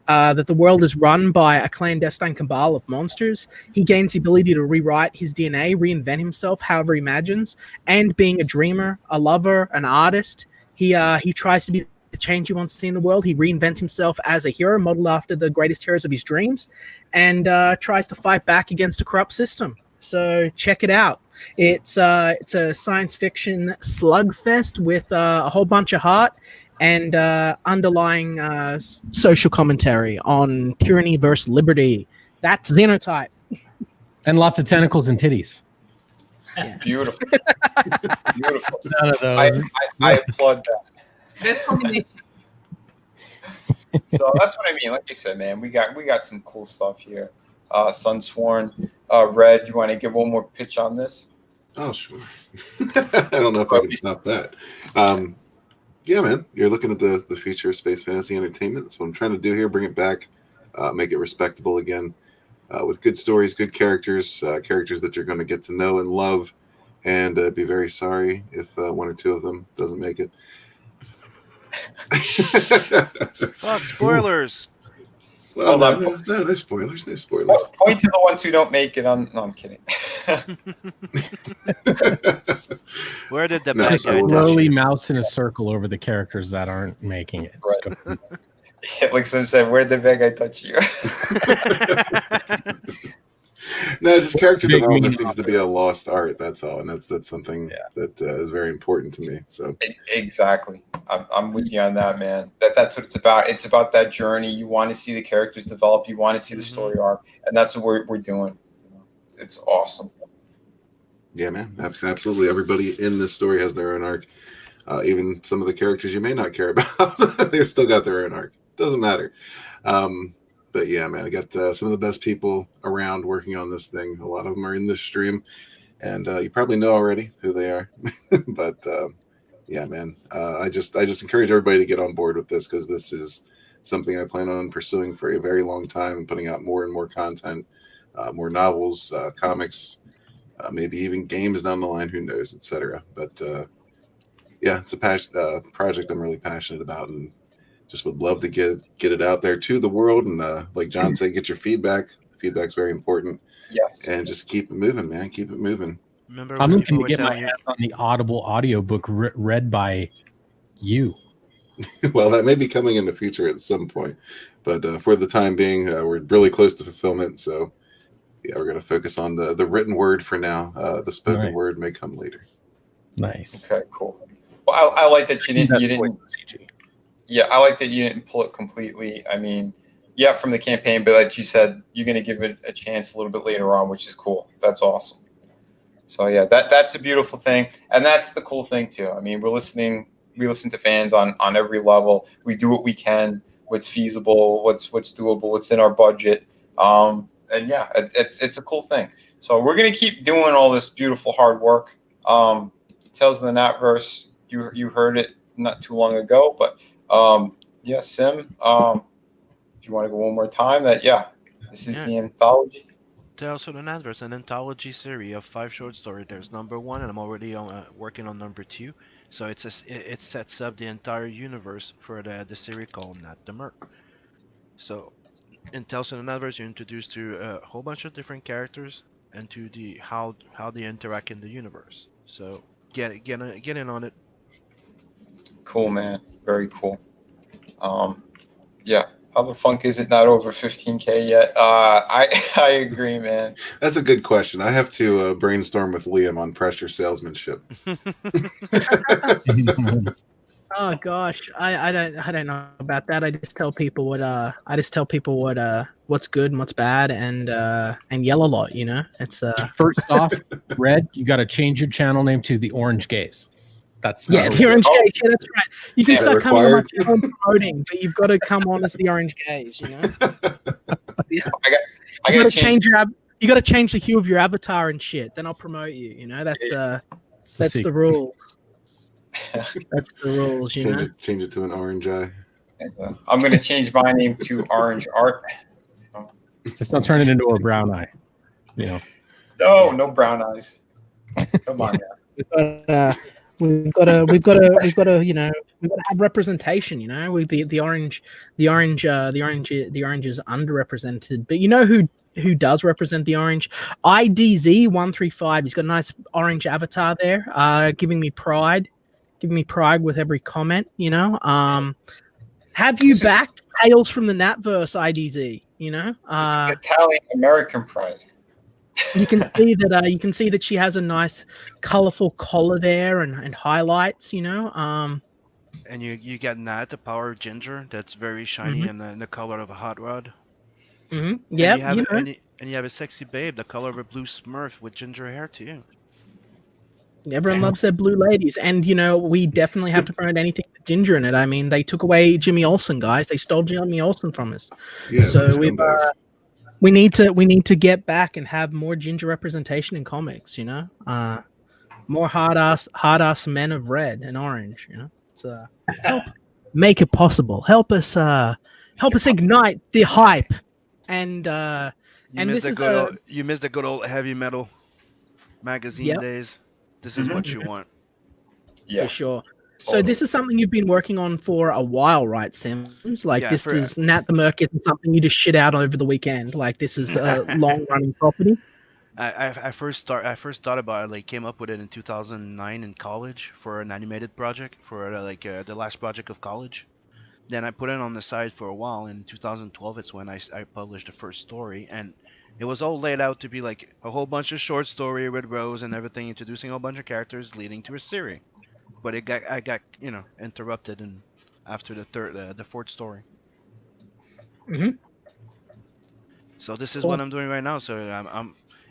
That the world is run by a clandestine cabal of monsters. He gains the ability to rewrite his DNA, reinvent himself however he imagines, and being a dreamer, a lover, an artist, he tries to be the change he wants to see in the world. He reinvents himself as a hero, modeled after the greatest heroes of his dreams, and tries to fight back against a corrupt system. So check it out. It's a science fiction slugfest with a whole bunch of heart and underlying social commentary on tyranny versus liberty. That's Xenotype. And lots of tentacles and titties. Yeah. Beautiful. Beautiful. None of those. I applaud that. Best combination. So that's what I mean. Like you said, man, we got some cool stuff here. Sunsworn, Red. You want to give one more pitch on this? Oh, sure. I don't know if I can stop that. Yeah, man. You're looking at the future of space fantasy entertainment. That's what I'm trying to do here. Bring it back, make it respectable again, with good stories, good characters, characters that you're going to get to know and love, and be very sorry if one or two of them doesn't make it. Fuck, spoilers. Well, no spoilers. No spoilers. Point to the ones who don't make it. No, I'm kidding. Where did the bad guy slowly mouse in a circle over the characters that aren't making it? Right. Yeah, like some said, where did the bad guy touch you? No, just character Big development mean seems to be a lost art. That's all, and that's something Yeah. that is very important to me. So Exactly. I'm with you on that, man. That's what it's about. It's about that journey. You want to see the characters develop. You want to see the story arc, and that's what we're doing. It's awesome. yeah, man, absolutely. Everybody in this story has their own arc. Even some of the characters you may not care about, they've still got their own arc. Doesn't matter. But yeah, man, I got some of the best people around working on this thing. A lot of them are in this stream, and you probably know already who they are. But yeah, man, I just encourage everybody to get on board with this, because this is something I plan on pursuing for a very long time and putting out more and more content, more novels, comics, maybe even games down the line. Who knows, etc. But yeah, it's a project I'm really passionate about, and just would love to get it out there to the world. And like John said, get your feedback. Feedback's very important, Yes. and just keep it moving, man. Keep it moving. Remember I'm when looking people to were get my telling you? hands on the Audible audiobook read by you. Well, that may be coming in the future at some point, but for the time being, we're really close to fulfillment. So yeah, we're going to focus on the written word for now. The spoken Nice. word may come later. Nice. Okay. Cool. Well, I like that you didn't. That's You didn't. voice CG. Yeah, I like that you didn't pull it completely. I mean, yeah, from the campaign, but like you said, you're going to give it a chance a little bit later on, which is cool. That's awesome. So yeah, that's a beautiful thing, and that's the cool thing too. I mean, we listen to fans on every level. We do what we can, what's feasible, what's doable, what's in our budget. And yeah, it's a cool thing. So we're going to keep doing all this beautiful hard work. Tales of the Natverse, you heard it not too long ago, but yeah, Sim, if you want to go one more time, this is Yeah. the anthology. Tales from the Adverse, an anthology series of 5 short stories. There's number 1, and I'm already working on number 2. So it sets up the entire universe for the series called Not the Merc. So in Tales from the Adverse, you're introduced to a whole bunch of different characters and to the how they interact in the universe. So get in on it. Cool, man. Very cool. Yeah. How the funk is it not over 15K yet? I agree, man. That's a good question. I have to brainstorm with Liam on pressure salesmanship. Oh gosh, I don't know about that. I just tell people what's good and what's bad, and yell a lot. You know, it's First off, Red, you got to change your channel name to the Orange Gaze. That's yeah, not the Orange Oh. Gaze. Yeah, that's right. You can Is that start coming on my required? channel and promoting, but you've got to come on as the Orange Gaze. You know, I you gotta got to change. you got to change the hue of your avatar and shit. Then I'll promote you. You know, that's It's that's the secret. rule. That's the rules. You know. Change it to an orange eye. I'm gonna change my name to Orange Art. Just don't turn it into a brown eye. You know. No brown eyes. Come on, man. We've got to, you know, we've got to have representation. You know, with the orange is underrepresented. But you know who does represent the orange? IDZ135. He's got a nice orange avatar there, giving me pride with every comment. You know, have you backed Tales from the Natverse, IDZ? You know, Italian American pride. you can see that she has a nice colorful collar there and highlights, you know. And you get Nat, the power of ginger, that's very shiny and in the color of a hot rod. Yeah, and you have a sexy babe, the color of a blue Smurf with ginger hair too. everyone loves their blue ladies, and you know we definitely have to promote anything with ginger in it. I mean, they took away Jimmy Olsen, guys. They stole Jimmy Olsen from us. Yeah, So those we've scumbags. we need to get back and have more ginger representation in comics. You know, more hard ass men of red and orange. You know, so help make it possible. Help us ignite the hype. And You missed the good old heavy metal magazine days. This is what you want. Yeah, for sure. totally. So this is something you've been working on for a while, right, Sims? Like this is Nat the Merc isn't something you just shit out over the weekend. Like this is a long running property. I first thought about it, like came up with it in 2009 in college for an animated project for the last project of college. Then I put it on the side for a while. In 2012, it's when I published the first story, and It was all laid out to be like a whole bunch of short story with Rose and everything, introducing a whole bunch of characters, leading to a series. But I got interrupted and after the fourth story. Mhm. So this is Cool. what I'm doing right now. So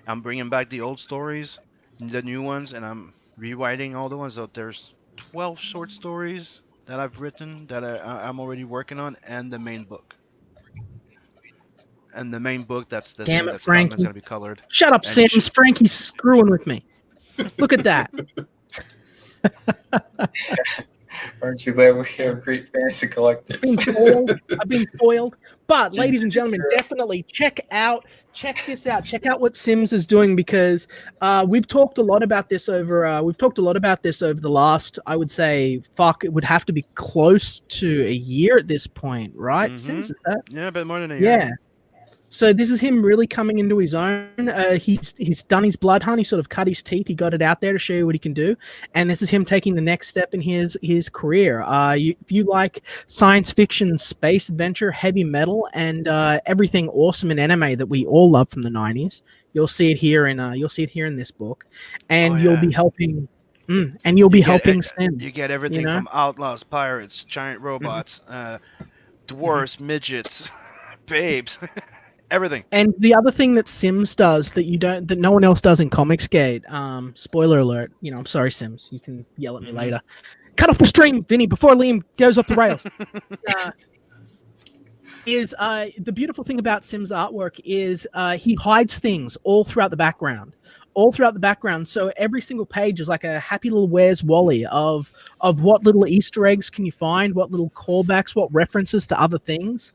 I'm bringing back the old stories, the new ones, and I'm rewriting all the ones. So there's 12 short stories that I've written that I'm already working on, and the main book. And the main book, that's the Damn thing it, that Scotland's Frankie. gonna be colored. Shut up, And Sims. Frankie's screwing with me. Look at that. Aren't you glad we have great fantasy collectors? I've been foiled. But ladies and gentlemen, definitely check this out. Check out what Sims is doing, because we've talked a lot about this over the last, I would say, it would have to be close to a year at this point, right? Mhm. Sims, is that? Yeah, a bit more than a year. Yeah. So this is him really coming into his own. He's done his blood hunt. He sort of cut his teeth. He got it out there to show you what he can do. And this is him taking the next step in his career. If you like science fiction, space adventure, heavy metal, and everything awesome in anime that we all love from the 90s, you'll see it here in this book, and Oh, you'll yeah. be helping. And you'll be helping Sim. You get everything know? from outlaws, pirates, giant robots, dwarves, midgets, babes, everything. And the other thing that Sims does that no one else does in Comicsgate, spoiler alert, I'm sorry, Sims, you can yell at me later. Cut off the stream, Vinny, before Liam goes off the rails. The beautiful thing about Sims' artwork is he hides things all throughout the background. So every single page is like a happy little Where's Wally of what little Easter eggs can you find, what little callbacks, what references to other things.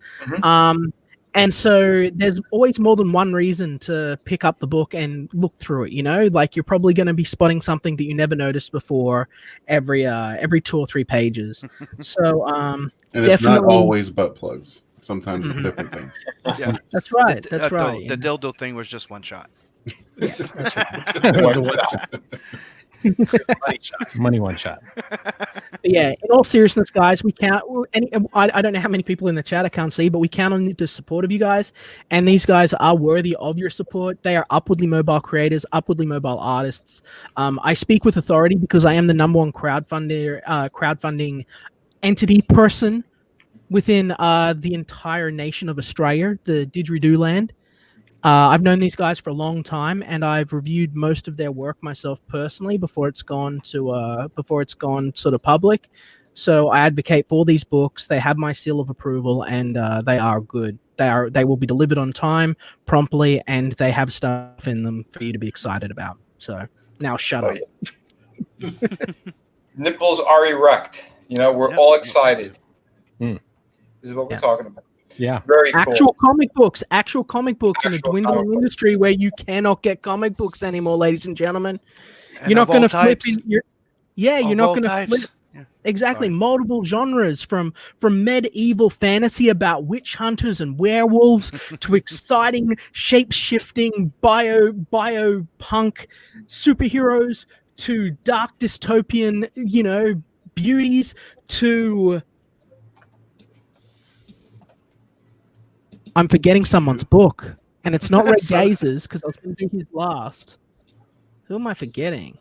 And so there's always more than one reason to pick up the book and look through it, like you're probably going to be spotting something that you never noticed before every 2 or 3 pages. So And it's not always butt plugs. Sometimes it's different things. Yeah, that's right. The dildo thing was just one shot. Yeah, that's right. Money one shot. But yeah, in all seriousness, guys, we count. I don't know how many people in the chat I can't see, but we count on the support of you guys, and these guys are worthy of your support. They are upwardly mobile creators, upwardly mobile artists. I speak with authority because I am the #1 crowdfunding entity person within the entire nation of Australia, the didgeridoo land. I've known these guys for a long time, and I've reviewed most of their work myself personally before it's gone sort of public. So I advocate for these books. They have my seal of approval, and they are good. They will be delivered on time, promptly, and they have stuff in them for you to be excited about. So now shut up. Yeah. Nipples are erect. We're all excited. This is what we're talking about. Yeah. Very cool. Actual comic books in a dwindling industry where you cannot get comic books anymore, ladies and gentlemen. And you're not going to flip types. you're not going to flip. Yeah. Exactly. Sorry. Multiple genres from medieval fantasy about witch hunters and werewolves to exciting shape-shifting bio-punk superheroes to dark dystopian, beauties to I'm forgetting someone's book, and it's not Red Gazers because I was going to do his last. Who am I forgetting?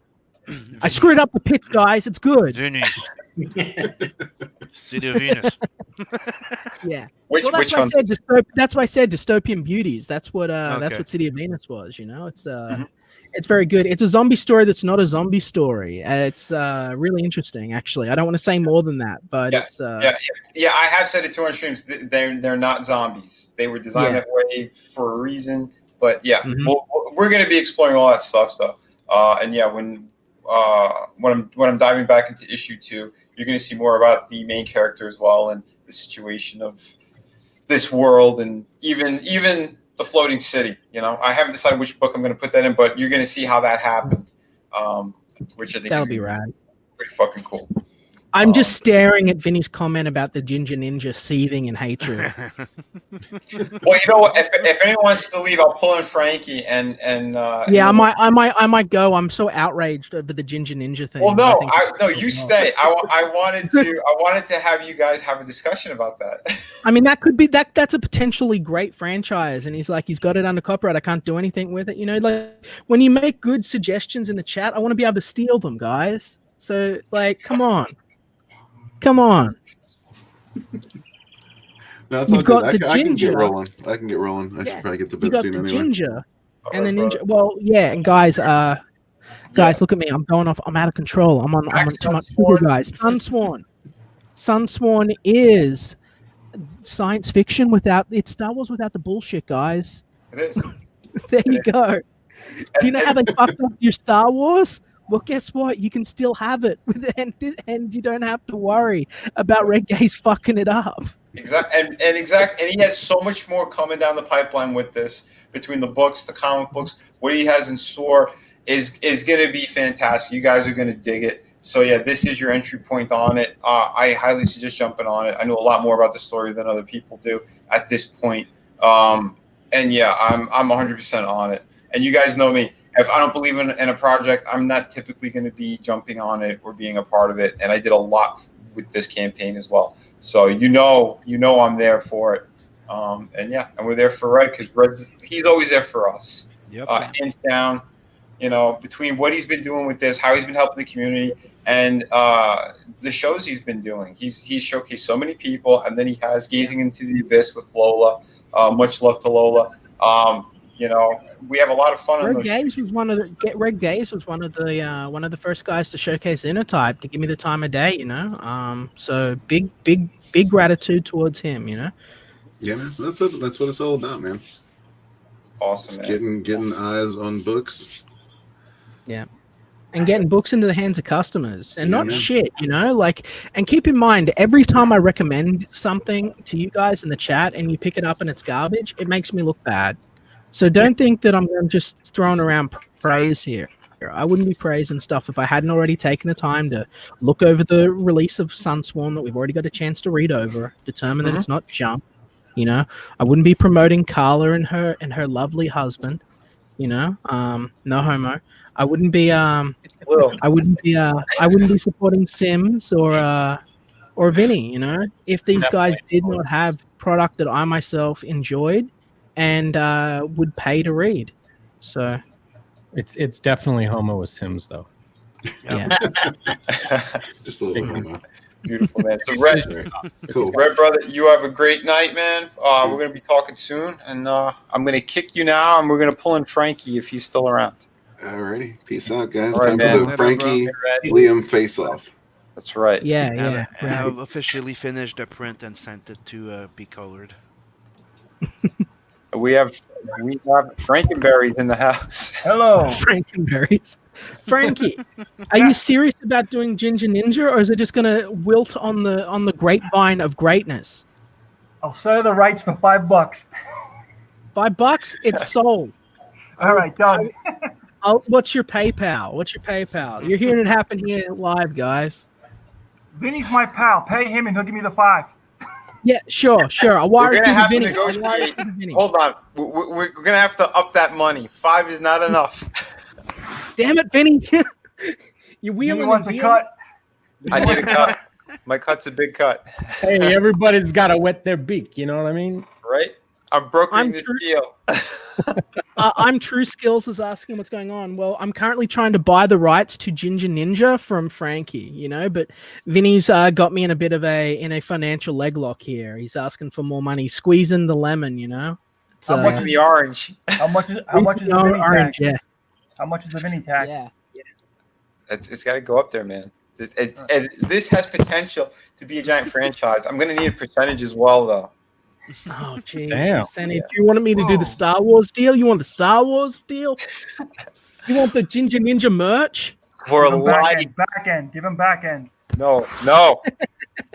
I screwed up the pitch, guys. It's good. Venus. City of Venus. Yeah. Which That's why I said dystopian beauties. That's what Okay. City of Venus was. It's very good. It's a zombie story that's not a zombie story. It's really interesting, actually. I don't want to say more than that, but it's yeah. I have said it too on streams. They're not zombies. They were designed that way for a reason. But yeah, we're going to be exploring all that stuff. So and yeah, when I'm diving back into issue 2, you're going to see more about the main character as well and the situation of this world and even the floating city. I haven't decided which book I'm going to put that in, but you're going to see how that happened, which I think that'll be rad. Pretty fucking cool. I'm just staring at Vinny's comment about the Ginger Ninja seething in hatred. Well, you know what? If anyone wants to leave, I'll pull in Frankie and Yeah, I might go. I'm so outraged over the Ginger Ninja thing. Well, no, think you stay. I wanted to have you guys have a discussion about that. I mean, that could be that's a potentially great franchise, and he's got it under copyright. I can't do anything with it. You know, like when you make good suggestions in the chat, I want to be able to steal them, guys. So, like, come on. No, it's all You've good. got the I can get ginger. rolling. I should probably get to You bed got soon the anyway. ginger and the All right, ninja. Well, yeah, and guys, look at me. I'm going off. I'm out of control. I'm on too much sugar, guys. Sunsworn is science fiction it's Star Wars without the bullshit, guys. It is. There you go. Do you know how they fucked up your Star Wars? Well, guess what? You can still have it, and you don't have to worry about Red Gaze fucking it up. Exactly, and he has so much more coming down the pipeline with this. Between the books, the comic books, what he has in store is going to be fantastic. You guys are going to dig it. So yeah, this is your entry point on it. I highly suggest jumping on it. I know a lot more about the story than other people do at this point. And yeah, I'm 100% on it. And you guys know me. If I don't believe in a project, I'm not typically going to be jumping on it or being a part of it. And I did a lot with this campaign as well. So you know I'm there for it. And yeah, and we're there for Red because he's always there for us. Yep. Hands down. You know, between what he's been doing with this, how he's been helping the community, and the shows he's been doing. He's showcased so many people, and then he has Gazing into the Abyss with Lola. Much love to Lola. You know, we have a lot of fun on Red those. Gaze was one of the first guys to showcase Innotype to give me the time of day. You know, so big gratitude towards him. You know. Yeah, man. That's what it's all about, man. Awesome, man. Getting eyes on books. Yeah. And getting books into the hands of customers and not man. shit, you know, like, and keep in mind, every time I recommend something to you guys in the chat and you pick it up and it's garbage, it makes me look bad. So don't think that I'm just throwing around praise here. I wouldn't be praising stuff if I hadn't already taken the time to look over the release of Sunsworn that we've already got a chance to read over, determine that it's not junk. You know, I wouldn't be promoting Carla and her lovely husband, you know, no homo. I wouldn't be supporting Sims or Vinny, you know, if these guys did not have product that I myself enjoyed and would pay to read. So It's definitely homo with Sims though. yeah. Just a little homo. Beautiful, man. So Red, Cool. Red brother, you have a great night, man. We're gonna be talking soon, and I'm gonna kick you now, and we're gonna pull in Frankie if he's still around. Alrighty. Peace out, guys. All right, Time man. for the Frankie Liam face off. That's right. Yeah. I've officially finished the print and sent it to be colored. We have Frankenberry's in the house. Hello. Frankenberries. Frankie, are you serious about doing Ginger Ninja, or is it just going to wilt on the grapevine of greatness? I'll sell the rights for $5. $5? It's sold. All right, done. What's your PayPal? You're hearing it happen here live, guys. Vinny's my pal. Pay him and he'll give me the $5. Yeah, sure. I'll wire We're it gonna to have to Vinny. negotiate. Hold on, we're gonna have to up that money. 5 is not enough. Damn it, Vinny! You're Vinny wheeling wants and a dealing. cut. I need a cut. My cut's a big cut. Hey, everybody's got to wet their beak. You know what I mean? Right? I'm brokering I'm this true. deal. I'm True Skills is asking what's going on. Well, I'm currently trying to buy the rights to Ginger Ninja from Frankie, you know, but Vinny's got me in a bit of a financial leg lock here. He's asking for more money, squeezing the lemon, you know. How much in the orange? How much is the Vinny tax? Yeah. How much is the Vinny tax? Yeah. It's got to go up there, man. This has potential to be a giant franchise. I'm going to need a percentage as well, though. Oh, geez. Damn. Sandy, do you want me to do the Star Wars deal? You want the Star Wars deal? You want the Ginger Ninja merch? For Give him life. back end. Give him back end. No.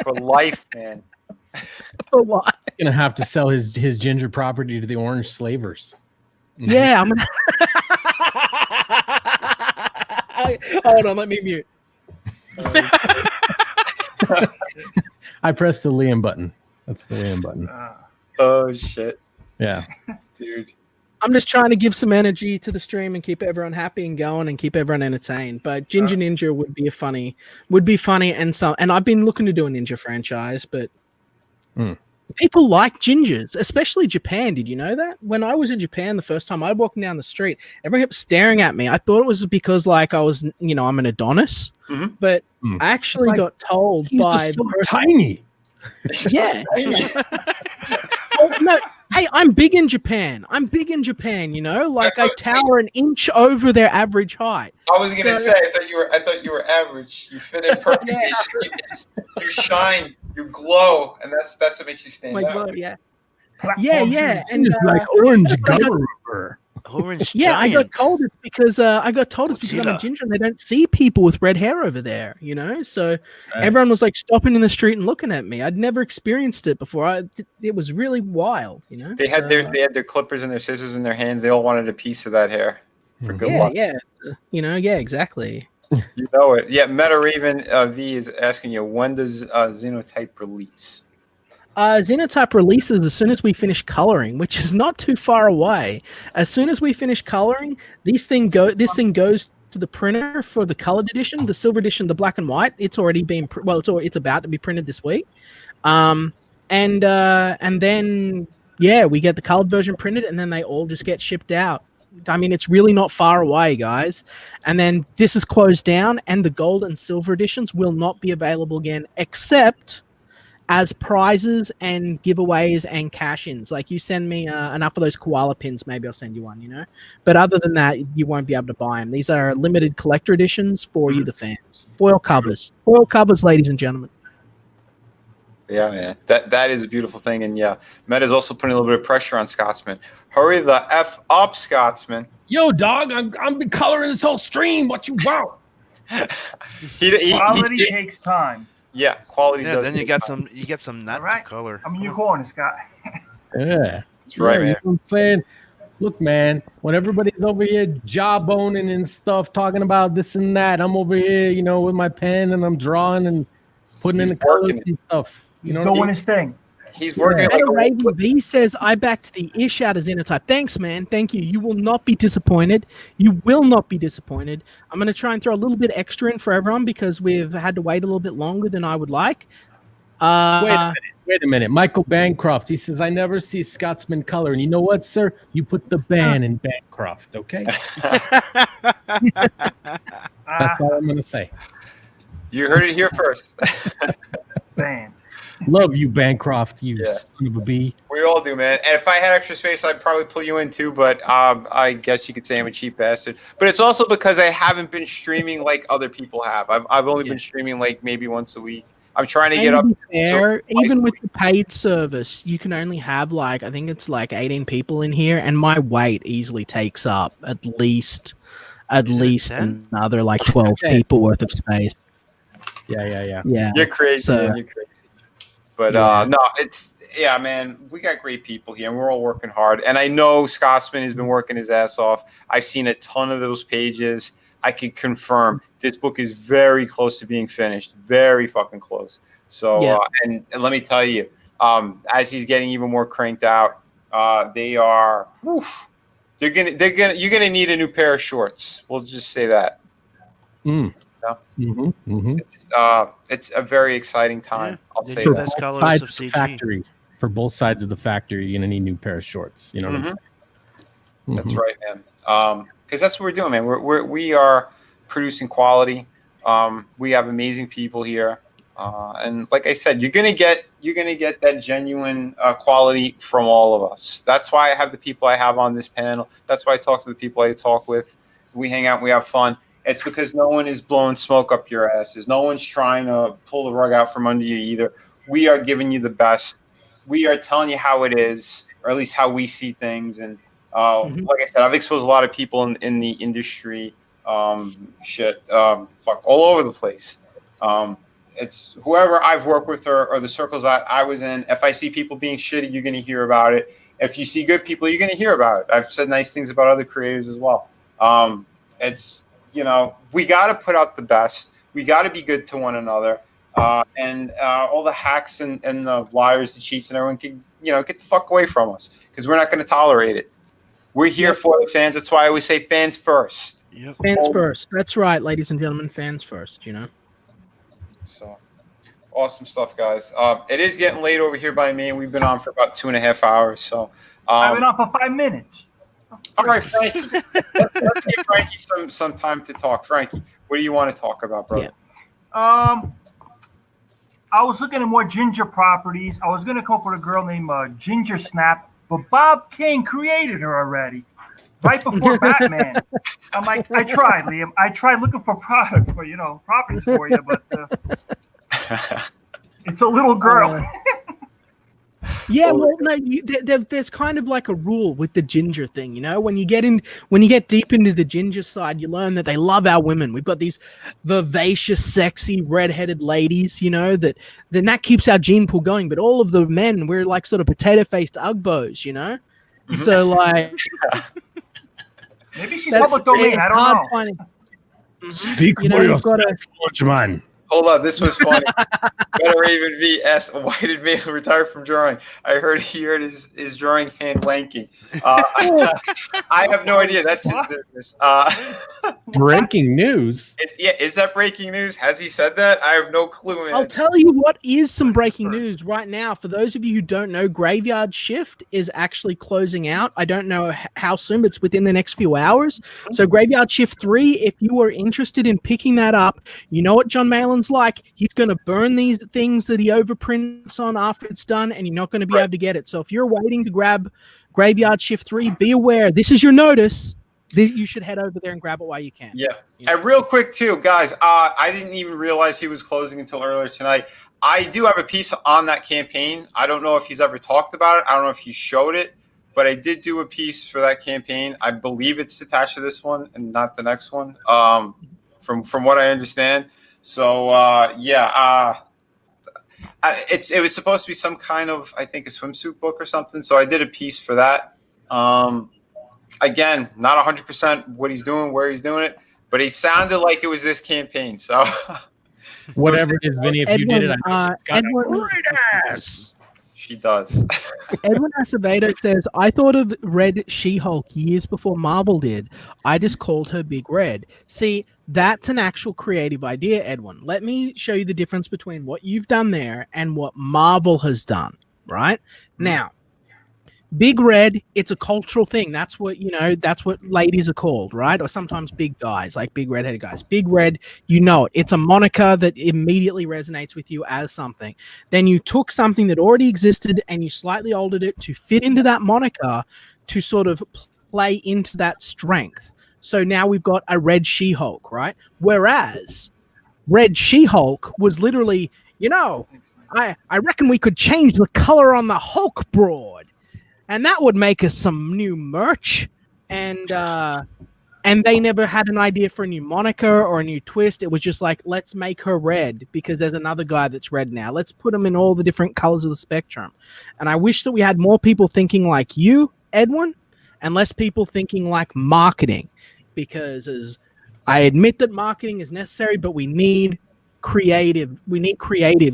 For life, man. For what? He's gonna have to sell his ginger property to the Orange Slavers. Yeah, I'm gonna. Hold on, let me mute. I pressed the Liam button. That's the Liam button. Oh shit, Yeah. dude. I'm just trying to give some energy to the stream and keep everyone happy and going and keep everyone entertained. But Ginger Ninja would be funny, and I've been looking to do a ninja franchise, but people like gingers, especially Japan. Did you know that? When I was in Japan the first time, I was walking down the street, everyone kept staring at me. I thought it was because like I was, I'm an Adonis, but I actually got told by the person, tiny. yeah. Oh, no, hey, I'm big in Japan. Like I tower an inch over their average height. I was gonna say, I thought you were average. You fit in perfectly. You shine, you glow, and that's what makes you stand out. God, yeah, and It's like orange gummer. Orange. Yeah, giant. I got told it's because I'm a ginger and they don't see people with red hair over there, So everyone was like stopping in the street and looking at me. I'd never experienced it before. It was really wild, They had their clippers and their scissors in their hands. They all wanted a piece of that hair for good luck. Yeah, exactly. You know it. Yeah, Meta Raven V is asking you, when does Xenotype release? Xenotype releases as soon as we finish coloring, which is not too far away. As soon as we finish coloring, this thing goes to the printer for the colored edition, the silver edition, the black and white. It's already been it's about to be printed this week, and then we get the colored version printed, and then they all just get shipped out. I mean, it's really not far away, guys. And then this is closed down, and the gold and silver editions will not be available again, except as prizes and giveaways and cash-ins. Like, you send me enough of those koala pins, maybe I'll send you one, But other than that, you won't be able to buy them. These are limited collector editions for you, the fans. Foil covers, ladies and gentlemen. Yeah, man. That is a beautiful thing. And yeah, Meta's also putting a little bit of pressure on Scotsman. Hurry the F up, Scotsman. Yo, dog, I'm been coloring this whole stream. What you want? Quality takes time. Yeah, quality does. Then you get some natural color. I'm in your corner, Scott. Yeah. That's right, You man. know what I'm saying? Look, man, when everybody's over here jawboning and stuff, talking about this and that, I'm over here, with my pen and I'm drawing and putting in the colors and stuff. He's doing his thing. He's working. Raven V says, I backed the ish out of Xenotype. Thanks, man. Thank you. You will not be disappointed. I'm going to try and throw a little bit extra in for everyone because we've had to wait a little bit longer than I would like. Wait a minute. Michael Bancroft, he says, I never see Scotsman color. And you know what, sir? You put the ban in Bancroft, okay? That's all I'm going to say. You heard it here first. Ban. Love you, Bancroft, you son of a bee. We all do, man. And if I had extra space, I'd probably pull you in too. But I guess you could say I'm a cheap bastard. But it's also because I haven't been streaming like other people have. I've only been streaming like maybe once a week. I'm trying to get up. Even with the paid service, you can only have I think it's 18 people in here, and my weight easily takes up at least another 12 people worth of space. Yeah. You're crazy. So, man. You're crazy. But no, man, we got great people here, and we're all working hard. And I know Scotsman has been working his ass off. I've seen a ton of those pages. I can confirm this book is very close to being finished, very fucking close. So, and let me tell you, as he's getting even more cranked out, you're gonna need a new pair of shorts. We'll just say that. It's a very exciting time. I'll say for that. both sides of the factory. For both sides of the factory, you're gonna need new pair of shorts. You know what I'm saying? That's right, man. Because that's what we're doing, man. We are producing quality. We have amazing people here, and like I said, you're gonna get that genuine quality from all of us. That's why I have the people I have on this panel. That's why I talk to the people I talk with. We hang out, we have fun. It's because no one is blowing smoke up your asses. No one's trying to pull the rug out from under you either. We are giving you the best. We are telling you how it is, or at least how we see things. And like I said, I've exposed a lot of people in the industry, all over the place. It's whoever I've worked with or the circles I was in. If I see people being shitty, you're going to hear about it. If you see good people, you're going to hear about it. I've said nice things about other creators as well. We got to put out the best. We got to be good to one another. and all the hacks and the liars, the cheats, and everyone can, get the fuck away from us because we're not going to tolerate it. We're here for the fans. That's why I always say fans first. Yep. Fans first. That's right, ladies and gentlemen. Fans first. So awesome stuff, guys. It is getting late over here by me, and we've been on for about 2.5 hours. So I've been on for 5 minutes. all right, Frankie. Let's give Frankie some time to talk. Frankie, what do you want to talk about, brother? I was looking at more Ginger properties. I was gonna come up with a girl named Ginger Snap, but Bob Kane created her already, right before Batman. I'm like, I tried, Liam. I tried looking for products for properties for you, but it's a little girl. Yeah, well, no, there's kind of like a rule with the ginger thing, When you get deep into the ginger side, you learn that they love our women. We've got these vivacious, sexy, red-headed ladies, that keeps our gene pool going. But all of the men, we're like sort of potato-faced ugbos, So like, maybe she's public domain. I don't know. Speak for yourself, man. Hold on, this was funny. Better Raven V asked, why did Mail retire from drawing? I heard he hurt his drawing hand wanking. I have no idea. That's his business. Breaking news. Is that breaking news? Has he said that? I have no clue, man. I'll tell you what is some breaking news right now. For those of you who don't know, Graveyard Shift is actually closing out. I don't know how soon, but it's within the next few hours. So Graveyard Shift 3, if you are interested in picking that up, you know what John Malin's like. He's going to burn these things that he overprints on after it's done, and you're not going to be able to get it. So if you're waiting to grab Graveyard Shift 3, be aware. This is your notice. You should head over there and grab it while you can. Yeah. And real quick, too, guys, I didn't even realize he was closing until earlier tonight. I do have a piece on that campaign. I don't know if he's ever talked about it. I don't know if he showed it, but I did do a piece for that campaign. I believe it's attached to this one and not the next one, from what I understand. So, it was supposed to be some kind of, I think, a swimsuit book or something. So I did a piece for that. Again, not 100% what he's doing, where he's doing it, but he sounded like it was this campaign. So whatever it is, Vinny, if you did it, I know she's got Edwin, a great ass. She does. Edwin Acevedo says, I thought of Red She-Hulk years before Marvel did. I just called her Big Red. See, that's an actual creative idea, Edwin. Let me show you the difference between what you've done there and what Marvel has done, right? Now, Big Red, it's a cultural thing. That's what, that's what ladies are called, right? Or sometimes big guys, like big redheaded guys. Big Red, it. It's a moniker that immediately resonates with you as something. Then you took something that already existed and you slightly altered it to fit into that moniker to sort of play into that strength. So now we've got a Red She-Hulk, right? Whereas Red She-Hulk was literally, I reckon we could change the color on the Hulk broad. And that would make us some new merch, and they never had an idea for a new moniker or a new twist. It was just like, let's make her red because there's another guy that's red now. Let's put them in all the different colors of the spectrum. And I wish that we had more people thinking like you, Edwin, and less people thinking like marketing, because as I admit that marketing is necessary, but we need creatives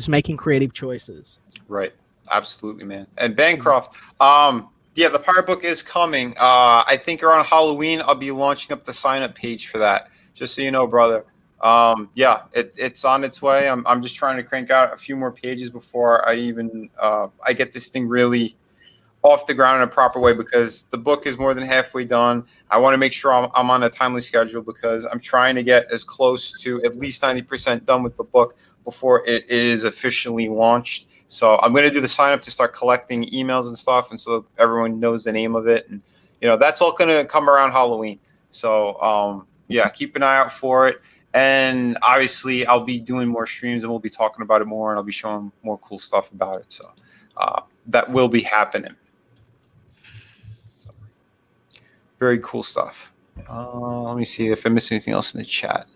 making creative choices. Right. Absolutely, man. And Bancroft, the pirate book is coming. I think around Halloween, I'll be launching up the sign-up page for that. Just so you know, brother. It's on its way. I'm just trying to crank out a few more pages before I even I get this thing really off the ground in a proper way, because the book is more than halfway done. I want to make sure I'm on a timely schedule, because I'm trying to get as close to at least 90% done with the book before it is officially launched. So I'm going to do the sign up to start collecting emails and stuff, and so everyone knows the name of it. And that's all going to come around Halloween. So keep an eye out for it. And obviously, I'll be doing more streams, and we'll be talking about it more, and I'll be showing more cool stuff about it. So that will be happening. So, very cool stuff. Let me see if I missed anything else in the chat.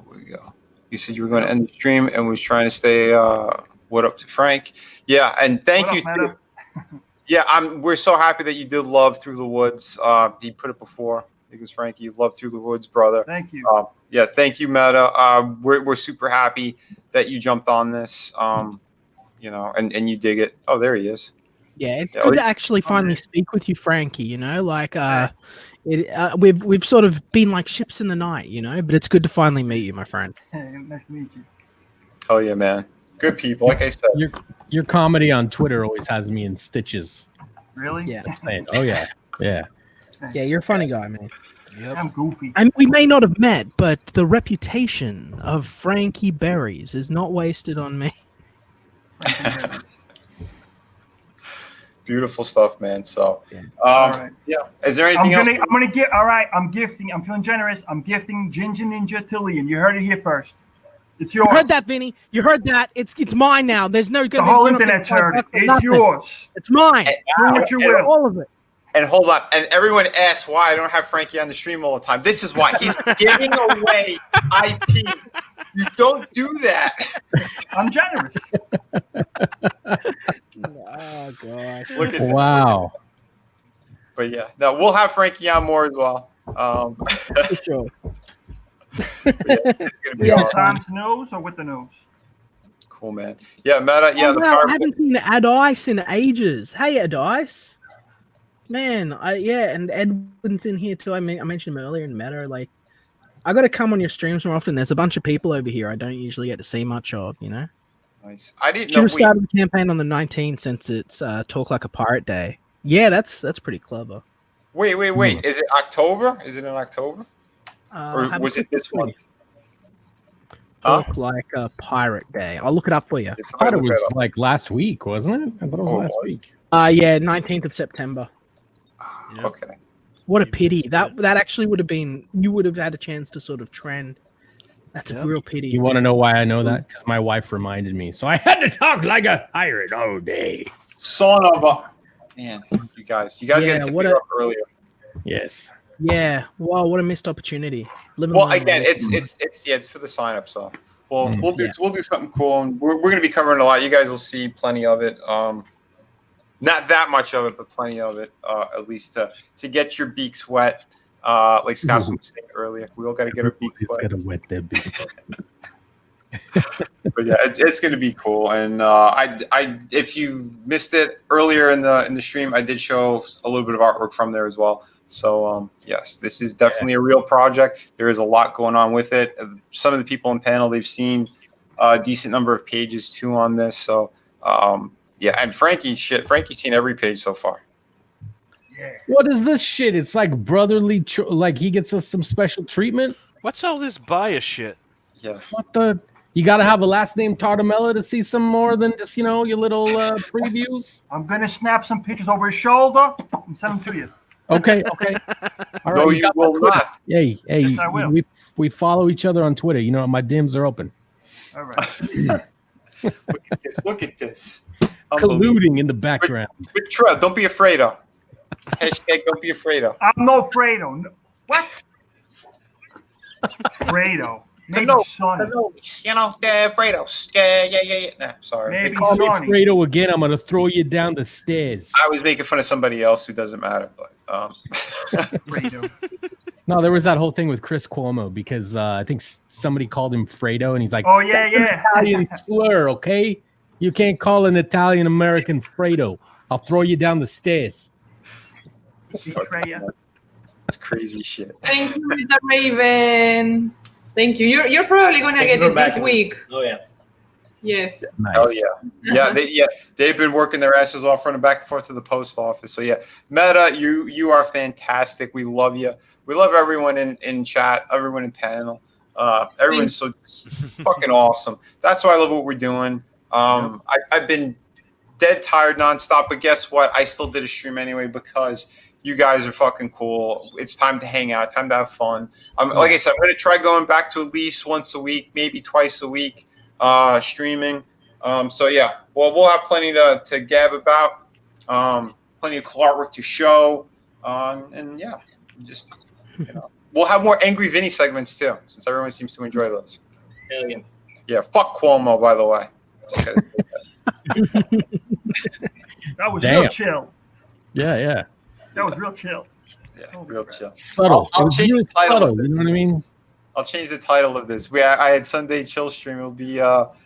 Where we go. You said you were going to end the stream and was trying to stay. What up to Frank? Yeah, and thank you. Yeah, we're so happy that you did love Through the Woods. He put it before. because Frankie, love through the woods, brother. Thank you. Yeah, thank you, Meta. We're super happy that you jumped on this. You know, and you dig it. Oh, there he is. Yeah, it's Yeah, good to actually finally speak with you, Frankie. You know, like we've sort of been like ships in the night, you know. But it's good to finally meet you, my friend. Nice to meet you. Hell yeah, man. Good people. Like I said, Your comedy on Twitter always has me in stitches. Really? Yeah, Just saying. Oh yeah, yeah. yeah, you're a funny guy, man. Yep. I'm goofy. And we may not have met, but the reputation of Frankie Berries is not wasted on me. beautiful stuff, man. So, All right. yeah. Is there anything else? I'm gonna get. All right. I'm gifting. I'm feeling generous. I'm gifting Ginger Ninja to Liam. You heard it here first. It's yours. You heard that, Vinny? You heard that? It's mine now. There's no. The whole internet's heard it. It's yours. It's mine. Do what you will. All of it. And hold on. And everyone asks why I don't have Frankie on the stream all the time. This is why. He's giving away IP. You don't do that. I'm generous. Oh gosh. Look at Wow. But yeah, no, we'll have Frankie on more as well. For sure. It's gonna be Yeah, awesome. Sans nose or with the nose? Cool, man. Yeah, Meta. Yeah, Oh, the wow, power. I haven't seen Adice in ages. Hey, Adice. Man, and Edwin's in here too. I mentioned him earlier in Meta. Like, I got to come on your streams more often. There's a bunch of people over here I don't usually get to see much of. You know. Nice. I didn't Should know. have started the campaign on the 19th since it's Talk Like a Pirate Day. Yeah, that's pretty clever. Wait. Is it October? Is it in October? Or Have was a it this quick month? Talk Huh? Like a Pirate Day. I'll look it up for you. Yeah, I somebody thought it look was that up. like last week, wasn't it? I thought it was Oh, last it was? week. Yeah, 19th of September. Yep. Okay. What a pity. That actually would have been. You would have had a chance to sort of trend. That's Yep. a real pity. You want to know why I know that? Because my wife reminded me. So I had to talk like a pirate all day. Son of a man, you guys Yeah, get to what pick a- up earlier. Yes. Yeah. Wow, what a missed opportunity. Living Well, alone. again, it's for the sign up. So we'll do Yeah. we'll do something cool, and we're going to be covering a lot. You guys will see plenty of it. Not that much of it, but plenty of it. At least to get your beaks wet. Like Scott was saying earlier, we all got to get our beaks It's wet. gonna wet their beak. But yeah, it's going to be cool. And I if you missed it earlier in the stream, I did show a little bit of artwork from there as well. So yes, this is definitely a real project. There is a lot going on with it. Some of the people in panel, they've seen a decent number of pages too on this. So yeah, and Frankie's seen every page so far. Yeah. What is this shit? It's like brotherly, like he gets us some special treatment. What's all this bias shit? Yeah. What the? You got to have a last name Tartamella to see some more than just your little previews. I'm gonna snap some pictures over his shoulder and send them to you. Okay. All right. No, you got my will Twitter. not. Hey, Yes, I will. we follow each other on Twitter. You know, my DMs are open. All right. Look at this. Unbelievable. Colluding in the background. Big Trev, don't be afraid of. Hashtag don't be afraid of. I'm no Fredo. No, what? Fredo. Maybe Sonny. You know, Fredo. Yeah. Nah, sorry. Maybe Call me Sonny. Fredo again. I'm gonna throw you down the stairs. I was making fun of somebody else who doesn't matter, but Fredo. No, there was that whole thing with Chris Cuomo because I think somebody called him Fredo, and he's like, Oh yeah. Italian slur, okay? You can't call an Italian American Fredo. I'll throw you down the stairs. Freya. That's crazy shit. Thank you, Mr. Raven. Thank you. You're probably gonna Thank get you for it this backing. week. Oh yeah. Yes. Nice. Oh yeah, they've been working their asses off, running back and forth to the post office. So yeah, Meta, you are fantastic. We love you. We love everyone in chat, everyone in panel. Everyone's so fucking awesome. That's why I love what we're doing. I've been dead tired nonstop, but guess what? I still did a stream anyway because you guys are fucking cool. It's time to hang out, time to have fun. Like I said, I'm going to try going back to at least once a week, maybe twice a week, streaming. So yeah, well, we'll have plenty to gab about, plenty of cool artwork to show, and yeah, just we'll have more Angry Vinny segments too, since everyone seems to enjoy those. Hell yeah. Yeah, fuck Cuomo, by the way. That was Damn. real chill. Yeah. That was real chill. Yeah, real chill. Subtle. I'll It was change really the title of subtle. You know this. what I mean? I'll change the title of this. I had Sunday chill stream. It'll be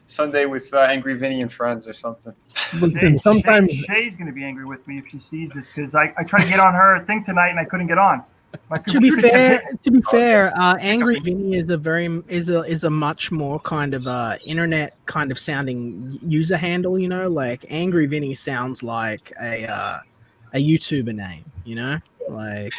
Sunday with Angry Vinnie and Friends or something. Listen, sometimes Shay's going to be angry with me if she sees this because I tried to get on her thing tonight and I couldn't get on. My To be computer kept fair, hitting- Angry Vinny is a much more kind of internet kind of sounding user handle. You know, like Angry Vinny sounds like a YouTuber name. You know, like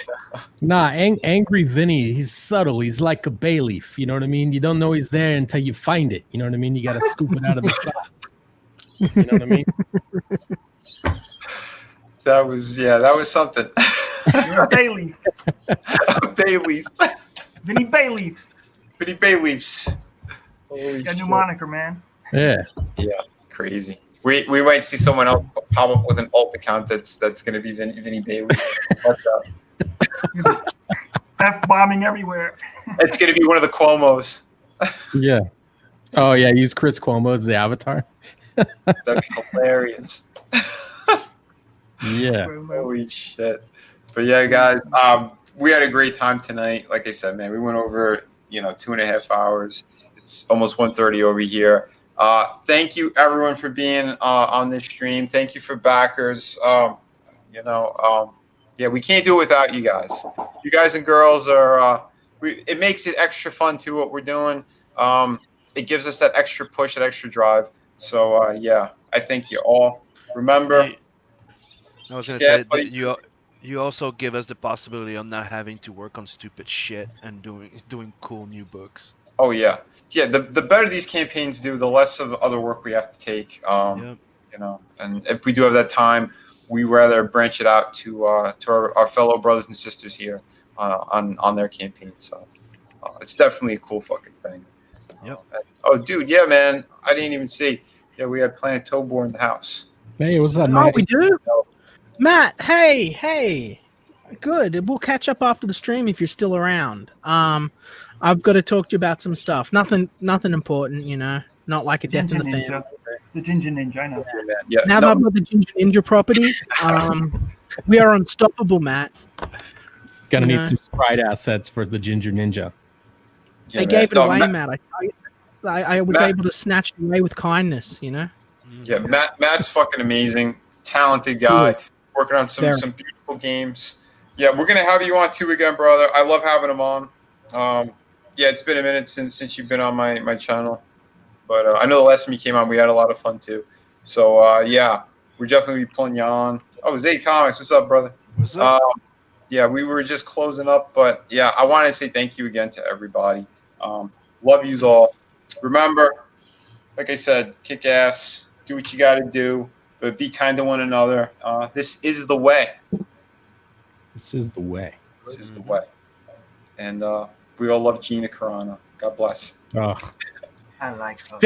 nah, Angry Vinny, he's subtle. He's like a bay leaf. You know what I mean? You don't know he's there until you find it. You know what I mean? You got to scoop it out of the sauce. You know what I mean? That was something. You're a bay leaf. Bay leaf. Vinny Bay Leafs. Vinny Bay leaves. Holy Got a new shit. moniker, man. Yeah. Yeah, crazy. We might see someone else pop up with an alt account that's going to be Vinny Bailey. F-bombing everywhere. It's going to be one of the Cuomos. Yeah. Oh yeah, use Chris Cuomo as the avatar. That'd be hilarious. Yeah. Holy shit. But yeah, guys, we had a great time tonight. Like I said, man, we went over 2.5 hours. It's almost 1:30 over here. Thank you everyone for being on this stream. Thank you for backers. Yeah, we can't do it without you guys. You guys and girls are. It makes it extra fun too. What we're doing. It gives us that extra push, that extra drive. So yeah, I thank you all. Remember, I was gonna Yeah, say but- that you also give us the possibility of not having to work on stupid shit and doing cool new books. oh yeah. The better these campaigns do, the less of other work we have to take. Yep. And if we do have that time, we rather branch it out to our fellow brothers and sisters here on their campaign. So it's definitely a cool fucking thing. Yep. Oh, dude, yeah, man. I didn't even see. Yeah, we had Planet Tobor in the house. Hey, what's up, oh, man? we do. Matt, hey, good. We'll catch up after the stream if you're still around. I've got to talk to you about some stuff. Nothing important, not like a death in Ginger the family. Ninja. The Ginger Ninja, I know. Yeah, Now that I've got the Ginger Ninja property, we are unstoppable, Matt. Gonna you need know. some sprite assets for the Ginger Ninja. yeah, They man. gave it No, away, Matt, Matt. I was Matt- able to snatch it away with kindness, Yeah, Matt's fucking amazing, talented guy, working on some Very. beautiful games. Yeah, we're gonna have you on too again, brother. I love having him on. Yeah, it's been a minute since you've been on my channel, but I know the last time you came on, we had a lot of fun too. So yeah, we're definitely be pulling you on. Oh, Zay Comics, what's up, brother? What's up? Yeah, we were just closing up, but yeah, I want to say thank you again to everybody. Love yous all. Remember, like I said, kick ass, do what you got to do, but be kind to one another. This is the way. This is the way. This is the way. And we all love Gina Carano. God bless. Oh. I like her.